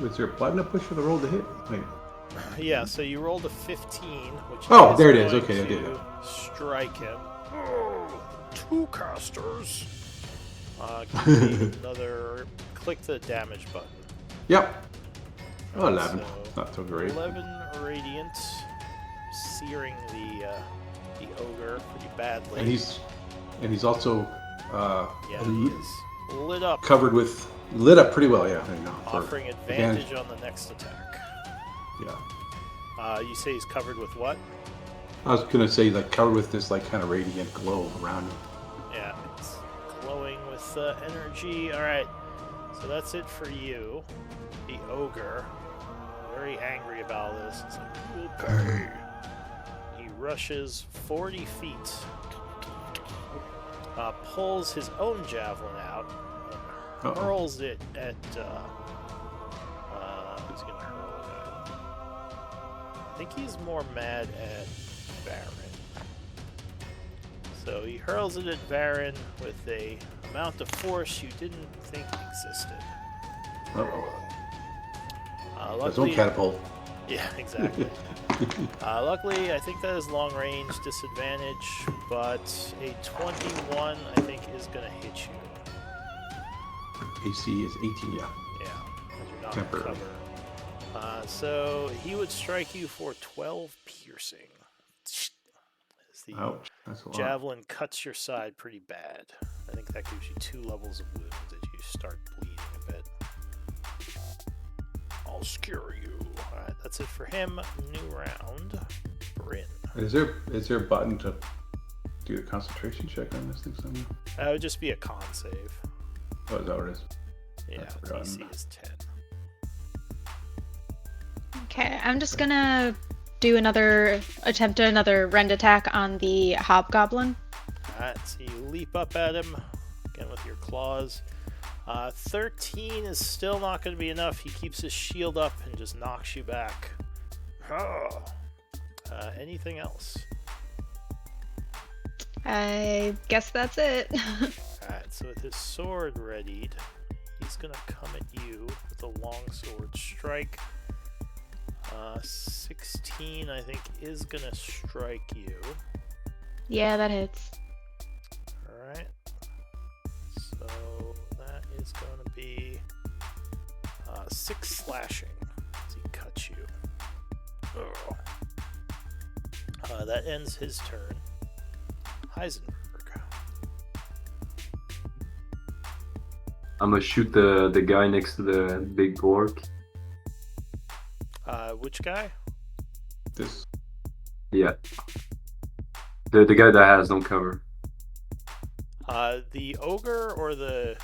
Was there a button to push for the roll to hit? Wait. Yeah, so you rolled a 15, which Oh, is there it is. going Okay, I did to it. strike him. Oh, 2 casters. Give me another. Click the damage button. Yep. Oh, 11. So, Not so great. 11 radiant, searing the ogre pretty badly. And he's also yeah, he is lit up, lit up pretty well. Yeah, there you go. For offering advantage on the next attack. Yeah. You say he's covered with what? I was gonna say like covered with this like kind of radiant glow around him. Yeah, it's glowing with energy. All right, so that's it for you. The ogre, very angry about this. He's like, "You will pay." He rushes 40 feet, pulls his own javelin out, and hurls it at. He's gonna hurl it at. I think he's more mad at Baron. So he hurls it at Baron with a amount of force you didn't think existed. His own catapult. Yeah, exactly. Luckily, I think that is long range disadvantage, but a 21 I think is gonna hit you. AC is 18. Yeah. Yeah, you're not Temporary. cover. So he would strike you for 12 piercing. As the Ouch. That's a lot. javelin cuts your side pretty bad. I think that gives you 2 levels of wounds as you start bleeding a bit. I'll scare you. Alright, that's it for him. New round. Bryn. Is there a button to do a concentration check on this thing somewhere? That would just be a con save. Oh, is that what it is? Yeah, I've forgotten. DC is 10. Okay, I'm just gonna attempt another rend attack on the hobgoblin. Alright, so you leap up at him, again with your claws. 13 is still not going to be enough. He keeps his shield up and just knocks you back. Oh. Anything else? I guess that's it. Alright, so with his sword readied, he's going to come at you with a longsword strike. 16, I think, is going to strike you. Yeah, that hits. Alright. So that is going to be 6 slashing as he cuts you. Oh. That ends his turn. Heisenberg. I'm gonna shoot the guy next to the big orc. Which guy? This. Yeah. The guy that has no cover. The ogre or the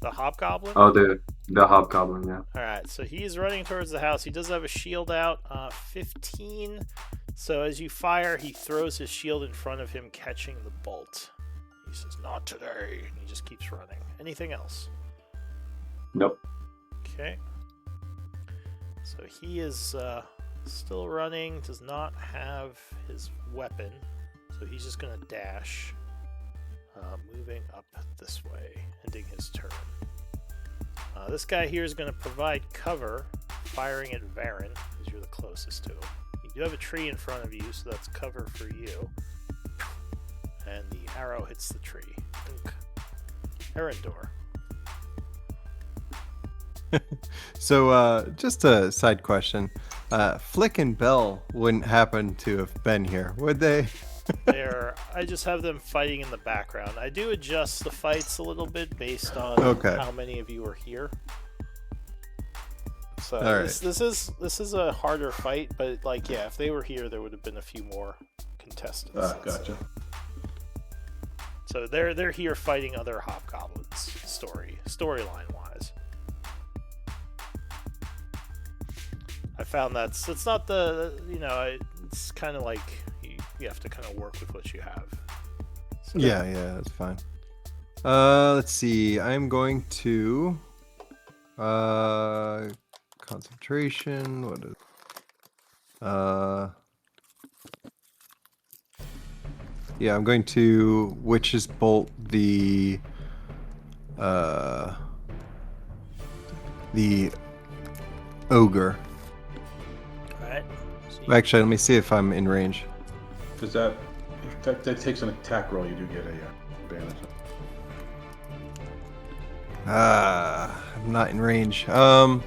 hobgoblin? Oh, the hobgoblin, yeah. Alright, so he's running towards the house. He does have a shield out. 15. So as you fire, he throws his shield in front of him, catching the bolt. He says, "Not today." And he just keeps running. Anything else? Nope. Okay. So he is still running, does not have his weapon. So he's just going to dash, moving up this way, ending his turn. This guy here is going to provide cover, firing at Varen, because you're the closest to him. You do have a tree in front of you, so that's cover for you. And the arrow hits the tree. Erendor. So, just a side question. Flick and Bell wouldn't happen to have been here, would they? I just have them fighting in the background. I do adjust the fights a little bit based on how many of you are here. So this is a harder fight, but like if they were here, there would have been a few more contestants. Gotcha. So they're here fighting other hobgoblins. Storyline wise, I found it's not it's kind of like you have to kind of work with what you have. So, Yeah, that's fine. Let's see. I'm going to concentration. What is yeah, I'm going to Witch's Bolt the ogre. all right. Actually, let me see if I'm in range. Does if that takes an attack roll, you do get a advantage. I'm not in range. How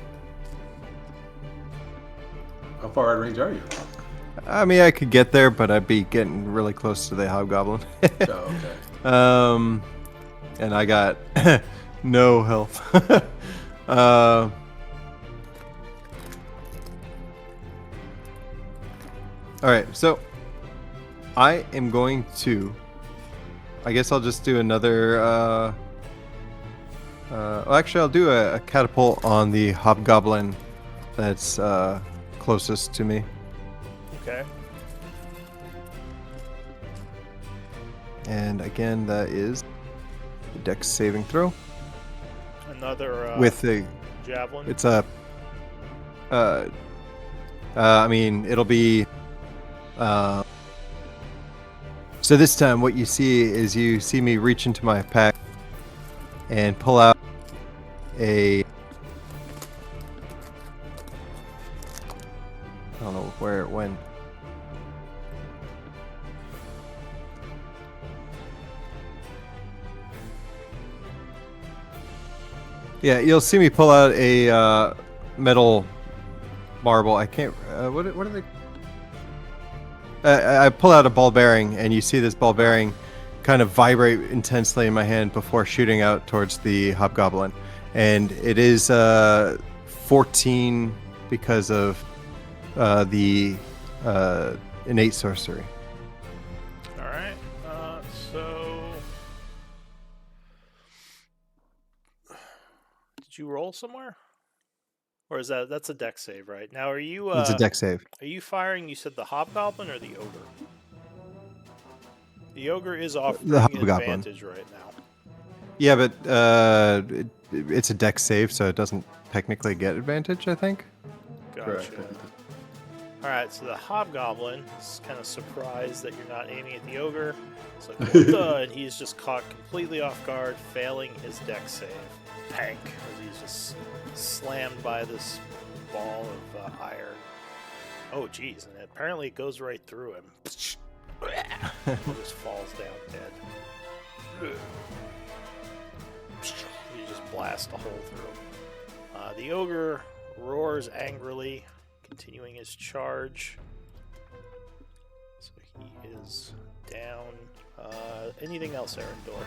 far out of range are you? I mean, I could get there, but I'd be getting really close to the hobgoblin. Oh, okay. And I got no health. All right, so I am going to. I guess I'll just do another. Well, actually, I'll do a catapult on the hobgoblin that's closest to me. Okay. And again, that is the Dex saving throw. Another With the javelin. it's a. I mean, it'll be. So this time, what you see me reach into my pack and pull out a. I don't know where it went. Yeah, you'll see me pull out a metal marble. I can't. What are they? I pull out a ball bearing, and you see this ball bearing kind of vibrate intensely in my hand before shooting out towards the hobgoblin. And it is 14 because of the innate sorcery. All right. So, did you roll somewhere, or is that's a deck save right now? Are you? It's a deck save. Are you firing? You said the hobgoblin or the ogre? The ogre is offering The hobgoblin. advantage right now. Yeah, but it's a deck save, so it doesn't technically get advantage, I think. Gotcha. All right, so the hobgoblin is kind of surprised that you're not aiming at the ogre. It's like, what the? And he's just caught completely off guard, failing his deck save. Pank, as he's just slammed by this ball of iron. Oh, geez, and apparently it goes right through him. He just falls down dead. You just blast a hole through him. The ogre roars angrily, continuing his charge. So he is down. Anything else, Arendor?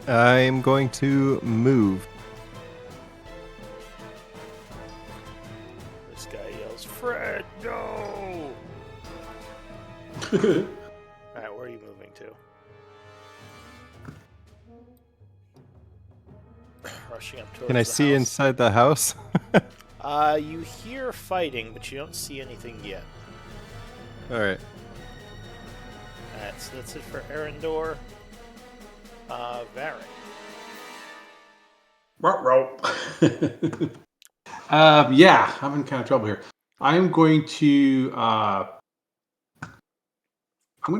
I'm going to move. This guy yells, "Fred, no!" Alright, where are you moving to? Rushing up towards Can I the see house. inside the house? You hear fighting, but you don't see anything yet. All right. Alright, so that's it for Arendor. Varric. Yeah, I'm in kind of trouble here. I'm going to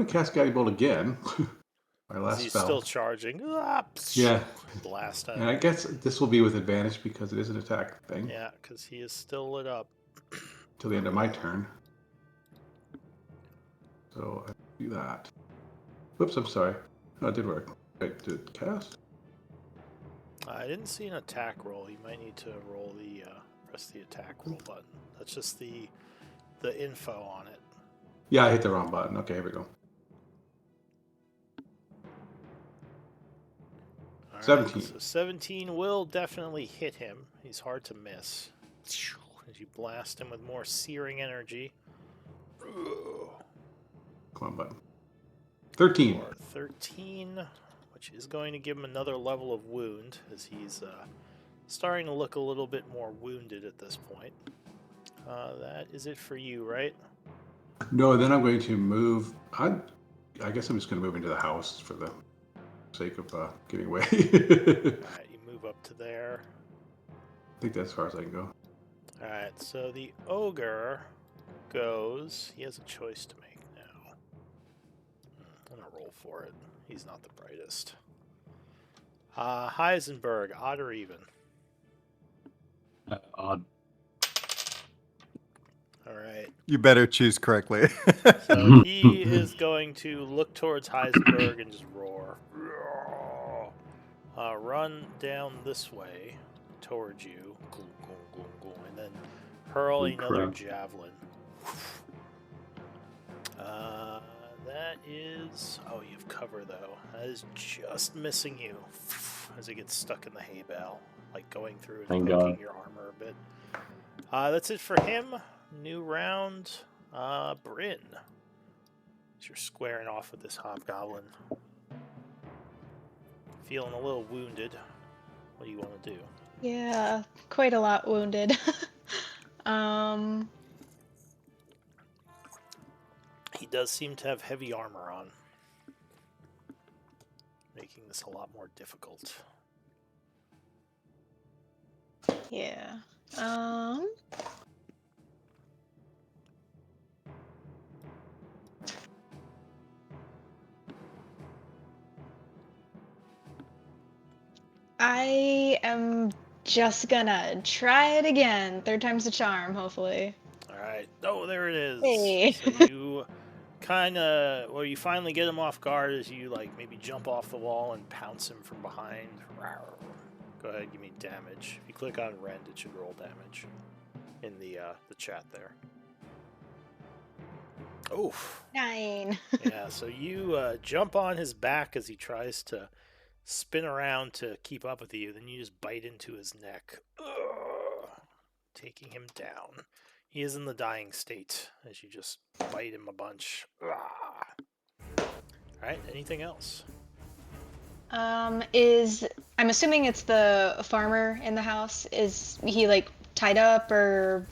cast Guiding Bolt again. My last He's spell. still charging. Yeah. Blast And I guess this will be with advantage because it is an attack thing. Yeah, because he is still lit up. Till the end of my turn. So I do that. Whoops, I'm sorry. No, it did work. Wait, did it cast? I didn't see an attack roll. You might need to roll the press the attack roll button. That's just the info on it. Yeah, I hit the wrong button. Okay, here we go. All right, 17. so 17 will definitely hit him. He's hard to miss. As you blast him with more searing energy. Come on, button. 13. For 13. which is going to give him another level of wound, as he's starting to look a little bit more wounded at this point. That is it for you, right? No, then I'm going to move. I guess I'm just going to move into the house for the sake of getting away. Alright, you move up to there. I think that's as far as I can go. Alright, so the ogre goes. He has a choice to make now. I'm gonna roll for it. He's not the brightest. Heisenberg, odd or even? Odd. Alright. You better choose correctly. So he is going to look towards Heisenberg and just roar. Run down this way towards you. And then hurl another javelin. That is... Oh, you have cover, though. That is just missing you as it gets stuck in the hay bale. Like going through and Thank poking God. your armor a bit. That's it for him. New round. Bryn. As you're squaring off with this hobgoblin. Feeling a little wounded. What do you want to do? Yeah, quite a lot wounded. He does seem to have heavy armor on, making this a lot more difficult. Yeah. I am just gonna try it again. Third time's the charm, hopefully. Alright. Oh, there it is. Hey. So you kind of... Well, you finally get him off guard as you, like, maybe jump off the wall and pounce him from behind. Go ahead, give me damage. If you click on rend, it should roll damage in the chat there. Oof. 9. Yeah, so you jump on his back as he tries to spin around to keep up with you. Then you just bite into his neck, taking him down. He is in the dying state as you just bite him a bunch. Alright, anything else? I'm assuming it's the farmer in the house. Is he like tied up or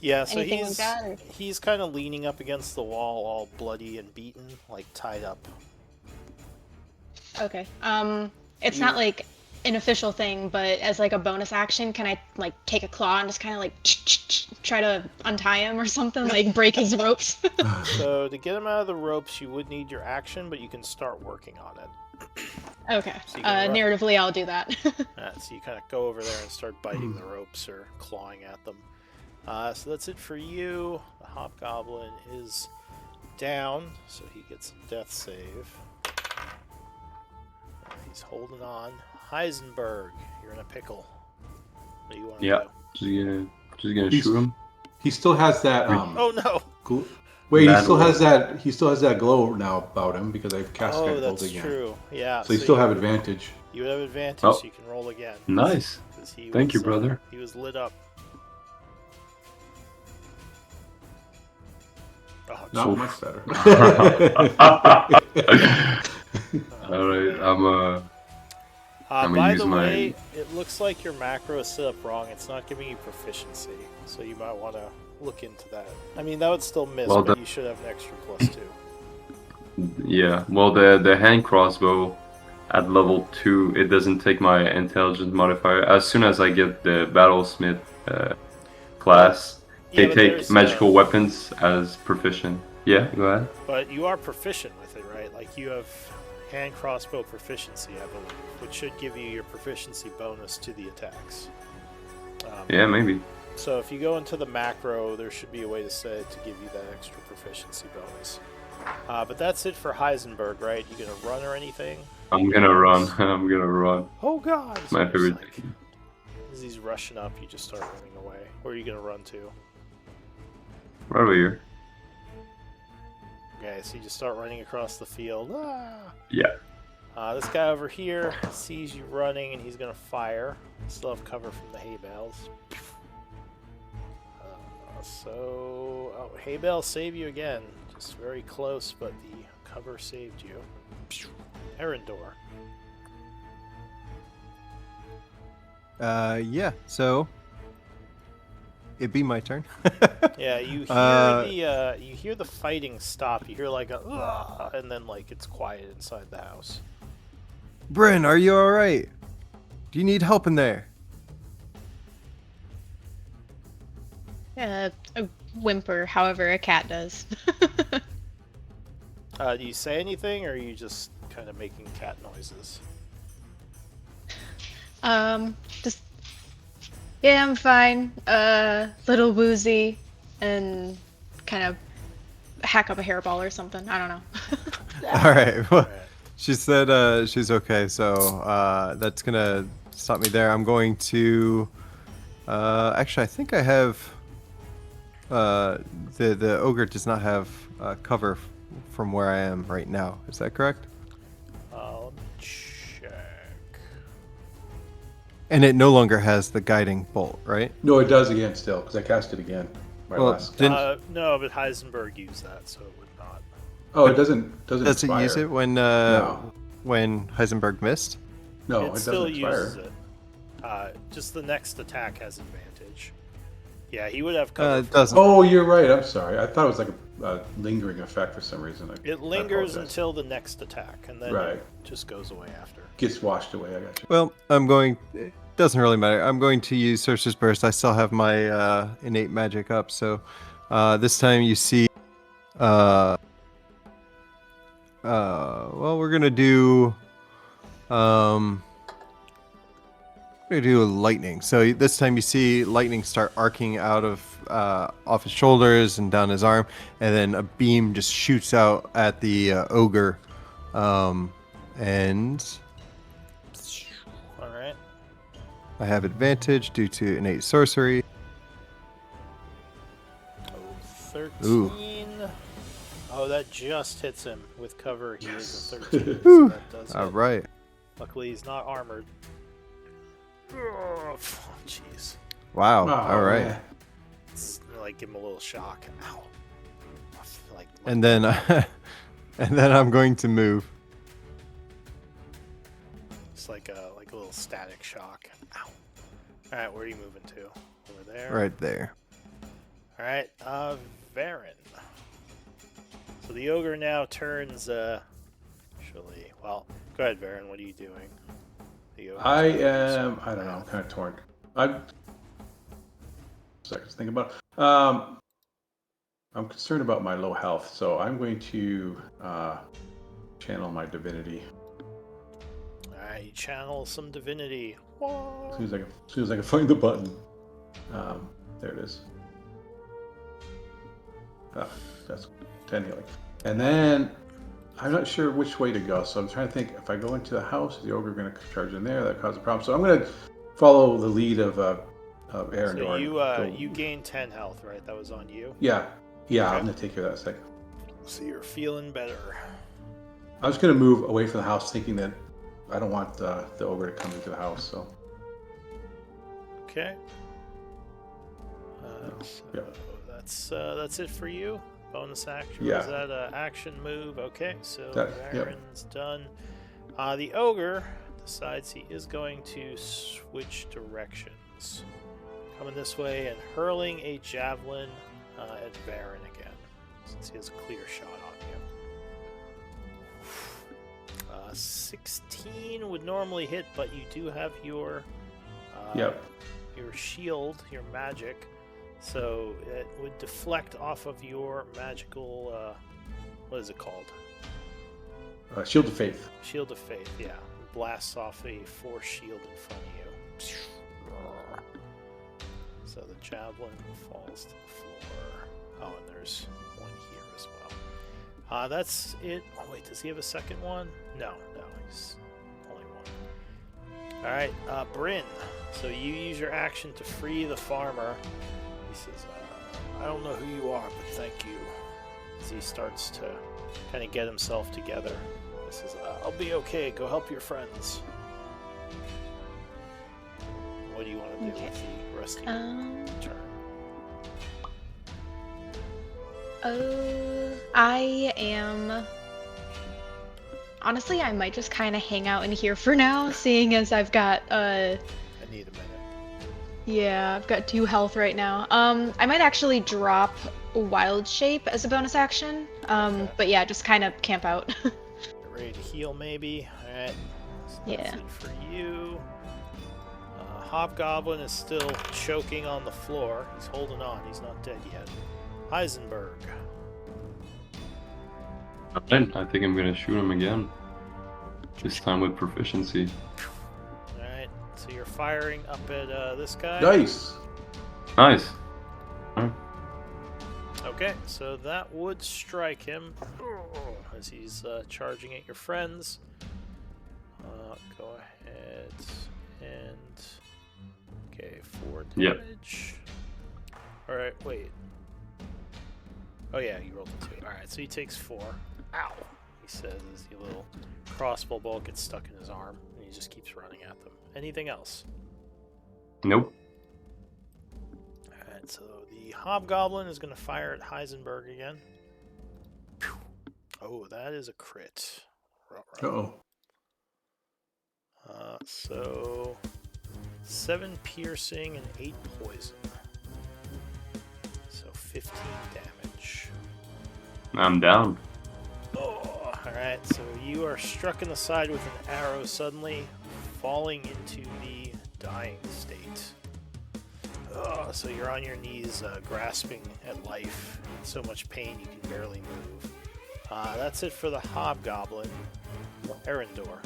Yeah, so anything like that? Or... he's kind of leaning up against the wall, all bloody and beaten, like tied up. Okay. It's not like an official thing, but as like a bonus action, can I like take a claw and just kind of like try to untie him or something, like break his ropes? So to get him out of the ropes, you would need your action, but you can start working on it. Okay. So Narratively, I'll do that. So you kind of go over there and start biting the ropes or clawing at them. So that's it for you. The hobgoblin is down, so he gets a death save. He's holding on. Heisenberg, you're in a pickle. What do you want to do? Just gonna shoot him. He still has that. Oh no! Wait, That he still has that. He still has that glow now about him because I've cast Oh, Guide Bolt that's again. true. Yeah. So you still have advantage. You would have advantage, Oh. so you can roll again. Nice. Thank you, brother. He was lit up. Oh, Not Oof. much better. All right, I'm gonna by use the my- way, it looks like your macro is set up wrong. It's not giving you proficiency, so you might want to look into that. I mean, that would still miss, Well, but you should have an extra +2. Yeah. Well, the hand crossbow at level 2, it doesn't take my intelligence modifier. As soon as I get the battlesmith class, Yeah, they but take there's, magical weapons as proficient. Yeah, go ahead. But you are proficient with it, right? Like you have hand crossbow proficiency, I believe, which should give you your proficiency bonus to the attacks. Yeah, maybe. So if you go into the macro, there should be a way to set it to give you that extra proficiency bonus. But that's it for Heisenberg, right? You gonna run or anything? I'm gonna run. I'm gonna run. Oh God! It's my favorite Like, thing. as he's rushing up, you just start running away. Where are you gonna run to? Right over here. Okay, so you just start running across the field. Yeah. This guy over here sees you running, and he's gonna fire. Still have cover from the hay bales. Hay bale save you again. Just very close, but the cover saved you. Erendor. Yeah. So it'd be my turn. Yeah, you hear you hear the fighting stop. You hear like a "Ugh," and then like it's quiet inside the house. Bryn, are you all right? Do you need help in there? A whimper, however a cat does. Do you say anything, or are you just kind of making cat noises? Just yeah, I'm fine. Little woozy, and kind of hack up a hairball or something. I don't know. All right. Well, Alright. she said she's okay, so that's gonna stop me there. I'm going to. Actually, I think I have. The ogre does not have cover from where I am right now. Is that correct? Let me check. And it no longer has the guiding bolt, right? No, it does again still, because I cast it again. My Well, last. didn't No, but Heisenberg used that, so it would not. Oh, it doesn't does it expire. use it when No. when Heisenberg missed? No, It it still doesn't expire. uses it. Just the next attack has advantage. Yeah, he would have cover. It doesn't. Oh, you're right. I'm sorry. I thought it was like a lingering effect for some reason. It I lingers apologize. until the next attack, and then Right. it just goes away after. Gets washed away. I got you. Well, I'm going. It doesn't really matter. I'm going to use Sorcerer's Burst. I still have my innate magic up, so this time you see. Well, we're gonna do. We're gonna do lightning. So this time you see lightning start arcing out of off his shoulders and down his arm, and then a beam just shoots out at the ogre, and All right. I have advantage due to innate sorcery. Oh, 13. Ooh. Oh, that just hits him with cover. He is a 13. Whew. So that does All hit. right. Luckily, he's not armored. Oh, jeez. Wow. Oh, All right. man. It's like give him a little shock. Ow. I feel like And then, and then I'm going to move. it's like a little static shock. Ow. All right, where are you moving to? Over there. Right there. All right, Varen. So the ogre now turns. Actually, well, go ahead, Varen. What are you doing? The ogre's I turning am. himself. I don't know. I'm kind of torn. I'm. Seconds. Think about. I'm concerned about my low health, so I'm going to channel my divinity. All right, you channel some divinity. As soon as I can find the button. There it is. That's 10 healing. And then I'm not sure which way to go, so I'm trying to think. If I go into the house, is the ogre going to charge in there? That causes a problem. So I'm going to follow the lead of Arendorn. So you gained 10 health, right? That was on you. Yeah, Okay. I'm going to take care of that in a second. So you're feeling better. I was going to move away from the house, thinking that I don't want the ogre to come into the house. So Okay. Yeah. That's it for you. Bonus action. Yeah. Is that an action move? Okay, so Yep. Varen's done. The ogre decides he is going to switch directions, coming this way and hurling a javelin at Varen again, since he has a clear shot on you. 16 would normally hit, but you do have your your shield, your magic, so it would deflect off of your magical, what is it called? Shield of Faith. Shield of Faith, yeah. Blasts off a force shield in front of you. So the javelin falls to the floor. Oh, and there's one here as well. That's it. Oh, wait, does he have a second one? No, he's only one. Alright, Bryn. So you use your action to free the farmer. He says, I don't know who you are, but thank you. As he starts to kind of get himself together. He says, I'll be okay. Go help your friends. What do you want to do Okay. with the rest of your turn? I am. Honestly, I might just kind of hang out in here for now, seeing as I've got Yeah, I need a minute. Yeah, I've got 2 health right now. I might actually drop Wild Shape as a bonus action. Okay. But yeah, just kind of camp out. Get ready to heal, maybe. Alright. So that's Yeah. it for you. Hobgoblin is still choking on the floor. He's holding on. He's not dead yet. Heisenberg. Alright, I think I'm gonna shoot him again. This time with proficiency. Alright. So you're firing up at this guy. Nice. Nice. Alright. Okay, so that would strike him as he's charging at your friends. Go ahead and... Okay, 4 Yep. damage. Alright, wait. Oh yeah, you rolled a 2. Alright, so he takes 4. Ow! He says as the little crossbow bolt gets stuck in his arm, and he just keeps running at them. Anything else? Nope. Alright, so the Hobgoblin is going to fire at Heisenberg again. Phew. Oh, that is a crit. Uh-oh. So 7 piercing and 8 poison. So 15 damage. I'm down. Oh, alright, so you are struck in the side with an arrow, suddenly falling into the dying state. So you're on your knees, grasping at life. In so much pain you can barely move. That's it for the Hobgoblin. Erendor.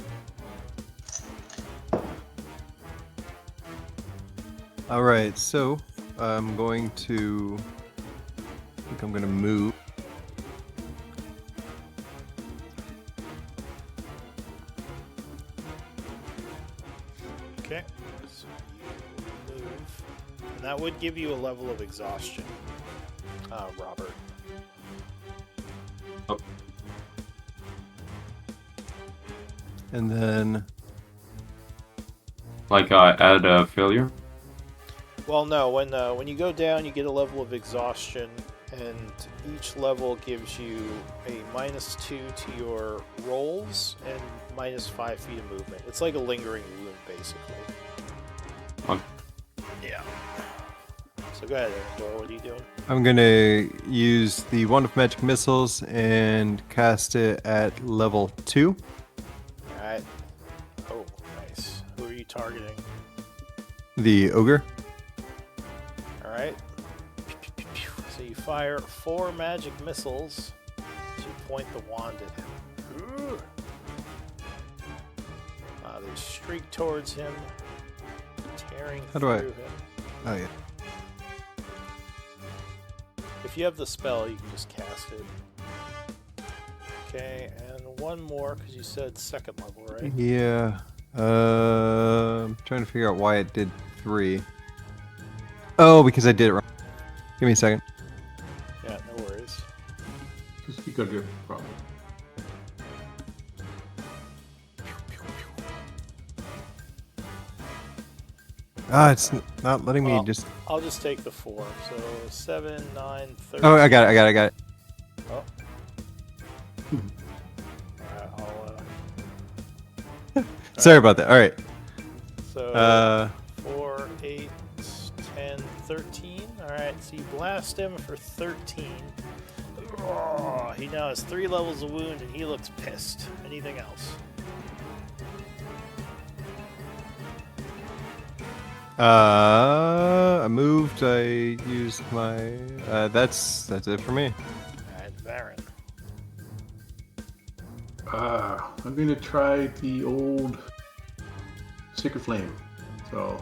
All right, so I'm going to. I think I'm going to move. Okay, so you move. And that would give you a level of exhaustion, Robert. And then. Like add a failure? Well, no. When you go down, you get a level of exhaustion, and each level gives you a -2 to your rolls and -5 feet of movement. It's like a lingering wound, basically. Okay. Yeah. So go ahead, Erendor. What are you doing? I'm going to use the Wand of Magic Missiles and cast it at level 2. All right. Oh, nice. Who are you targeting? The Ogre. All right. So you fire 4 magic missiles to point the wand at him. They streak towards him, tearing How do through I- him. Oh, yeah. If you have the spell, you can just cast it. Okay, and one more, because you said second level, right? Yeah. I'm trying to figure out why it did 3. Oh, because I did it wrong. Give me a second. Yeah, no worries. Just you got your problem. It's not letting me Well, just. I'll just take the 4. So 7, 9, 13. Oh, I got it. Oh. I'll, Sorry about that. All right. So 4, 8, 10, 13. Alright, so you blast him for 13. Oh, he now has 3 levels of wound and he looks pissed. Anything else? I moved. I used my. That's it for me. Alright, Baron. I'm gonna try the old Sacred Flame. So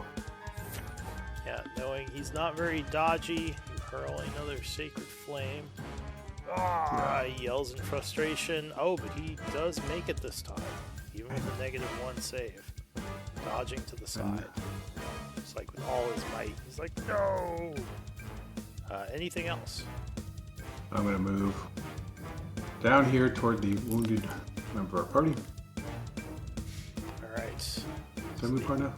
Yeah, knowing he's not very dodgy, you hurl another Sacred Flame. He yells in frustration. Oh, but he does make it this time, even with a -1 save. Dodging to the side. It's like with all his might. He's like, no! Anything else? I'm gonna move down here toward the wounded member of our party. Alright. Did I move far now?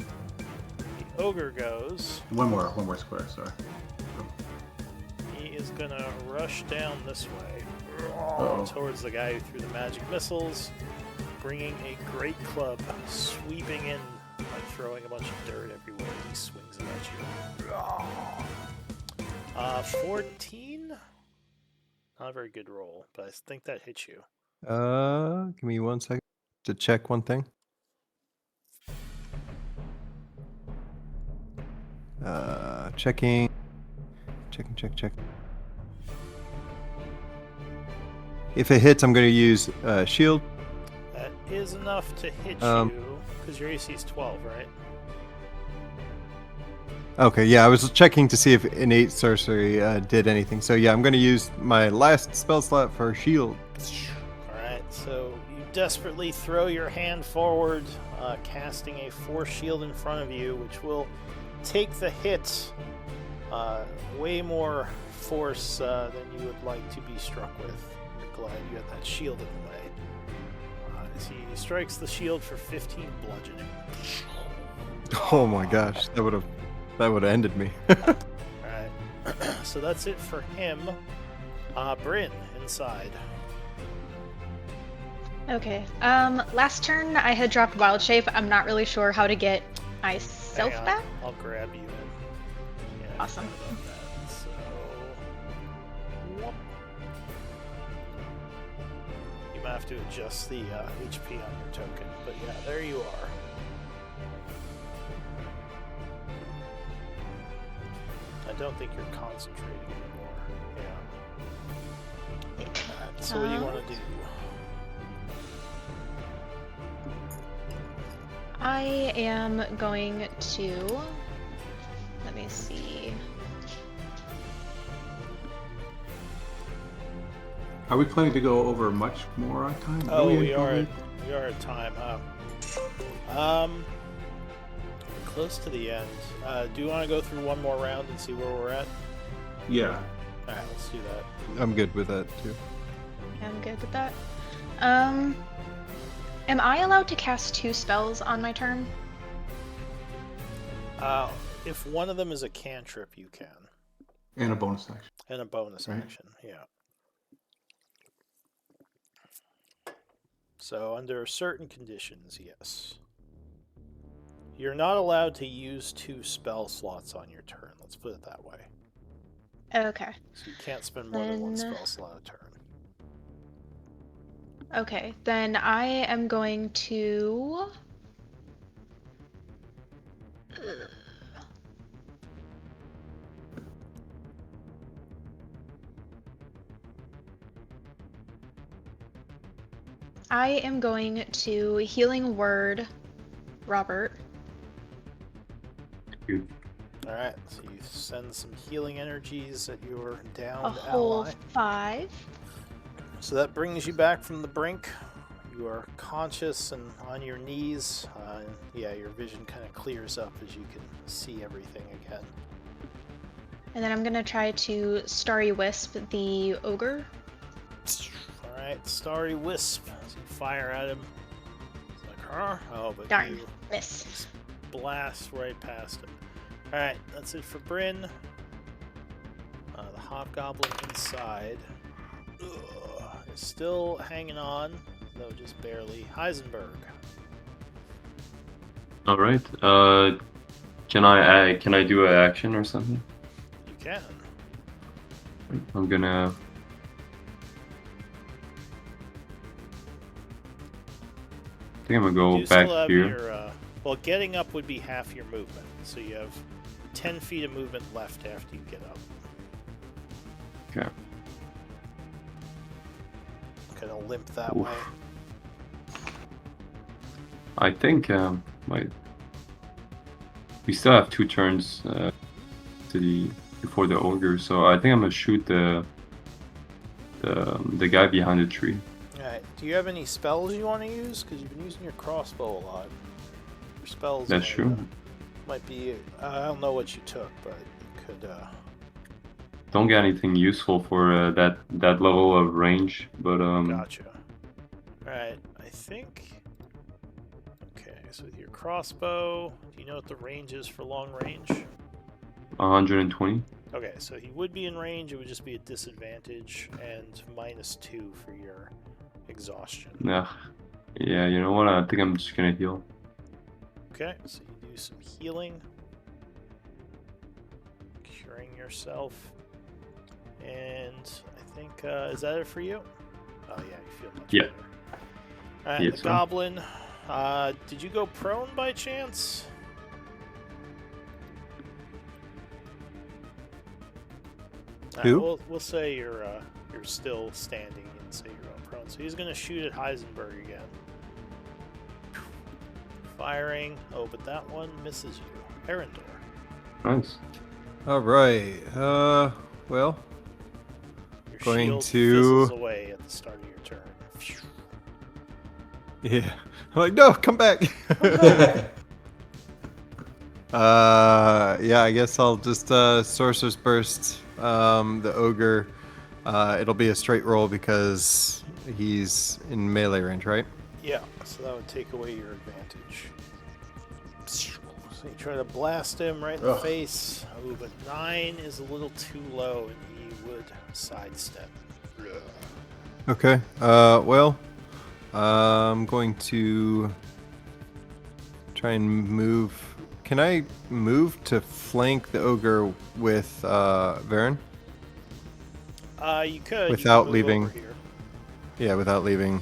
The ogre goes. One more square. Sorry. He is gonna rush down this way. Uh-oh. Towards the guy who threw the magic missiles, bringing a great club, sweeping in like throwing a bunch of dirt everywhere. He swings it at you. 14? Not a very good roll, but I think that hits you. Give me 1 second to check one thing. Checking. Check. If it hits, I'm going to use shield. That is enough to hit Um, you, because your AC is 12, right? Okay, yeah, I was checking to see if innate sorcery did anything. So yeah, I'm going to use my last spell slot for shield. Alright, so you desperately throw your hand forward, casting a force shield in front of you, which will take the hit. Way more force than you would like to be struck with. I'm glad you had that shield in the way. As he strikes the shield for 15 bludgeoning. Oh my gosh, that would have ended me. Alright, so that's it for him. Bryn, inside. Okay. Last turn I had dropped Wild Shape. I'm not really sure how to get myself Hang on, back. I'll grab you in. Yeah, Awesome. I forgot about that. So, whoop. You might have to adjust the HP on your token, but yeah, there you are. I don't think you're concentrating anymore. Yeah. Alright, so what do you want to do? I am going to. Let me see. Are we planning to go over much more on time? Oh, we we are at time, huh? Close to the end. Do you want to go through one more round and see where we're at? Yeah. Alright, let's do that. I'm good with that too. I'm good with that. Am I allowed to cast 2 spells on my turn? If one of them is a cantrip, you can. And a bonus action. And a bonus Right. action, yeah. So, under certain conditions, yes. You're not allowed to use 2 spell slots on your turn, let's put it that way. Okay. So you can't spend more than one Then- spell slot a turn. Okay, then I am going to. I am going to Healing Word Robert. Good. Alright, so you send some healing energies at your A downed whole ally. 5. So that brings you back from the brink. You are conscious and on your knees. Yeah, your vision kind of clears up as you can see everything again. And then I'm going to try to Starry Wisp the Ogre. Alright, Starry Wisp. As you fire at him. It's like, huh? Oh, but Darn. you Miss. blast right past him. Alright, that's it for Bryn. The Hobgoblin inside. Is still hanging on, though just barely. Heisenberg. All right. Can I do an action or something? You can. I'm gonna. I think I'm gonna go You back still have here. your, well, getting up would be half your movement, so you have 10 feet of movement left after you get up. Okay. Kind of limp that Oof. way. I think we still have 2 turns before the ogre, so I think I'm gonna shoot the guy behind the tree. Alright, do you have any spells you want to use? Because you've been using your crossbow a lot. Your spells That's true. might be, I don't know what you took, but it could, Don't get anything useful for that level of range, but gotcha. Alright, I think, okay, so with your crossbow, do you know what the range is for long range? 120. Okay, so he would be in range, it would just be a disadvantage, and -2 for your exhaustion. Nah. Yeah, you know what? I think I'm just gonna heal. Okay, so you do some healing. Curing yourself. And I think, is that it for you? Oh, yeah, you feel much Yeah. better. Alright, Yes, the sir. goblin. Did you go prone by chance? Who? We'll say you're still standing and say you're on prone. So he's gonna shoot at Heisenberg again. Firing. Oh, but that one misses you. Erendor. Nice. All right. Well, Your Going shield to- fizzles away at the start of your turn. yeah. I'm like, no, come back. Yeah, I guess I'll just Sorcerer's Burst the ogre. It'll be a straight roll because he's in melee range, right? Yeah, so that would take away your advantage. So you try to blast him right in the Ugh. face. Oh, but 9 is a little too low, and he would sidestep. Okay. Well, I'm going to try and move. Can I move to flank the ogre with Varen? You could. Without you could move leaving. over here. Yeah, without leaving.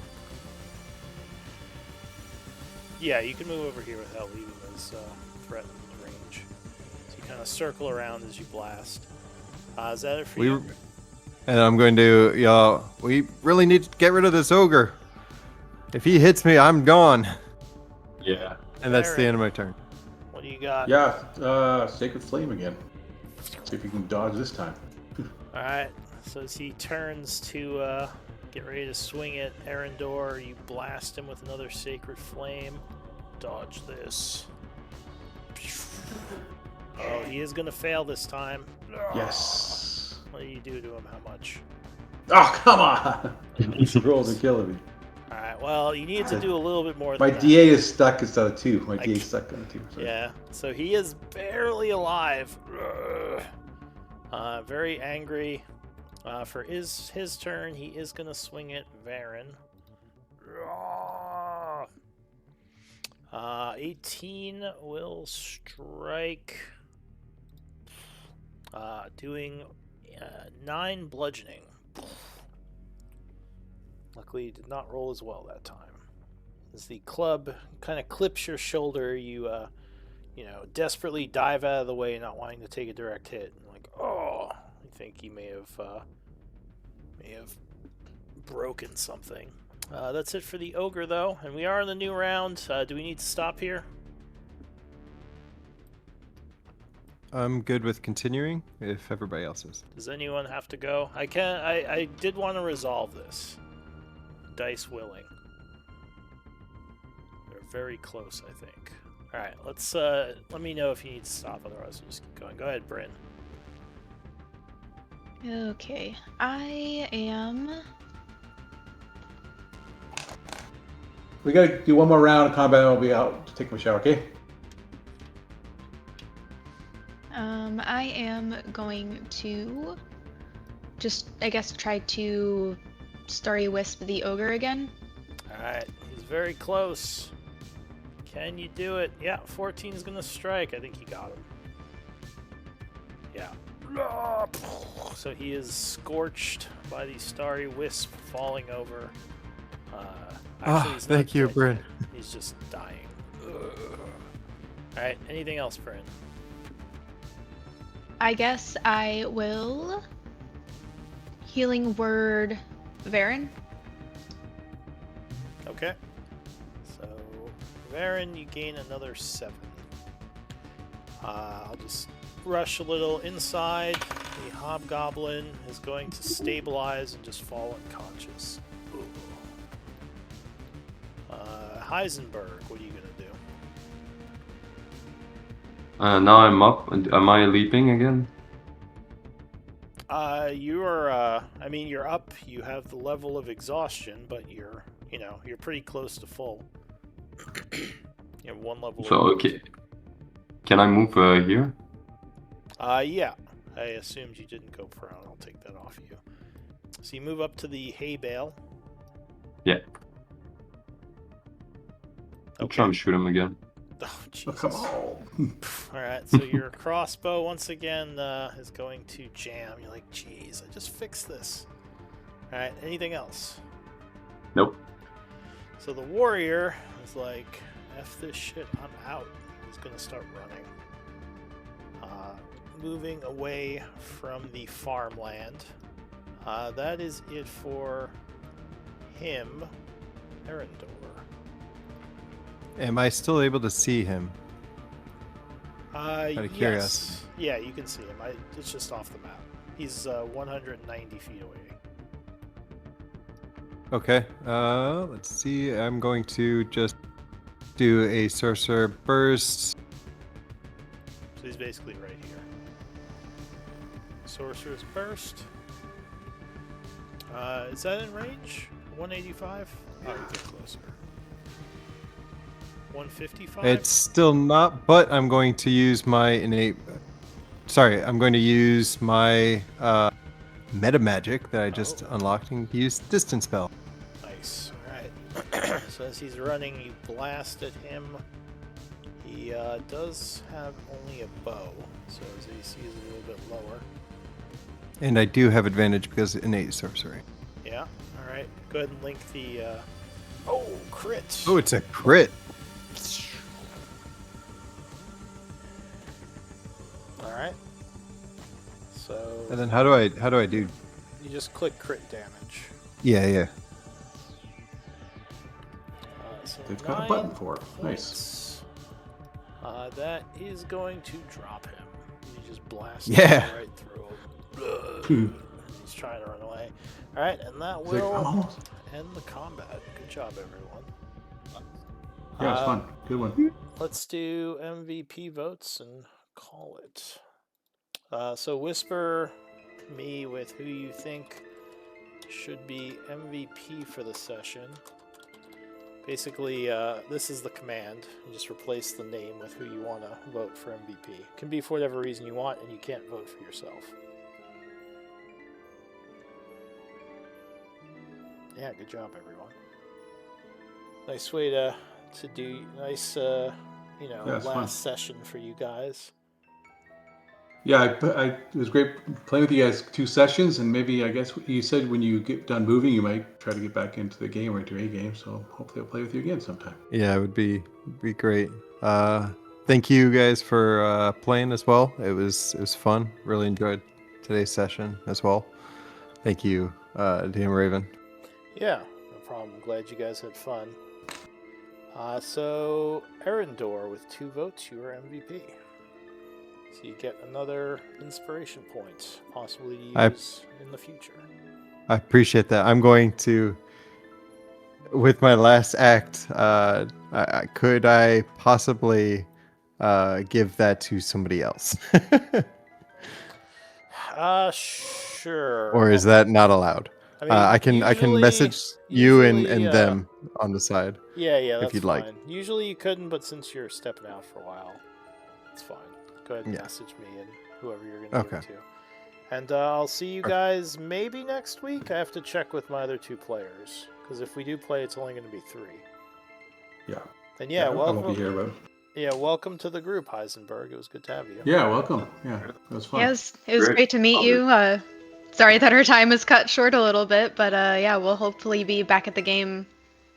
Yeah, you can move over here without leaving his threatened range. So you kind of circle around as you blast. Is that it for you? And I'm going to, y'all. We really need to get rid of this ogre. If he hits me, I'm gone. Yeah. And that's the Varen. end of my turn. What do you got? Yeah, Sacred Flame again. See if you can dodge this time. Alright, so as he turns to get ready to swing at Erendor, you blast him with another Sacred Flame. Dodge this. Oh, he is going to fail this time. Yes. What do you do to him? How much? Oh, come on! These rolls are killing me. Alright, well, you need to do a little bit more My than that. DA is stuck instead of 2. My I DA is can't- stuck on 2. Sorry. Yeah, so he is barely alive. Very angry. For his turn, he is going to swing at Varen. 18 will strike, doing 9 bludgeoning. Luckily, he did not roll as well that time. As the club kind of clips your shoulder, you desperately dive out of the way, not wanting to take a direct hit. And like, oh, I think he may have broken something. That's it for the ogre, though, and we are in the new round. Do we need to stop here? I'm good with continuing if everybody else is. Does anyone have to go? I did want to resolve this. Dice willing. They're very close, I think. All right, let's let me know if you need to stop. Otherwise, we'll just keep going. Go ahead, Bryn. Okay, I am. We gotta do one more round of combat and I'll be out to take my shower, okay? I am going to just, I guess, try to Starry Wisp the ogre again. All right, he's very close. Can you do it? Yeah, 14 is gonna strike. I think you got him. Yeah. So he is scorched by the starry wisp falling over. He's not Thank you, dead Bryn. yet. He's just dying. Alright, anything else, Bryn? I guess I will Healing Word Varen. Okay. So, Varen, you gain another 7. I'll just rush a little inside. The hobgoblin is going to stabilize and just fall unconscious. Heisenberg, what are you going to do? Now I'm up. Am I leaping again? You are, you're up. You have the level of exhaustion, but you're pretty close to full. You have 1 level. So, okay. Can I move here? Yeah. I assumed you didn't go prone. I'll take that off you. So you move up to the hay bale. Yeah. I'm Okay. trying to shoot him again. Oh, Oh, Jesus. come on. Alright, so your crossbow once again is going to jam. You're like, jeez, I just fixed this. Alright, anything else? Nope. So the warrior is like, F this shit, I'm out. He's gonna start running. Moving away from the farmland. That is it for him. Erendor. Am I still able to see him? Yes. of curiosity. Yeah, you can see him. It's just off the map. He's 190 feet away. Okay. Let's see. I'm going to just do a sorcerer burst. So he's basically right here. Sorcerer's Burst. Is that in range? 185? Oh, we get closer. 155? It's still not, but I'm going to use my innate. Sorry, I'm going to use my meta magic that I just unlocked and use distance spell. Nice. Alright. So as he's running, you blast at him. He does have only a bow, so his AC is a little bit lower. And I do have advantage because innate sorcery. Yeah. Alright. Go ahead and link the. Oh, crit! Oh, it's a crit. Alright. So. And then how do I do? You just click crit damage. Yeah. So They've got a 9 button for it. Nice. points. That is going to drop him. You just blast Yeah. him right through him. He's trying to run away. Alright, and that It's like, will I'm almost. end the combat. Good job, everyone. Yeah, it's fun. Good one. Let's do MVP votes and call it. So whisper me with who you think should be MVP for the session. Basically, this is the command. You just replace the name with who you want to vote for MVP. It can be for whatever reason you want, and you can't vote for yourself. Yeah, good job, everyone. Nice way to do nice, Yeah, it's last fun. session for you guys. Yeah, it was great playing with you guys 2 sessions, and maybe I guess you said when you get done moving, you might try to get back into the game or into a game. So hopefully I'll play with you again sometime. Yeah, it would be great. Thank you guys for playing as well. It was fun. Really enjoyed today's session as well. Thank you, DM Raven. Yeah, no problem. I'm glad you guys had fun. So, Erendor, with 2 votes, you are MVP. So you get another inspiration point, possibly to use in the future. I appreciate that. I'm going to, with my last act, could I possibly give that to somebody else? Sure. Or is that not allowed? I mean, I can usually- message you and usually, them on the side. Yeah, that's you'd fine. like. Usually you couldn't, but since you're stepping out for a while, it's fine. Go ahead and Yeah. message me and whoever you're going to give it Okay. to. And I'll see you guys maybe next week. I have to check with my other 2 players, because if we do play, it's only going to be 3. Yeah. And yeah, I won't be welcome. here, but Yeah, welcome to the group, Heisenberg. It was good to have you. yeah, welcome. Yeah, it was fun. Yeah, it was Great. great to meet you. Sorry that our time is cut short a little bit, but yeah, we'll hopefully be back at the game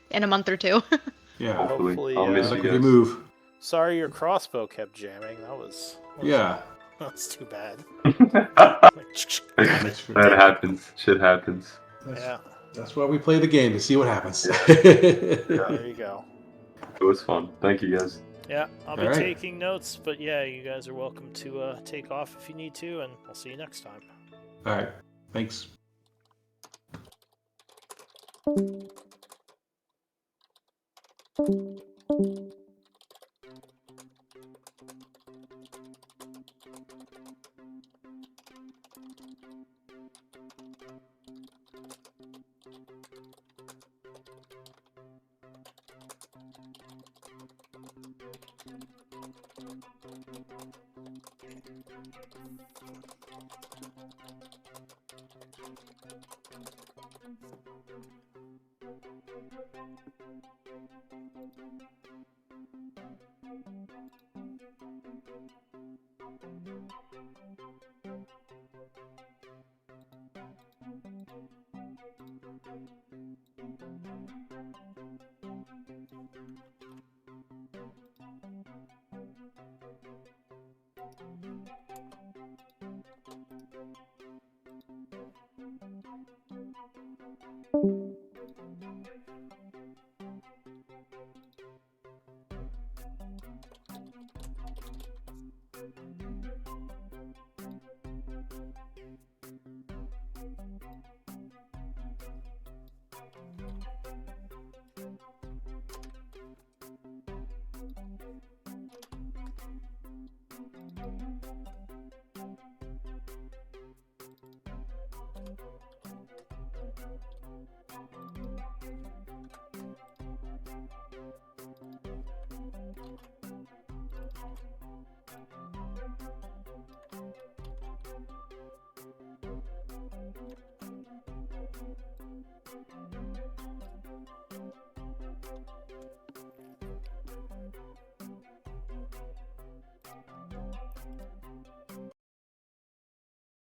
in a month or 2. Yeah. Hopefully, I'll miss Good luck you with your guys. move. Sorry your crossbow kept jamming. Yeah. That's too bad. Thanks for- That happens. Shit happens. Yeah, That's why we play the game, to see what happens. there you go. It was fun. Thank you guys. Yeah, I'll be All right. taking notes, but yeah, you guys are welcome to take off if you need to, and I'll see you next time. All right. Thanks.